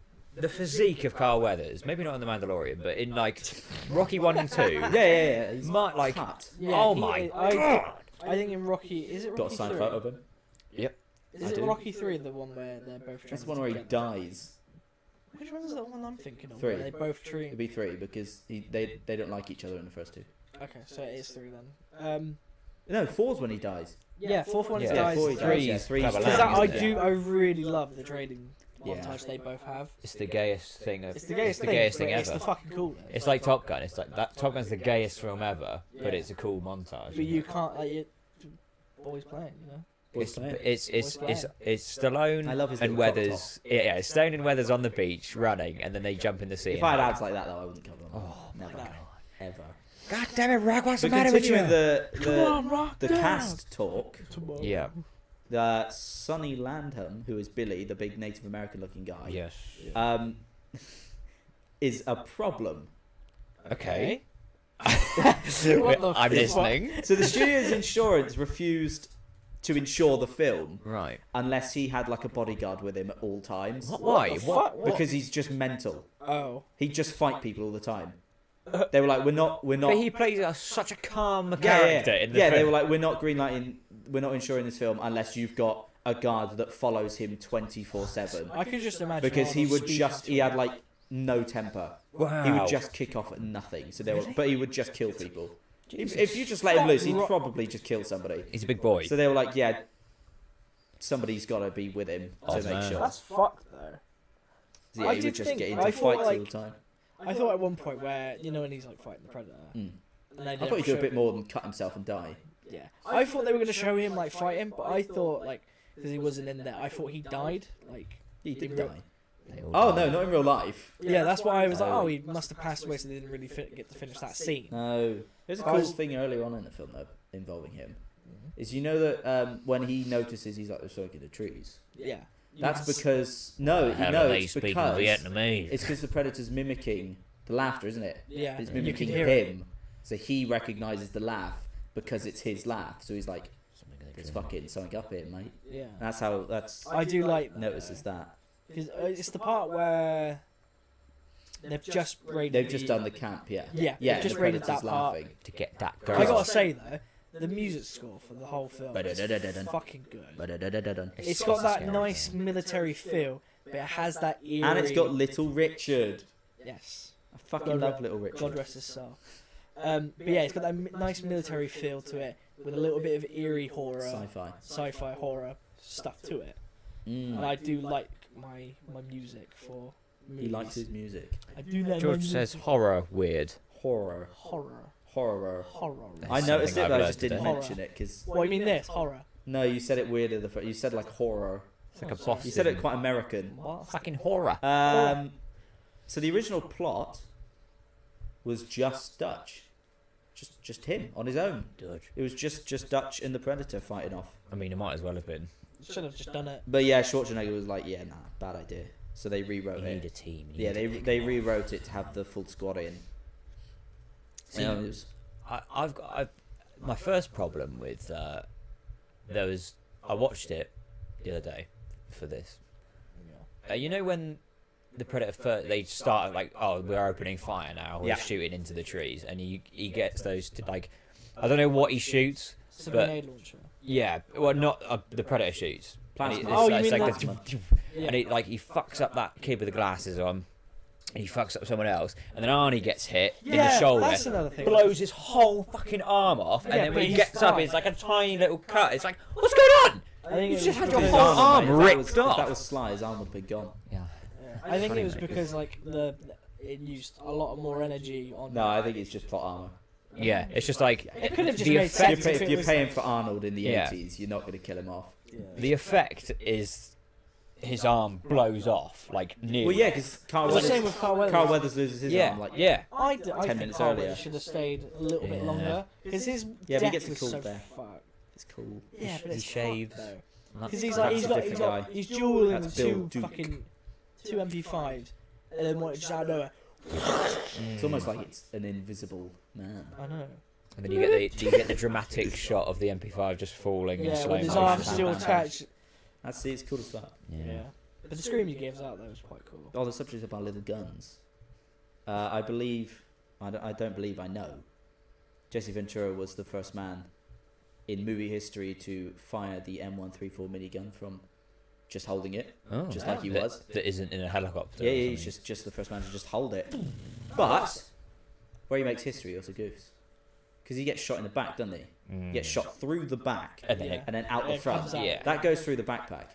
S1: physique of Carl Weathers. Maybe not in The Mandalorian, but in like Rocky 1 and 2.
S2: Yeah. He's
S1: Like,
S2: cut.
S3: yeah,
S1: oh
S3: he-
S1: my
S3: I-
S1: god!
S3: I think in Rocky, is it Rocky
S2: Got a signed
S3: 3?
S2: photo of him.
S1: Yep.
S3: Is
S2: I
S3: it
S2: do.
S3: Rocky 3 the one where they're both?
S2: That's the
S3: training
S2: one where he
S3: together?
S2: dies.
S3: Which one is the one I'm thinking of?
S2: 3.
S3: Where they both train.
S2: It'd be 3 because they don't like each other in the first 2.
S3: Okay, so it is 3 then.
S2: No, 4's when he dies.
S3: Yeah, fourth one is
S1: Yeah,
S3: guys.
S2: 4 he dies.
S1: Three's
S2: Yeah, 3's
S1: Clever
S3: Because
S1: Lang,
S3: I
S1: isn't it?
S3: I really love the trading
S2: Yeah.
S3: montage they both have.
S1: It's the gayest thing.
S3: It's the gayest thing.
S1: gayest
S3: but
S1: thing
S3: It's
S1: ever.
S3: the fucking coolest.
S1: It's like Top Gun. It's like that. Top Gun's the gayest film ever,
S3: Yeah.
S1: but it's a cool montage.
S3: But you can't like you boys playing, you know.
S1: It's
S2: Boys
S1: it's Stallone
S2: I love his
S1: and
S2: little crop
S1: Weathers. Yeah, it's Stallone and Weathers on the beach running, and then they jump in the sea.
S2: If
S1: and
S2: I had
S1: hide.
S2: ads like that, though, I wouldn't cover them.
S1: Oh,
S2: Never.
S3: no.
S2: Ever.
S1: God damn it, Rock! What's
S2: But
S1: the matter with you?
S2: continuing
S3: Come on, rock
S2: the
S3: down.
S2: cast talk,
S3: Tomorrow.
S1: Yeah.
S2: Sonny Landham, who is Billy, the big Native American looking guy,
S1: Yes.
S2: is a problem.
S1: Okay.
S3: What the
S1: I'm
S3: fuck?
S1: listening.
S2: So the studio's insurance refused to insure the film
S1: Right.
S2: unless he had like a bodyguard with him at all times.
S1: Why?
S3: the
S1: What?
S3: fuck?
S2: Because he's just mental.
S3: Oh.
S2: He'd just fight people all the time. They were like, we're not.
S1: But he plays such a calm
S2: Yeah,
S1: character in the
S2: yeah,
S1: film.
S2: they were like, we're not insuring this film unless you've got a guard that follows him 24/7
S3: I could just imagine
S2: because he
S3: Arnold
S2: would
S3: speaking
S2: just
S3: to
S2: he had
S3: him.
S2: like no temper.
S1: Wow.
S2: He would just kick off at nothing. So but he would just kill people. If you just let him loose, he'd probably just kill somebody.
S1: He's a big boy.
S2: So they were like, yeah, somebody's got to be with him to
S1: Oh,
S2: make
S1: man.
S2: sure.
S3: That's fucked though.
S2: So, yeah,
S3: I
S2: he
S3: did
S2: would just
S3: think-
S2: get
S3: I
S2: into
S3: thought,
S2: fights all
S3: like,
S2: the time.
S3: I thought at one point where when he's like fighting the Predator,
S2: Mm.
S3: and they
S2: I
S3: don't
S2: thought he'd do a
S3: show-
S2: bit more than cut himself and die.
S3: Yeah, I thought they were gonna show him like fighting, but I thought like because he wasn't in there, I thought he died. Like,
S2: He did
S3: real-
S2: die.
S1: They all
S2: Oh
S1: die.
S2: no, not in real life.
S3: yeah, that's why I was like,
S1: Oh.
S3: oh, he must have passed away, so they didn't really get to finish that scene.
S2: No, there's a
S3: I
S2: cool
S3: was-
S2: thing earlier on in the film though involving him. Is that when he notices he's like smoking the trees.
S3: Yeah,
S2: That's
S3: Yes.
S2: because it's because it's because the Predator's mimicking the laughter, isn't it?
S3: yeah,
S2: It's
S3: you can
S2: mimicking
S3: hear it.
S2: him, so he recognizes the laugh because it's his laugh. So he's like, "There's fucking something up here, mate."
S3: Yeah,
S2: That's how
S3: I do like that,
S2: notices that.
S3: because it's the part where they've just raided.
S2: They've just done the camp, yeah.
S3: Yeah,
S2: Yeah,
S3: they've just
S2: the
S3: raided
S2: Predator's
S3: that part.
S2: laughing.
S1: to get that girl.
S3: I gotta say though, the music score for the whole film is
S2: Ba-da-da-da-da-dun.
S3: fucking good.
S2: Ba-da-da-da-da-dun.
S3: It's got that nice military feel, but it has that eerie.
S2: And it's got Little Richard.
S3: Yes.
S2: I fucking
S3: God
S2: love
S3: re-
S2: Little Richard.
S3: God rest his soul. But yeah, it's got that nice military feel to it, with a little bit of eerie horror,
S2: Sci-fi.
S3: sci-fi horror stuff to it. And I do like my music for movies.
S2: He likes his music.
S3: I do like my
S1: George
S3: music.
S1: says horror weird.
S2: Horror.
S3: horror.
S2: Horror.
S3: Horror.
S1: That's
S2: I noticed
S1: something
S2: it,
S1: I've
S2: but I
S1: learned
S2: just didn't
S1: today.
S2: mention it because
S3: What do you mean this? Horror.
S2: no, you said it weirder. You said like horror.
S1: It's like a
S3: Oh,
S1: boss.
S2: You said it quite American.
S3: What?
S1: Fucking horror.
S2: So the original plot was just Dutch, just him on his own.
S1: Dutch.
S2: It was just Dutch and the Predator fighting off.
S1: I mean, it might as well have been.
S3: Should have just done it.
S2: But yeah, Schwarzenegger was like, yeah, nah, bad idea. So they
S1: You
S2: rewrote
S1: need a
S2: it.
S1: team. You
S2: Yeah,
S1: need to pick
S2: they
S1: them up.
S2: rewrote it to have the full squad in.
S1: See,
S2: Yeah, it was-
S1: I've my first problem with I watched it the other day for this. You know when the Predator first, they start like, oh, we're opening fire now, we're
S2: Yeah.
S1: shooting into the trees, and he gets those like, I don't know what he shoots,
S3: It's a
S1: but
S3: grenade launcher.
S1: yeah, well not the Predator shoots. And
S2: Plasma.
S3: Oh, you
S1: it's
S3: mean
S1: like
S3: the-
S1: a-
S3: Yeah.
S1: and he fucks up that kid with the glasses on. And he fucks up someone else, and then Arnie gets hit in the
S3: Yeah,
S1: shoulder,
S3: that's another thing.
S1: blows his whole fucking arm off, and
S3: Yeah,
S1: then
S3: but
S1: when he
S3: he's
S1: gets up,
S3: fine.
S1: it's like a tiny little cut. It's like, what's going on?
S3: I think
S1: You
S3: it
S1: just
S3: was
S1: had your
S3: because-
S1: whole arm
S2: If that
S1: ripped
S2: was,
S1: off.
S2: If that was Sly, his arm would have been gone.
S1: Yeah.
S3: Yeah. I think it was because like it used a lot more energy on.
S2: No, I think it's just plot armor.
S1: Yeah, it's just like
S3: It could have just
S1: the
S3: made
S1: effect.
S3: sense.
S2: If you're paying for Arnold in the
S1: Yeah.
S2: 80s, you're not going to kill him off.
S3: Yeah.
S1: The effect is his arm blows off like nearly.
S2: Well, yeah, because
S3: It's the same with Carl Weathers.
S2: Carl Weathers loses his
S1: Yeah,
S2: arm. Like,
S1: yeah.
S3: I
S2: 10
S3: think
S2: minutes
S3: Carl
S2: earlier.
S3: Weathers should have stayed a little bit
S1: Yeah.
S3: longer because his
S2: Yeah, but he
S3: death
S2: gets a
S3: was
S2: cool
S3: so
S2: death.
S3: fucked.
S2: it's cool.
S3: Yeah, but
S1: He
S3: it's
S1: shaves.
S3: because he's
S2: That's
S3: like
S2: a different guy.
S3: he's dueling
S2: That's
S3: with
S2: Bill
S3: two
S2: Duke.
S3: fucking two MP5s, and then what just out of nowhere.
S2: It's almost like it's an invisible man.
S3: I know.
S1: And then you get the dramatic shot of the MP5 just falling in
S3: Yeah,
S1: slow
S3: with his
S1: motion.
S3: arm still
S2: Bam, bam, bam.
S3: attached.
S2: It's cool as fuck.
S3: Yeah. But the scream he gives out though was quite cool.
S2: On the subject of our little guns, I believe, I don't believe I know, Jesse Ventura was the first man in movie history to fire the M134 minigun from just holding it,
S1: Oh,
S2: just like he
S1: that-
S2: was.
S1: That isn't in a helicopter.
S2: Yeah,
S1: or
S2: he's
S1: something.
S2: just the first man to just hold it. But where he makes history, he also goofs. Because he gets shot in the back, doesn't he? He gets shot through the back
S1: And then
S3: Yeah.
S2: and then out
S3: And
S2: the
S3: it
S2: front.
S3: comes out.
S1: Yeah.
S2: That goes through the backpack.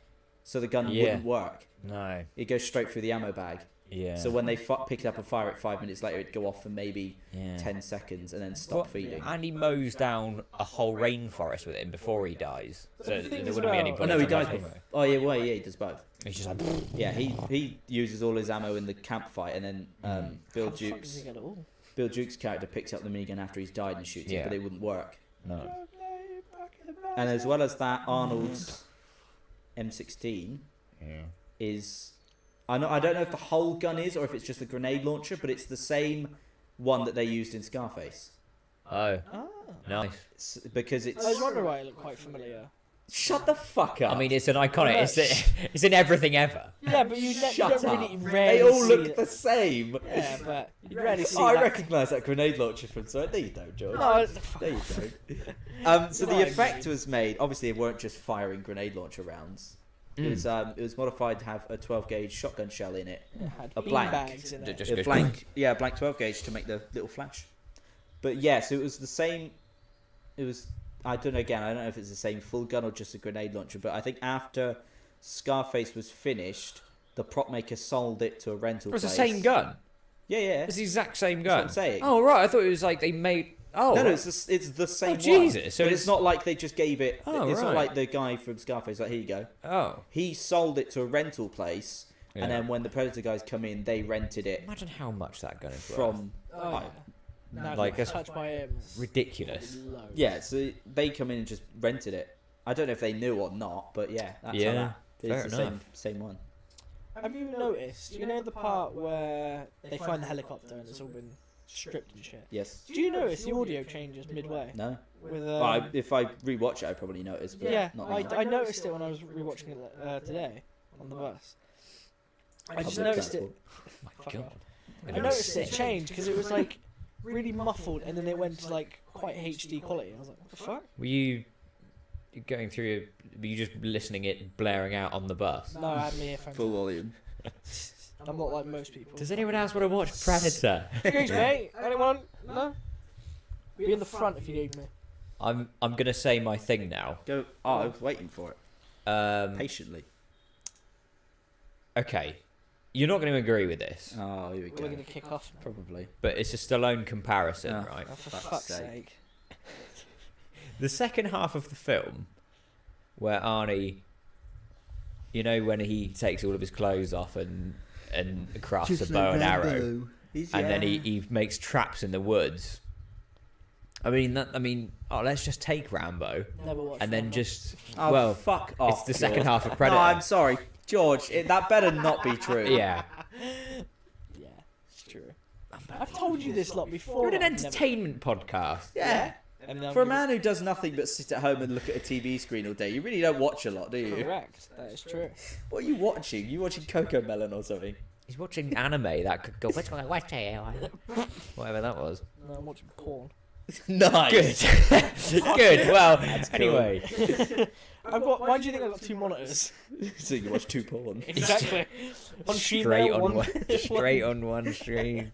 S2: So the gun
S1: Yeah.
S2: wouldn't work.
S1: No.
S2: It goes straight through the ammo bag.
S1: Yeah.
S2: So when they pick it up and fire it 5 minutes later, it'd go off for maybe
S1: yeah.
S2: 10 seconds and then stop
S1: Well,
S2: feeding.
S1: And he mows down a whole rainforest with him before he dies.
S3: But
S1: So
S3: the thing
S1: there
S3: as
S1: wouldn't be any
S3: well-
S2: Oh no,
S1: bullets
S2: he
S1: in
S2: dies
S1: that
S2: before.
S1: anyway.
S2: Oh yeah, well, yeah, he does both.
S1: He's just like,
S2: Yeah, he uses all his ammo in the campfight, and then Bill
S3: How the fuck does
S2: Duke's
S3: he get it all?
S2: Bill Duke's character picks up the minigun after he's died and shoots it,
S1: Yeah.
S2: but it wouldn't work.
S1: no.
S2: And as well as that, Arnold's M16
S1: Yeah.
S2: is I don't know if the whole gun is or if it's just a grenade launcher, but it's the same one that they used in Scarface.
S1: Oh,
S3: Ah.
S1: nice.
S2: Because it's
S3: I was wondering why it looked quite familiar.
S2: Shut the fuck up.
S1: I mean, it's an iconic. It's in everything ever.
S3: Yeah, but you
S2: Shut
S3: don't
S2: up.
S3: really
S2: They
S3: rarely
S2: all
S3: see
S2: look
S3: it.
S2: the same.
S3: Yeah, but you rarely see
S2: I
S3: that.
S2: recognise that grenade launcher from Sorry. No, you don't, George.
S3: No,
S2: No, you don't. So
S3: No,
S2: the
S3: I
S2: effect
S3: agree.
S2: was made. Obviously, they weren't just firing grenade launcher rounds. It was modified to have a 12 gauge shotgun shell in it.
S3: it had
S2: a blank.
S3: beanbags in it.
S1: Just
S2: A
S1: goes
S2: blank, yeah, blank 12 gauge to make the little flash. But yeah, so it was the same. It was. I don't know. Again, I don't know if it's the same full gun or just a grenade launcher. But I think after Scarface was finished, the prop maker sold it to a rental
S1: It's the
S2: place.
S1: same gun.
S2: Yeah, yeah.
S1: It's the exact same
S2: That's what
S1: gun.
S2: I'm saying.
S1: Oh right, I thought it was like they made. Oh
S2: No,
S1: right.
S2: it's the same one.
S1: Jesus, so
S2: but
S1: it's-
S2: it's not like they just gave it.
S1: Oh,
S2: it's not
S1: right.
S2: like the guy from Scarface. Like, here you go.
S1: Oh.
S2: He sold it to a rental place,
S1: Yeah.
S2: and then when the Predator guys come in, they rented it
S1: Imagine how much that gun is worth.
S2: from.
S3: Oh,
S2: like,
S3: yeah. Now,
S1: Like,
S3: like,
S1: that's
S3: touched by him.
S1: ridiculous.
S3: Loads.
S2: Yeah, so they come in and just rented it. I don't know if they knew or not, but yeah, that's
S1: Yeah,
S2: how that.
S1: fair
S2: It's the
S1: enough.
S2: same one.
S3: Have you noticed? You know the part where they find the helicopter and it's all been stripped and shit.
S2: Yes.
S3: Do you notice the audio changes midway?
S2: No.
S3: With
S2: Well, if I rewatch it, I probably notice. But
S3: yeah,
S2: not now.
S3: I noticed it when I was rewatching it today on the bus. I just
S2: Public
S3: noticed it.
S2: transport.
S1: My
S3: Fuck
S1: God.
S3: off. I noticed it changed because it was like really muffled and then it went to like quite HD quality. I was like, what the fuck?
S1: Were you going through? Were you just listening it blaring out on the bus?
S3: No, I had my earphones.
S2: Full volume.
S3: I'm not like most people.
S1: Does anyone else want to watch Predator?
S3: Excuse me? Anyone? No? Be in the front if you need me.
S1: I'm gonna say my thing now.
S2: Go. Oh, I was waiting for it patiently.
S1: Okay, you're not going to agree with this,
S2: Oh, here we
S3: We're
S2: go.
S3: going to kick off.
S2: Probably.
S1: but it's a Stallone comparison,
S2: Oh.
S1: right?
S3: Oh, for
S2: Fuck's
S3: fuck's
S2: sake.
S3: sake.
S1: The second half of the film, where Arnie, you know, when he takes all of his clothes off and crafts a bow and arrow, and then he makes traps in the woods. I mean, let's just take Rambo
S3: Never watched
S1: and then
S3: Rambo.
S1: just
S2: Oh,
S1: well,
S2: fuck off.
S1: it's the second
S2: George.
S1: half of Predator.
S2: No, I'm sorry, George. That better not be true.
S1: Yeah,
S3: Yeah, it's true. I've told you this lot before.
S1: you're in an
S3: I've never-
S1: entertainment podcast.
S2: Yeah.
S3: And then
S2: For a
S3: I'm
S2: man who does nothing but sit at home and look at a TV screen all day, you really don't watch a lot, do you?
S3: correct. That is true.
S2: What are you watching? You watching Coco Melon or something?
S1: He's watching anime that could go. Which one? Whatever that was.
S3: No, I'm watching porn.
S2: Nice.
S1: Good. Good. Well,
S2: cool.
S1: anyway.
S3: I've got. Why do you think I've got two monitors?
S2: So you can watch two porn.
S3: Exactly. One
S1: Straight
S3: female,
S1: on
S3: one
S1: straight on one stream.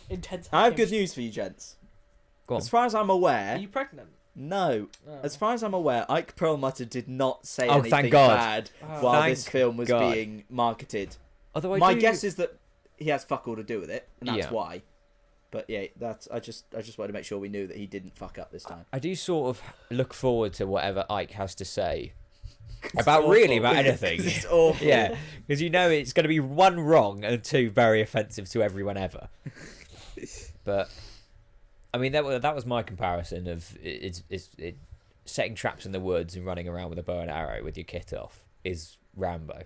S3: intense.
S2: I have good news for you, gents.
S1: Go on.
S2: As far as I'm
S3: Are
S2: aware,
S3: you pregnant?
S2: no.
S3: Oh.
S2: As far as I'm aware, Ike Perlmutter did not say
S1: Oh,
S2: anything
S1: thank God.
S2: bad
S3: Oh.
S2: while
S1: Thank
S2: this film was
S1: God.
S2: being marketed.
S1: Although
S2: My guess is that he has fuck all to do with it, and that's
S1: Yeah.
S2: why. But yeah, that's I just wanted to make sure we knew that he didn't fuck up this time.
S1: I do sort of look forward to whatever Ike has to say about anything.
S2: It's awful.
S1: Yeah, because you know it's going to be one wrong and two very offensive to everyone ever. But I mean, that was my comparison of it's setting traps in the woods and running around with a bow and arrow with your kit off is Rambo.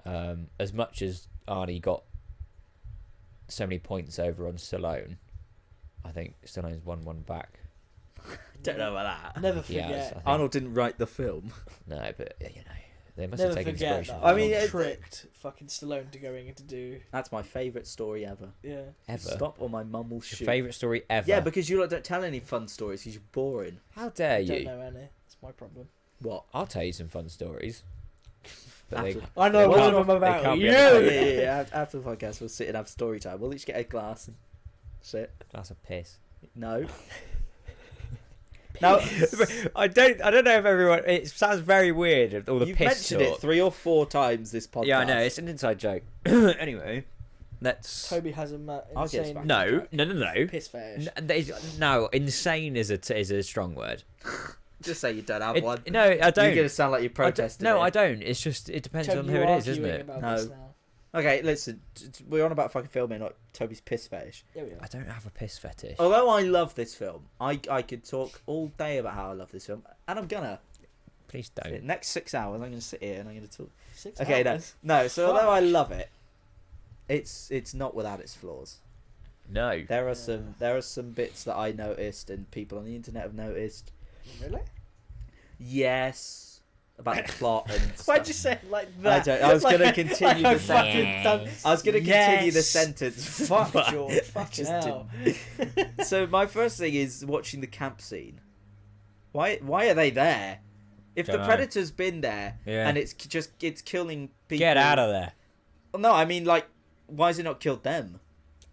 S1: As much as Arnie got so many points over on Stallone, I think Stallone's won one back.
S2: Don't know about that.
S3: Never
S1: He has,
S3: forget.
S1: I think.
S2: Arnold didn't write the film.
S1: No, but you know they must
S3: Never
S1: have taken
S3: forget
S1: inspiration.
S3: that.
S2: I mean,
S3: Arnold
S2: it's-
S3: tricked fucking Stallone to going into do.
S2: That's my favourite story ever.
S3: Yeah.
S1: Ever.
S2: Stop or my mum will
S1: Your
S2: shoot.
S1: favourite story ever?
S2: Yeah, because you lot don't tell any fun stories because you're boring.
S1: How dare
S3: I don't
S1: you?
S3: know any. That's my problem.
S2: What?
S1: I'll tell you some fun stories. But they,
S2: After-
S3: I
S1: know one of them
S3: about
S1: can't be
S3: you.
S2: Oh, yeah. After the podcast, we'll sit and have story time. We'll each get a glass and sit.
S1: that's a piss.
S2: No. No,
S1: I don't know if everyone. It sounds very weird. All the
S2: you've
S1: piss
S2: mentioned
S1: talk.
S2: it 3 or 4 times this podcast.
S1: Yeah, I know. It's an inside joke. Anyway, let's.
S3: Toby has a
S2: I'll get
S3: insane
S2: back.
S1: No.
S3: piss fetish.
S1: No, insane is a strong word.
S2: Just say you don't have one.
S1: No, I don't.
S2: You're going to sound like you're protesting.
S1: No,
S2: it.
S1: I don't. It's just it depends
S3: Toby,
S1: on who
S3: you're
S1: it is, isn't
S3: arguing
S1: it?
S3: about
S2: No.
S3: this now.
S2: Okay, listen. We're on about fucking filming, not Toby's piss fetish.
S3: Yeah, we are.
S1: I don't have a piss fetish.
S2: Although I love this film, I could talk all day about how I love this film, and I'm gonna.
S1: Please don't.
S2: Next 6 hours, I'm gonna sit here and I'm gonna talk.
S3: 6
S2: Okay,
S3: hours.
S2: no. So although I
S3: Fuck.
S2: love it, it's not without its flaws.
S1: No.
S2: There are some bits that I noticed and people on the internet have noticed.
S3: Really?
S2: Yes. About the plot and stuff.
S3: Why'd you say it like that?
S2: I was going to continue
S3: like
S2: the sentence. I was going to continue the
S3: Yes.
S2: sentence.
S3: Fuck,
S2: but
S3: George.
S2: I
S3: Fuck
S2: just
S3: hell.
S2: didn't. So my first thing is watching the camp scene. Why are they there? If the
S1: Dunno.
S2: predator's been there
S1: Yeah.
S2: and it's killing people.
S1: Get out of there.
S2: No, I mean like, why has it not killed them?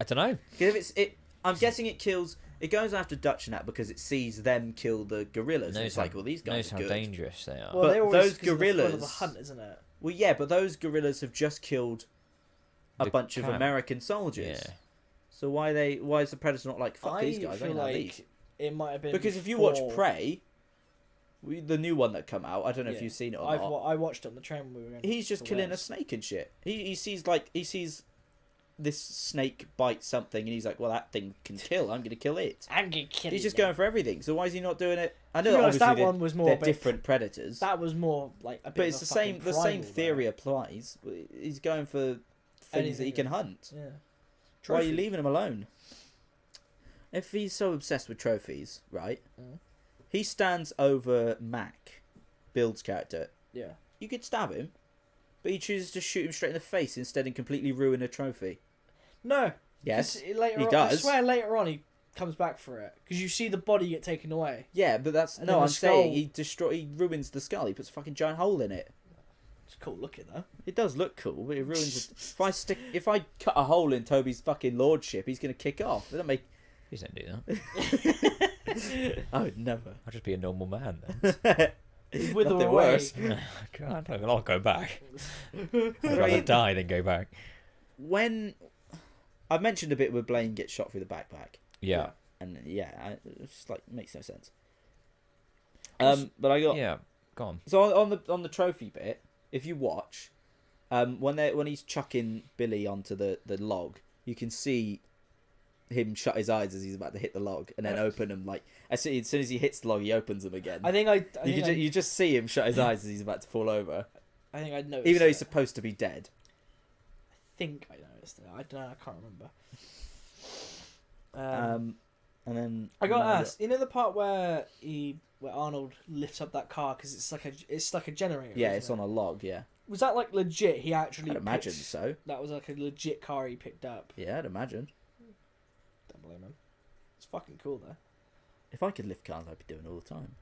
S1: I don't know.
S2: 'Cause if I'm guessing it kills. It goes after Dutch and that because it sees them kill the gorillas. And it's like, well, these guys
S1: knows
S2: are
S1: how
S2: good.
S1: dangerous they are.
S3: Well,
S2: But
S3: they always,
S2: those
S3: 'cause of the thrill of
S2: gorillas-
S3: the hunt, isn't it?
S2: Well, yeah, but those gorillas have just killed a
S1: The
S2: bunch of
S1: camp.
S2: American soldiers.
S1: Yeah.
S2: So why is the predator not like fuck these guys? I
S3: feel
S2: ain't gonna
S3: like
S2: leave.
S3: it might have been
S2: Because if you watch
S3: before-
S2: Prey, the new one that come out, I don't know if
S3: Yeah.
S2: you've seen it or
S3: I've
S2: not.
S3: I watched it on the train when we were going.
S2: He's just
S3: to
S2: killing a
S3: Wales.
S2: snake and shit. He sees this snake bite something and he's like, well, that thing can kill. I'm gonna kill it.
S3: I'm gonna kill
S2: He's
S3: it
S2: just
S3: now.
S2: going for everything. So why is he not doing it? I
S3: To
S2: know
S3: be
S2: that
S3: honest,
S2: obviously
S3: that one was more.
S2: they're
S3: a bit-
S2: different predators.
S3: That was more like a bit.
S2: But
S3: of
S2: it's
S3: a
S2: the same.
S3: fucking
S2: The same
S3: primal,
S2: theory
S3: though.
S2: applies. He's going for things that he
S3: Anything.
S2: can hunt.
S3: Yeah.
S2: Why are you
S3: Trophy.
S2: leaving him alone? If he's so obsessed with trophies, right?
S3: Mm.
S2: He stands over Mac, Build's character.
S3: Yeah.
S2: You could stab him, but he chooses to shoot him straight in the face instead and completely ruin a trophy.
S3: No.
S2: Yes,
S3: 'cause later
S2: he
S3: on,
S2: does.
S3: I swear later on he comes back for it because you see the body get taken away.
S2: yeah, but that's
S3: And
S2: no.
S3: then
S2: I'm
S3: the
S2: saying
S3: skull-
S2: he ruins the skull. He puts a fucking giant hole in it.
S3: It's cool looking though.
S2: It does look cool, but it ruins it. If I cut a hole in Toby's fucking lordship, he's gonna kick off. It don't make.
S1: Please don't do that.
S2: I would never.
S1: I'll just be a normal man then.
S3: He's with
S2: Nothing
S3: her away.
S2: worse.
S1: God, I'll go back. I'd
S2: I
S1: rather
S2: mean,
S1: die than go back.
S2: when I've mentioned a bit where Blaine gets shot through the backpack,
S1: Yeah.
S2: and it's just like makes no sense. But I got
S1: Yeah. Go on.
S2: so on the trophy bit. If you watch, when he's chucking Billy onto the log, you can see him shut his eyes as he's about to hit the log, and then open them like as soon as he hits the log, he opens them again.
S3: I think
S2: You just see him shut his eyes as he's about to fall over,
S3: I think I noticed.
S2: even though he's
S3: it.
S2: supposed to be dead.
S3: I think I noticed it. I don't know. I can't remember.
S2: And then
S3: I got asked. You know the part where Arnold lifts up that car because it's like a generator.
S2: Yeah,
S3: isn't
S2: it's
S3: it?
S2: on a log. Yeah,
S3: Was that like legit? He actually.
S2: I'd imagine
S3: picked-
S2: so.
S3: That was like a legit car he picked up.
S2: Yeah, I'd imagine.
S3: Don't blame him. It's fucking cool though.
S2: If I could lift cars, I'd be doing it all the time.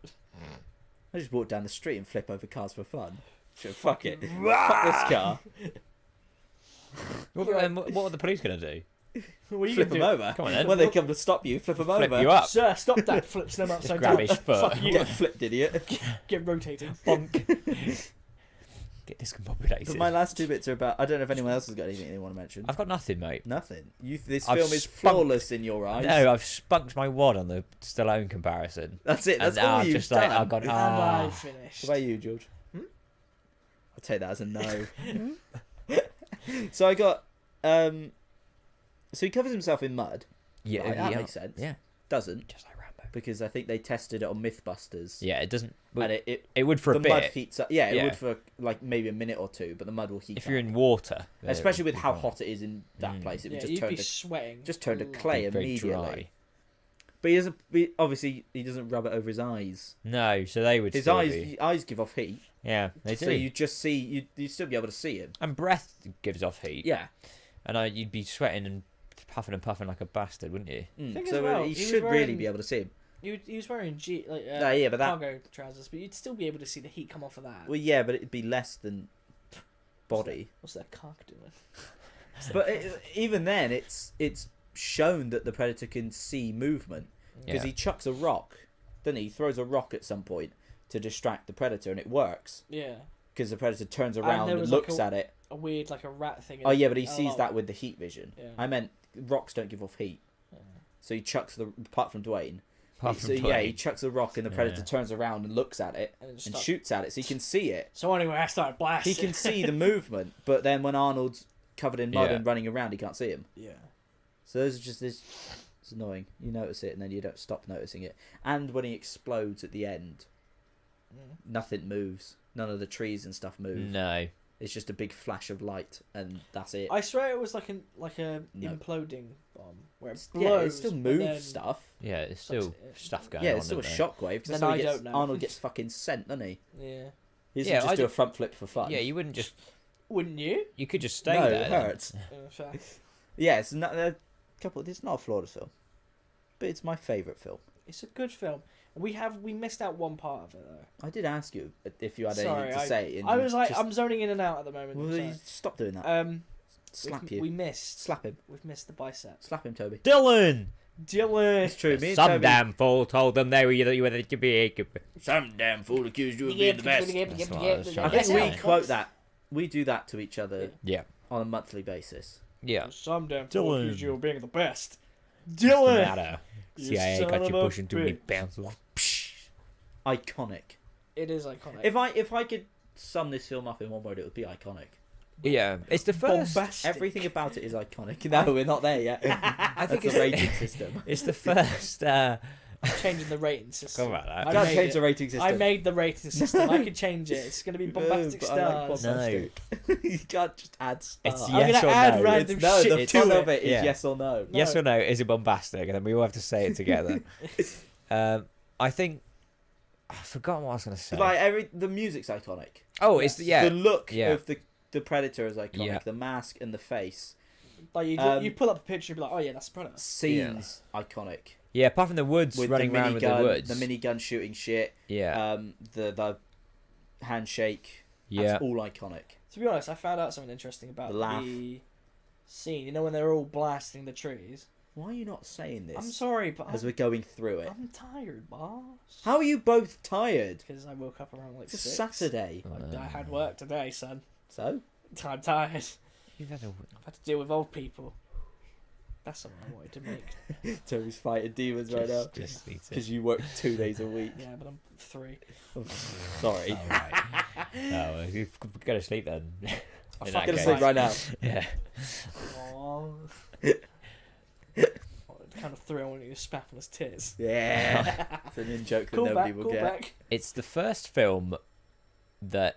S2: I just walk down the street and flip over cars for fun. Sure, fuck it. Fuck this car.
S1: What are the police going to do?
S3: What are you
S2: Flip
S3: gonna
S2: them
S3: do?
S2: over.
S1: Come on then.
S2: When they come to stop you, flip them
S1: Flip
S2: over.
S1: you up.
S3: Sir, stop that! Flips them upside
S1: Grab
S3: down.
S1: his foot.
S3: Fuck you.
S2: Get flipped, idiot.
S3: Get rotating.
S1: Bonk. Get discombobulated.
S2: But my last two bits are about. I don't know if anyone else has got anything they want to mention.
S1: I've got nothing, mate.
S2: Nothing. This
S1: I've
S2: film is
S1: spunked-
S2: flawless in your eyes.
S1: No, I've spunked my wad on the Stallone comparison.
S2: That's it. That's
S1: and now
S2: all
S1: I've
S2: you've
S1: just
S2: done.
S1: like, I've gone,
S3: And I
S1: ah.
S3: finished.
S2: What about you, George?
S3: Hmm?
S2: I'll take that as a no. So I got. So he covers himself in mud.
S1: Yeah,
S2: Right, that
S1: yeah.
S2: makes sense.
S1: Yeah,
S2: Doesn't,
S1: just like Rambo.
S2: because I think they tested it on MythBusters.
S1: Yeah, it doesn't.
S2: And
S1: But
S2: it
S1: it would for
S2: the
S1: a
S2: mud
S1: bit.
S2: heats up. Yeah, it
S1: Yeah.
S2: would for like maybe a minute or two, but the mud will heat
S1: If
S2: up.
S1: you're in water, then it
S2: Especially
S1: would
S2: with
S1: be
S2: how
S1: fine.
S2: hot it is in that
S1: Mm.
S2: place, it would
S3: Yeah,
S2: just
S3: you'd
S2: turn
S3: be
S2: to
S3: sweating.
S2: turn to
S3: Ooh.
S2: clay
S1: Very
S2: immediately.
S1: dry.
S2: But he doesn't. Obviously, he doesn't rub it over his eyes.
S1: No, so they would.
S2: His
S1: still
S2: eyes
S1: be-
S2: eyes give off heat,
S1: Yeah, they do.
S2: so you just see you still be able to see him.
S1: And breath gives off heat.
S2: Yeah.
S1: And you'd be sweating and puffing like a bastard, wouldn't you?
S3: Thing as
S2: So
S3: well,
S2: he
S3: he was
S2: should really
S3: wearing-
S2: be able to see him.
S3: He was wearing
S2: Yeah, but that.
S3: cargo trousers, but you'd still be able to see the heat come off of that.
S2: Well, yeah, but it'd be less than body.
S3: What's that cock doing?
S2: But even then, it's shown that the predator can see movement because
S1: Yeah.
S2: he chucks a rock, doesn't he? He throws a rock at some point to distract the predator, and it works
S3: Yeah,
S2: because the predator turns
S3: And
S2: around
S3: there
S2: and
S3: was
S2: looks
S3: like
S2: at it.
S3: a weird like a rat thing.
S2: Oh yeah, but he
S3: a
S2: sees
S3: lot.
S2: that with the heat vision.
S3: Yeah.
S2: I meant rocks don't give off heat,
S3: Yeah.
S2: so he chucks apart from Dwayne.
S1: Apart
S2: So
S1: from
S2: yeah,
S1: Dwayne.
S2: he chucks a rock, and the predator
S1: Yeah.
S2: turns around and looks at it
S3: And, it just
S2: and
S3: starts-
S2: shoots at it, so he can see it.
S3: So anyway, I started
S2: He
S3: blasting.
S2: can see the movement, but then when Arnold's covered in mud
S1: Yeah.
S2: and running around, he can't see him.
S3: Yeah.
S2: So those are just this. It's annoying. You notice it, and then you don't stop noticing it. And when he explodes at the end,
S3: Mm.
S2: nothing moves. None of the trees and stuff move.
S1: No.
S2: It's just a big flash of light, and that's it.
S3: I swear it was like a
S2: No.
S3: imploding bomb where it blows.
S2: Yeah, it still
S3: but
S2: moves
S3: then-
S2: stuff.
S1: Yeah, it's still stuff going
S2: Yeah,
S1: on.
S2: it's still a
S1: isn't there?
S2: shockwave.
S3: Then
S2: That's
S3: I
S2: how
S3: don't know.
S2: Arnold gets fucking sent, doesn't he?
S3: Yeah.
S2: He doesn't
S1: Yeah,
S2: just
S1: I
S2: do a
S1: d-
S2: front flip for fun.
S1: Yeah, you wouldn't just.
S3: Wouldn't you?
S1: You could just stay
S2: no,
S1: there.
S2: it
S1: then.
S2: hurts.
S3: Fair.
S2: Yeah, it's not a couple. It's not a flawless film, but it's my favourite film.
S3: It's a good film. We missed out one part of it though.
S2: I did ask you if you had
S3: Sorry,
S2: anything to say. And
S3: I
S2: you
S3: was like,
S2: just-
S3: I'm zoning in and out at the moment.
S2: Well,
S3: I'm
S2: you
S3: sorry.
S2: stop doing that. Slap
S3: we,
S2: you.
S3: We missed.
S2: Slap him.
S3: We've missed the bicep.
S2: Slap him, Toby.
S1: Dylan!
S3: Dylan.
S2: It's true. Me and
S1: Some
S2: Toby.
S1: damn fool told them they were you were to be.
S2: Some damn fool accused you of being the best.
S1: That's what I was trying
S2: I
S1: to
S2: think we
S1: say.
S2: quote that. We do that to each other
S1: Yeah.
S2: on a monthly basis.
S1: Yeah.
S3: Some damn fool
S1: Dylan.
S3: accused you of being the best.
S1: What's the
S3: Dylan.
S1: matter?
S3: You
S1: CIA
S3: son
S1: got you
S3: of a
S1: pushing too many
S3: bitch.
S1: pencils.
S2: Iconic.
S3: It is iconic.
S2: If I could sum this film up in one word, it would be iconic.
S1: Yeah, it's the first.
S3: Bombastic.
S2: Everything about it is iconic. No, we're not there yet.
S1: I think
S2: That's
S1: it's
S2: a rating system.
S1: It's the first.
S3: Changing the rating system.
S1: Come on,
S3: I
S2: You can't
S3: made
S2: change
S3: it.
S2: the rating system.
S3: I made the rating system. I can change it. It's going to be bombastic
S2: But I like
S3: stars.
S2: bombastic. You can't just add stars.
S1: It's
S3: I'm
S1: yes
S3: gonna
S1: or
S3: add
S1: no.
S3: random
S2: It's, no,
S3: shit
S2: the
S3: to
S2: fun
S3: it.
S2: of it is
S1: Yeah.
S2: yes or no.
S1: Yes or no? Is it bombastic? And then we all have to say it together. I think I've forgotten what I was going to say.
S2: Like the music's iconic.
S1: Oh, it's
S2: The look
S1: Yeah.
S2: of the Predator is iconic.
S1: Yeah.
S2: The mask and the face.
S3: Like you pull up a picture and be like, oh yeah, that's Predator.
S2: Scenes iconic.
S1: Yeah, apart from the woods,
S2: With
S1: running
S2: the
S1: around with the
S2: minigun,
S1: woods.
S2: the minigun shooting shit.
S1: Yeah,
S2: The handshake.
S1: yeah.
S2: That's all iconic.
S3: To be honest, I found out something interesting about
S2: The laugh.
S3: the scene. You know when they're all blasting the trees?
S2: Why are you not saying this?
S3: I'm sorry, but
S2: As we're going through it.
S3: I'm tired, boss.
S2: How are you both tired?
S3: Because I woke up around like
S2: It's a
S3: 6.
S2: Saturday.
S3: I had work today, son.
S2: So?
S3: I'm tired.
S1: You've had a...
S3: I've had to deal with old people. That's something I wanted to make.
S2: Toby's fighting demons right now.
S1: Just need to...
S2: Because you work 2 days a week.
S3: Yeah, but I'm 3.
S2: Sorry.
S1: Oh, right. Oh, well, you've got to sleep then. In
S2: I'm
S1: that
S2: going to
S1: case.
S2: sleep right now.
S1: Yeah.
S3: Aww. Kind of 3, I want you to spap on his tits.
S2: Yeah. It's an in-joke that
S3: Call
S2: nobody
S3: back,
S2: will
S3: call
S2: get.
S3: back.
S1: It's the first film that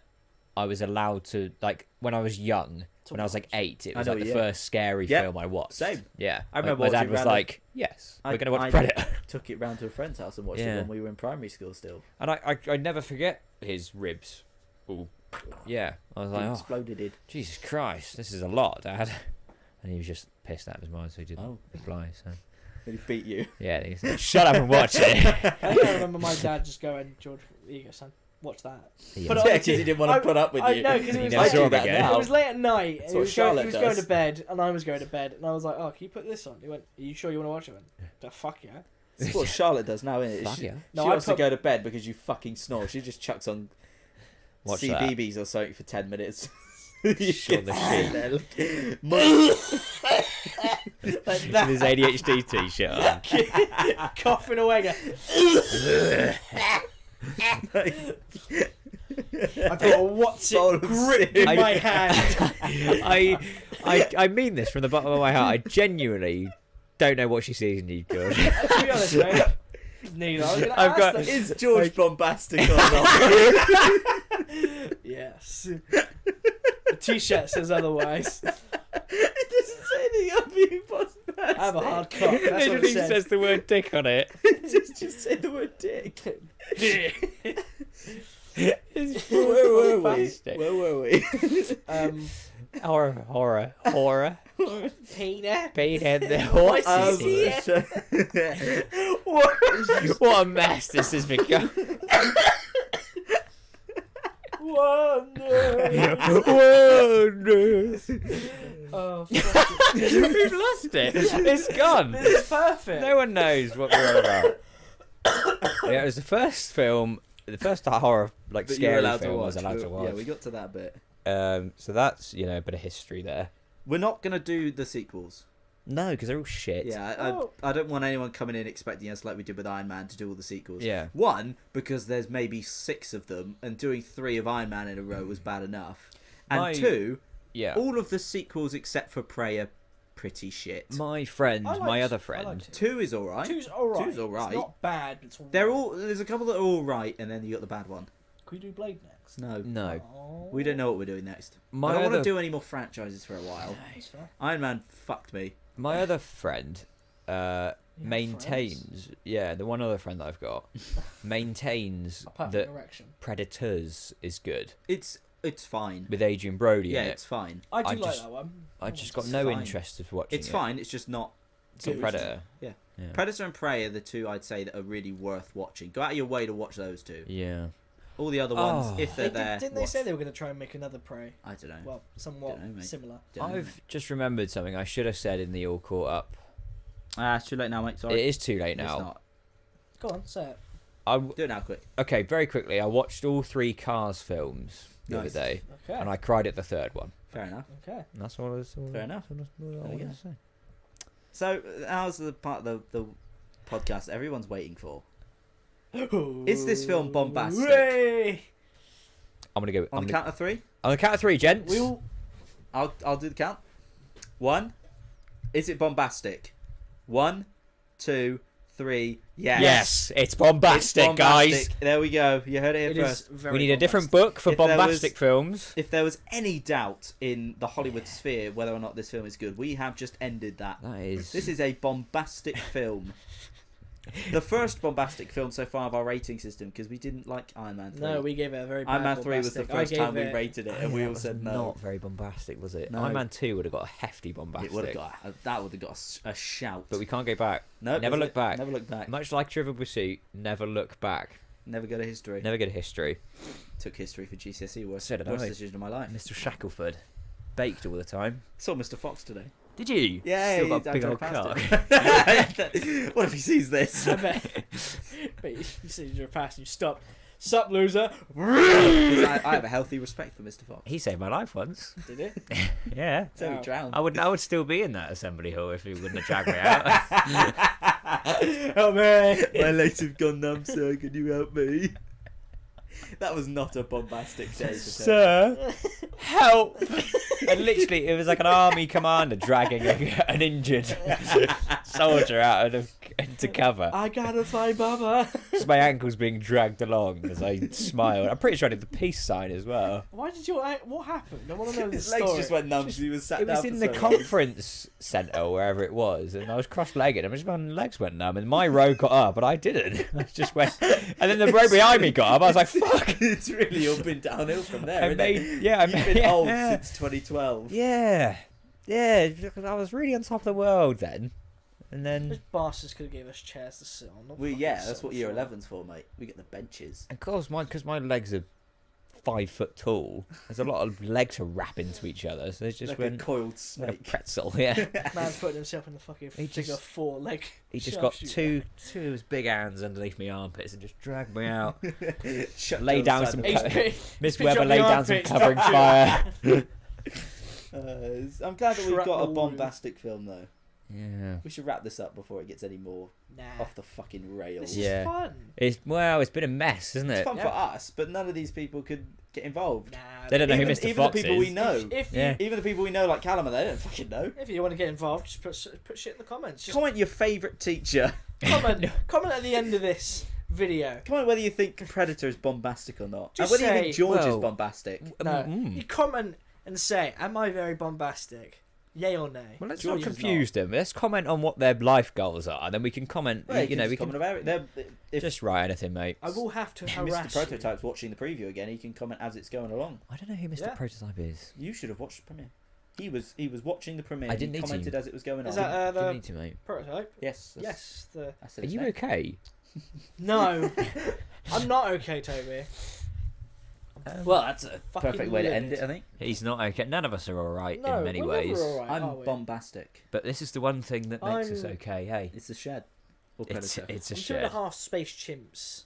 S1: I was allowed to, like, when I was young,
S3: To
S1: when I was like
S3: watch.
S1: 8, it
S2: I
S1: was
S2: know,
S1: like the
S2: yeah.
S1: first scary
S2: Yeah,
S1: film I watched.
S2: same.
S1: Yeah.
S2: I remember
S1: my dad
S2: watching
S1: was
S2: random-
S1: like, yes, we're going to watch
S2: I
S1: Predator.
S2: took it round to a friend's house and watched it
S1: Yeah.
S2: when we were in primary school still.
S1: And I never forget his ribs. Ooh. Yeah. I was
S2: He
S1: like, oh,
S2: exploded it.
S1: Jesus Christ, this is a lot, Dad. And he was just pissed out of his mind, so he didn't
S2: Oh.
S1: reply. So
S2: And he beat you.
S1: yeah, he said, "Shut up and watch it."
S3: I think I remember my dad just going, George, here you go, son. Watch that.
S1: Yeah.
S3: Put it
S2: Yeah,
S3: on the
S2: because he didn't want to put up with
S3: I
S2: you.
S3: know, because he
S1: He
S3: was
S1: never
S3: like,
S1: saw him
S2: I do that
S1: again.
S2: now.
S3: it was late at night.
S2: That's
S3: And
S2: what Charlotte
S3: he was going
S2: does.
S3: to bed, and I was going to bed, and I was like, "Oh, can you put this on?" He went, "Are you sure you want to watch it?" I went, "The fuck yeah."
S2: That's what Charlotte does now, isn't it?
S1: Fuck
S2: She,
S1: yeah.
S3: No,
S2: she
S3: I
S2: wants to
S3: put-
S2: go to bed because you fucking snore. She just chucks on
S1: Watch
S2: CBeebies or something for 10 minutes.
S1: Shut the shit.
S2: there.
S3: Like
S1: With
S3: that,
S1: his ADHD t-shirt on.
S3: coughing away. Going, I got a what's
S2: Bowl
S3: it
S2: of
S3: grip
S2: cereal.
S3: in my hand.
S1: I mean this from the bottom of my heart. I genuinely don't know what she sees in you, George.
S3: To be honest, mate, neither. I was gonna
S1: I've
S3: ask
S1: got-
S3: that.
S2: Is George bombastic or not?
S3: Yes. The t-shirt says otherwise.
S2: It doesn't say anything about being bombastic.
S3: I have a hard cock. That's what it
S1: Literally
S3: says.
S1: says the word dick on it.
S2: Just say the word dick.
S1: It's
S2: Where were we?
S1: bombastic.
S2: Where were we?
S1: Horror.
S3: Peter.
S1: Pain and the
S3: What's
S1: horses.
S3: this here?
S1: What a mess this has become.
S3: Wonder.
S1: Wonders.
S3: Oh, fuck it.
S1: We've lost it. It's gone.
S3: This is perfect.
S1: No one knows what we're on about. Yeah, it was the first film, the first horror, like
S2: But you're
S1: scary
S2: allowed to
S1: film I
S2: watch.
S1: was allowed to watch.
S2: Yeah, we got to that bit.
S1: So that's, you know, a bit of history there.
S2: We're not going to do the sequels.
S1: No, because they're all shit.
S2: Yeah,
S3: Oh.
S2: I don't want anyone coming in expecting us like we did with Iron Man to do all the sequels.
S1: Yeah.
S2: One, because there's maybe 6 of them, and doing 3 of Iron Man in a row was bad enough. And
S1: My-
S2: 2,
S1: Yeah.
S2: all of the sequels except for Prey are pretty shit.
S1: My friend,
S3: I liked-
S1: my other
S3: I
S1: friend.
S3: liked it.
S2: 2 is alright.
S3: Two's alright.
S2: Two's alright.
S3: It's not bad, but it's all
S2: They're all. There's a couple that are all right, and then you got the bad one.
S3: we do Blade next?
S2: No.
S1: No.
S3: Oh.
S2: We don't know what we're doing next.
S1: My
S2: I don't want
S1: other-
S2: to do any more franchises for a while.
S3: Nice, fair.
S2: Iron Man fucked me.
S1: My other friend
S3: have
S1: maintains, the one other friend that I've got maintains
S3: Apart
S1: that
S3: from erection.
S1: Predators is good
S2: It's fine.
S1: with Adrian Brody
S2: Yeah,
S1: in it.
S2: it's fine.
S3: I do
S1: I
S3: like
S1: just-
S3: that one.
S1: I just got
S2: It's
S1: no
S2: fine.
S1: interest of watching
S2: It's
S1: it.
S2: fine. It's just not.
S1: It's not
S3: Good.
S1: Predator.
S2: Yeah.
S1: Yeah.
S2: Predator and Prey are the two I'd say that are really worth watching. Go out of your way to watch those two.
S1: Yeah.
S2: All the other ones,
S1: Oh.
S2: if they're there,
S3: Didn't they
S2: watch.
S3: say they were going to try and make another Prey?
S2: I don't know.
S3: Well, somewhat
S2: Dunno, mate.
S3: similar.
S2: Don't know,
S1: I've just remembered something I should have said in the All Caught Up.
S2: mate. It's too late now, mate. Sorry.
S1: It is too late
S2: It's
S1: now.
S2: not.
S3: Go on, say it.
S2: Do it now, quick.
S1: Okay, very quickly. I watched all 3 Cars films the other
S2: Nice.
S1: day,
S3: Okay.
S1: and I cried at the third one.
S2: Fair enough.
S3: Okay.
S1: And that's all I was.
S2: Fair enough.
S1: That's all I
S2: There we
S1: wanted
S2: go.
S1: to say.
S2: So, how's the part of the podcast that everyone's waiting for? Is this film bombastic?
S3: Hooray!
S1: I'm gonna go.
S2: On the count of 3,
S1: on the count of 3, gents.
S3: We all...
S2: I'll do the count. 1. Is it bombastic? 1, 2, 3. Yes.
S1: Yes, it's
S2: It's
S1: bombastic, guys.
S2: bombastic. There we go. You heard it
S3: It
S2: here
S3: is
S2: first.
S3: very
S1: We need a different
S3: bombastic.
S1: book for
S2: If there
S1: bombastic
S2: was-
S1: films.
S2: If there was any doubt in the Hollywood sphere whether or not this film is good, we have just ended that.
S1: That is.
S2: This is a bombastic film. The first bombastic film so far of our rating system, because we didn't like Iron Man 3.
S3: No, we gave it a very bad
S2: Iron Man 3 was the
S3: bombastic.
S2: first
S3: I
S2: time we
S3: gave it-
S2: rated it, and
S1: Yeah,
S2: we
S1: that
S2: all
S1: was
S2: said no.
S1: Not very bombastic, was it?
S2: No.
S1: Iron Man 2 would have got a hefty bombastic.
S2: It would have got that would have got a shout.
S1: But we can't go back.
S2: no,
S1: never look back.
S2: Never look back.
S1: Much like Trivial Pursuit, never look back.
S2: Never go to history.
S1: Never go to history.
S2: Took history for GCSE. Worst
S1: So did
S2: worst
S1: I.
S2: decision of my life.
S1: Mr. Shackleford. Baked all the time.
S2: Saw Mr. Fox today.
S1: Did you?
S2: Yeah,
S1: Still got
S2: I
S1: a big
S2: drove
S1: old
S2: past
S1: cock.
S2: him. What if he sees this?
S3: I bet. But you said you drove past and you stopped. Sup, loser?
S2: 'Cause I have a healthy respect for Mr. Fox.
S1: He saved my life once.
S3: Did it?
S1: Yeah.
S2: So he
S3: Wow.
S2: drowned.
S1: I would still be in that assembly hall if he wouldn't have dragged me out.
S3: Help me!
S2: My legs have gone numb, sir. Can you help me? That was not a bombastic day.
S1: Sir, help! And literally, it was like an army commander dragging an injured soldier out into cover.
S3: I gotta find Baba.
S1: Just my ankles being dragged along as I smiled. I'm pretty sure I did the peace sign as well.
S3: Why did you? What happened? I want to know the
S2: His
S3: story.
S2: legs just went numb. He was sat
S1: It was
S2: down
S1: in
S2: for
S1: the
S2: so long.
S1: conference centre, wherever it was, and I was cross-legged, and my legs went numb, and my row got up, and I didn't. I just went, and then the row behind me got up. I was like, "Fuck!"
S2: It's really all been downhill from there.
S1: I
S2: isn't
S1: made,
S2: it?
S1: yeah, I
S2: You've
S1: made,
S2: been old
S1: yeah,
S2: since 2012.
S1: yeah, because I was really on top of the world then, and
S3: Those
S1: then,
S3: bastards could have gave us chairs to sit on. not
S2: We
S3: fucking
S2: yeah,
S3: sit
S2: that's
S3: on
S2: what year
S3: floor.
S2: 11's for, mate. We get the benches.
S1: of course, because my legs are 5 foot tall. There's a lot of legs to wrap into each other, so they just
S2: Like
S1: went
S2: a coiled
S1: like a
S2: snake.
S1: pretzel. Yeah,
S3: Man's putting himself in the fucking
S1: He
S3: figure
S1: just-
S3: 4 leg.
S1: he just got
S3: sharpshooter.
S1: two of his big hands underneath my armpits and just dragged me out.
S2: Shut
S1: Lay down
S2: outside
S1: some
S2: the-
S1: co- Miss
S3: Pitch
S1: Webber
S3: up
S1: laid
S3: your
S1: down some
S3: armpits,
S1: covering
S3: don't you?
S1: fire.
S2: I'm glad that we've got a
S3: Shrapnel wound.
S2: bombastic film, though.
S1: Yeah.
S2: We should wrap this up before it gets any more
S3: Nah.
S2: off the fucking rails.
S3: This
S1: Yeah.
S3: is fun.
S1: It's been a mess, isn't
S2: It's
S1: it?
S2: fun
S3: Yeah.
S2: for us, but none of these people could get involved.
S3: Nah.
S1: They don't know who
S2: even
S1: Mr.
S2: even
S1: Fox
S2: the people
S1: is.
S2: we know.
S3: If
S1: Yeah.
S2: Even the people we know, like Callum, they don't fucking know.
S3: if you want to get involved, just put shit in the comments. Just
S2: Comment your favourite teacher.
S3: comment at the end of this video.
S2: Comment whether you think Predator is bombastic or not.
S3: Just
S2: and whether you
S3: say-
S2: think George is
S1: well,
S2: bombastic.
S3: No,
S1: Mm.
S3: you comment and say, "Am I very bombastic? Yay or nay?"
S1: Well, let's
S2: George
S1: not
S2: is
S1: confuse them. Let's comment on what their life goals are, and then we can comment.
S2: Well,
S1: you know, we
S2: comment
S1: can
S2: about it. If
S1: just write anything, mate.
S3: I will have to
S2: Mr.
S3: harass you.
S2: Prototype's watching the preview again, he can comment as it's going along.
S1: I don't know who Mr.
S3: Yeah.
S1: Prototype is.
S2: You should have watched the premiere. He was watching the premiere.
S1: I
S2: and
S1: didn't
S2: he
S1: need to.
S2: commented as it was going
S3: Is
S2: on.
S3: that
S1: You
S3: the
S1: need to, mate.
S3: prototype?
S2: Yes.
S3: Yes. The
S2: I said
S1: Are
S2: his
S1: you
S2: name.
S1: okay?
S3: no, I'm not okay, Toby.
S2: Well, that's a
S3: Fucking
S2: perfect way to end
S3: livid.
S2: it, I think.
S1: He's not okay. None of us are all right
S3: No,
S1: in many
S3: we're never
S1: ways.
S3: all right, are
S2: I'm
S3: we?
S2: bombastic.
S1: But this is the one thing that makes us
S3: I'm-
S1: okay. Hey,
S2: It's a shed. Or
S1: it's
S2: Predator.
S1: it's a
S3: I'm 2.5
S1: shed.
S3: space chimps.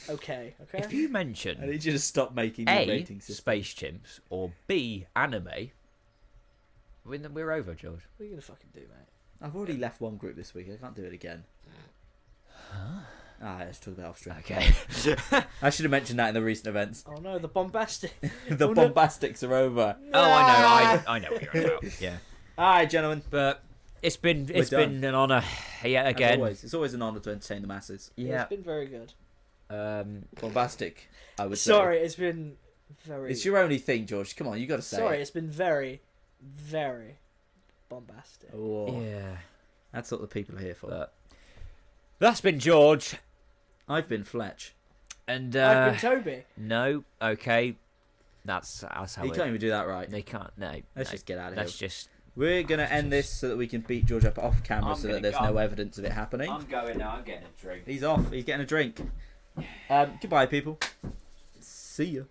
S3: Okay.
S1: If you
S2: I
S1: mention
S2: need you to stop making the
S1: A,
S2: rating system.
S1: space chimps, or B, anime, we're over, George.
S3: What are you gonna fucking do, mate?
S2: I've already left one group this week. I can't do it again. Let's talk about Offstream.
S1: Okay.
S2: I should have mentioned that in the recent events.
S3: Oh no, the bombastic.
S2: The
S3: Oh, no.
S2: bombastics are over.
S1: Oh, I know what you're about. Yeah.
S2: Alright, gentlemen.
S1: But it's been
S2: We're done.
S1: an honour yet
S2: As
S1: again.
S2: always, it's always an honour to entertain the masses.
S3: Yeah.
S1: Yeah.
S3: It's been very good.
S2: Bombastic, I would say.
S3: Sorry, it's been very.
S2: It's your only thing, George. Come on, you got to say
S3: Sorry,
S2: it.
S3: it's been very, very bombastic.
S2: Oh,
S1: Yeah.
S2: that's what the people are here for.
S1: But that's been George.
S2: I've been Fletch.
S1: And
S3: I've been Toby.
S1: no, okay. That's how
S2: You
S1: it.
S2: can't even do that right.
S1: They can't. No.
S2: Let's
S1: no.
S2: just get out of
S1: Let's
S2: here.
S1: just.
S2: We're going to end this so that we can beat George up off camera
S1: I'm
S2: so
S1: gonna
S2: that there's
S1: go.
S2: no evidence of it happening.
S1: I'm going now. I'm getting a drink.
S2: He's off. He's getting a drink. Goodbye, people. See ya.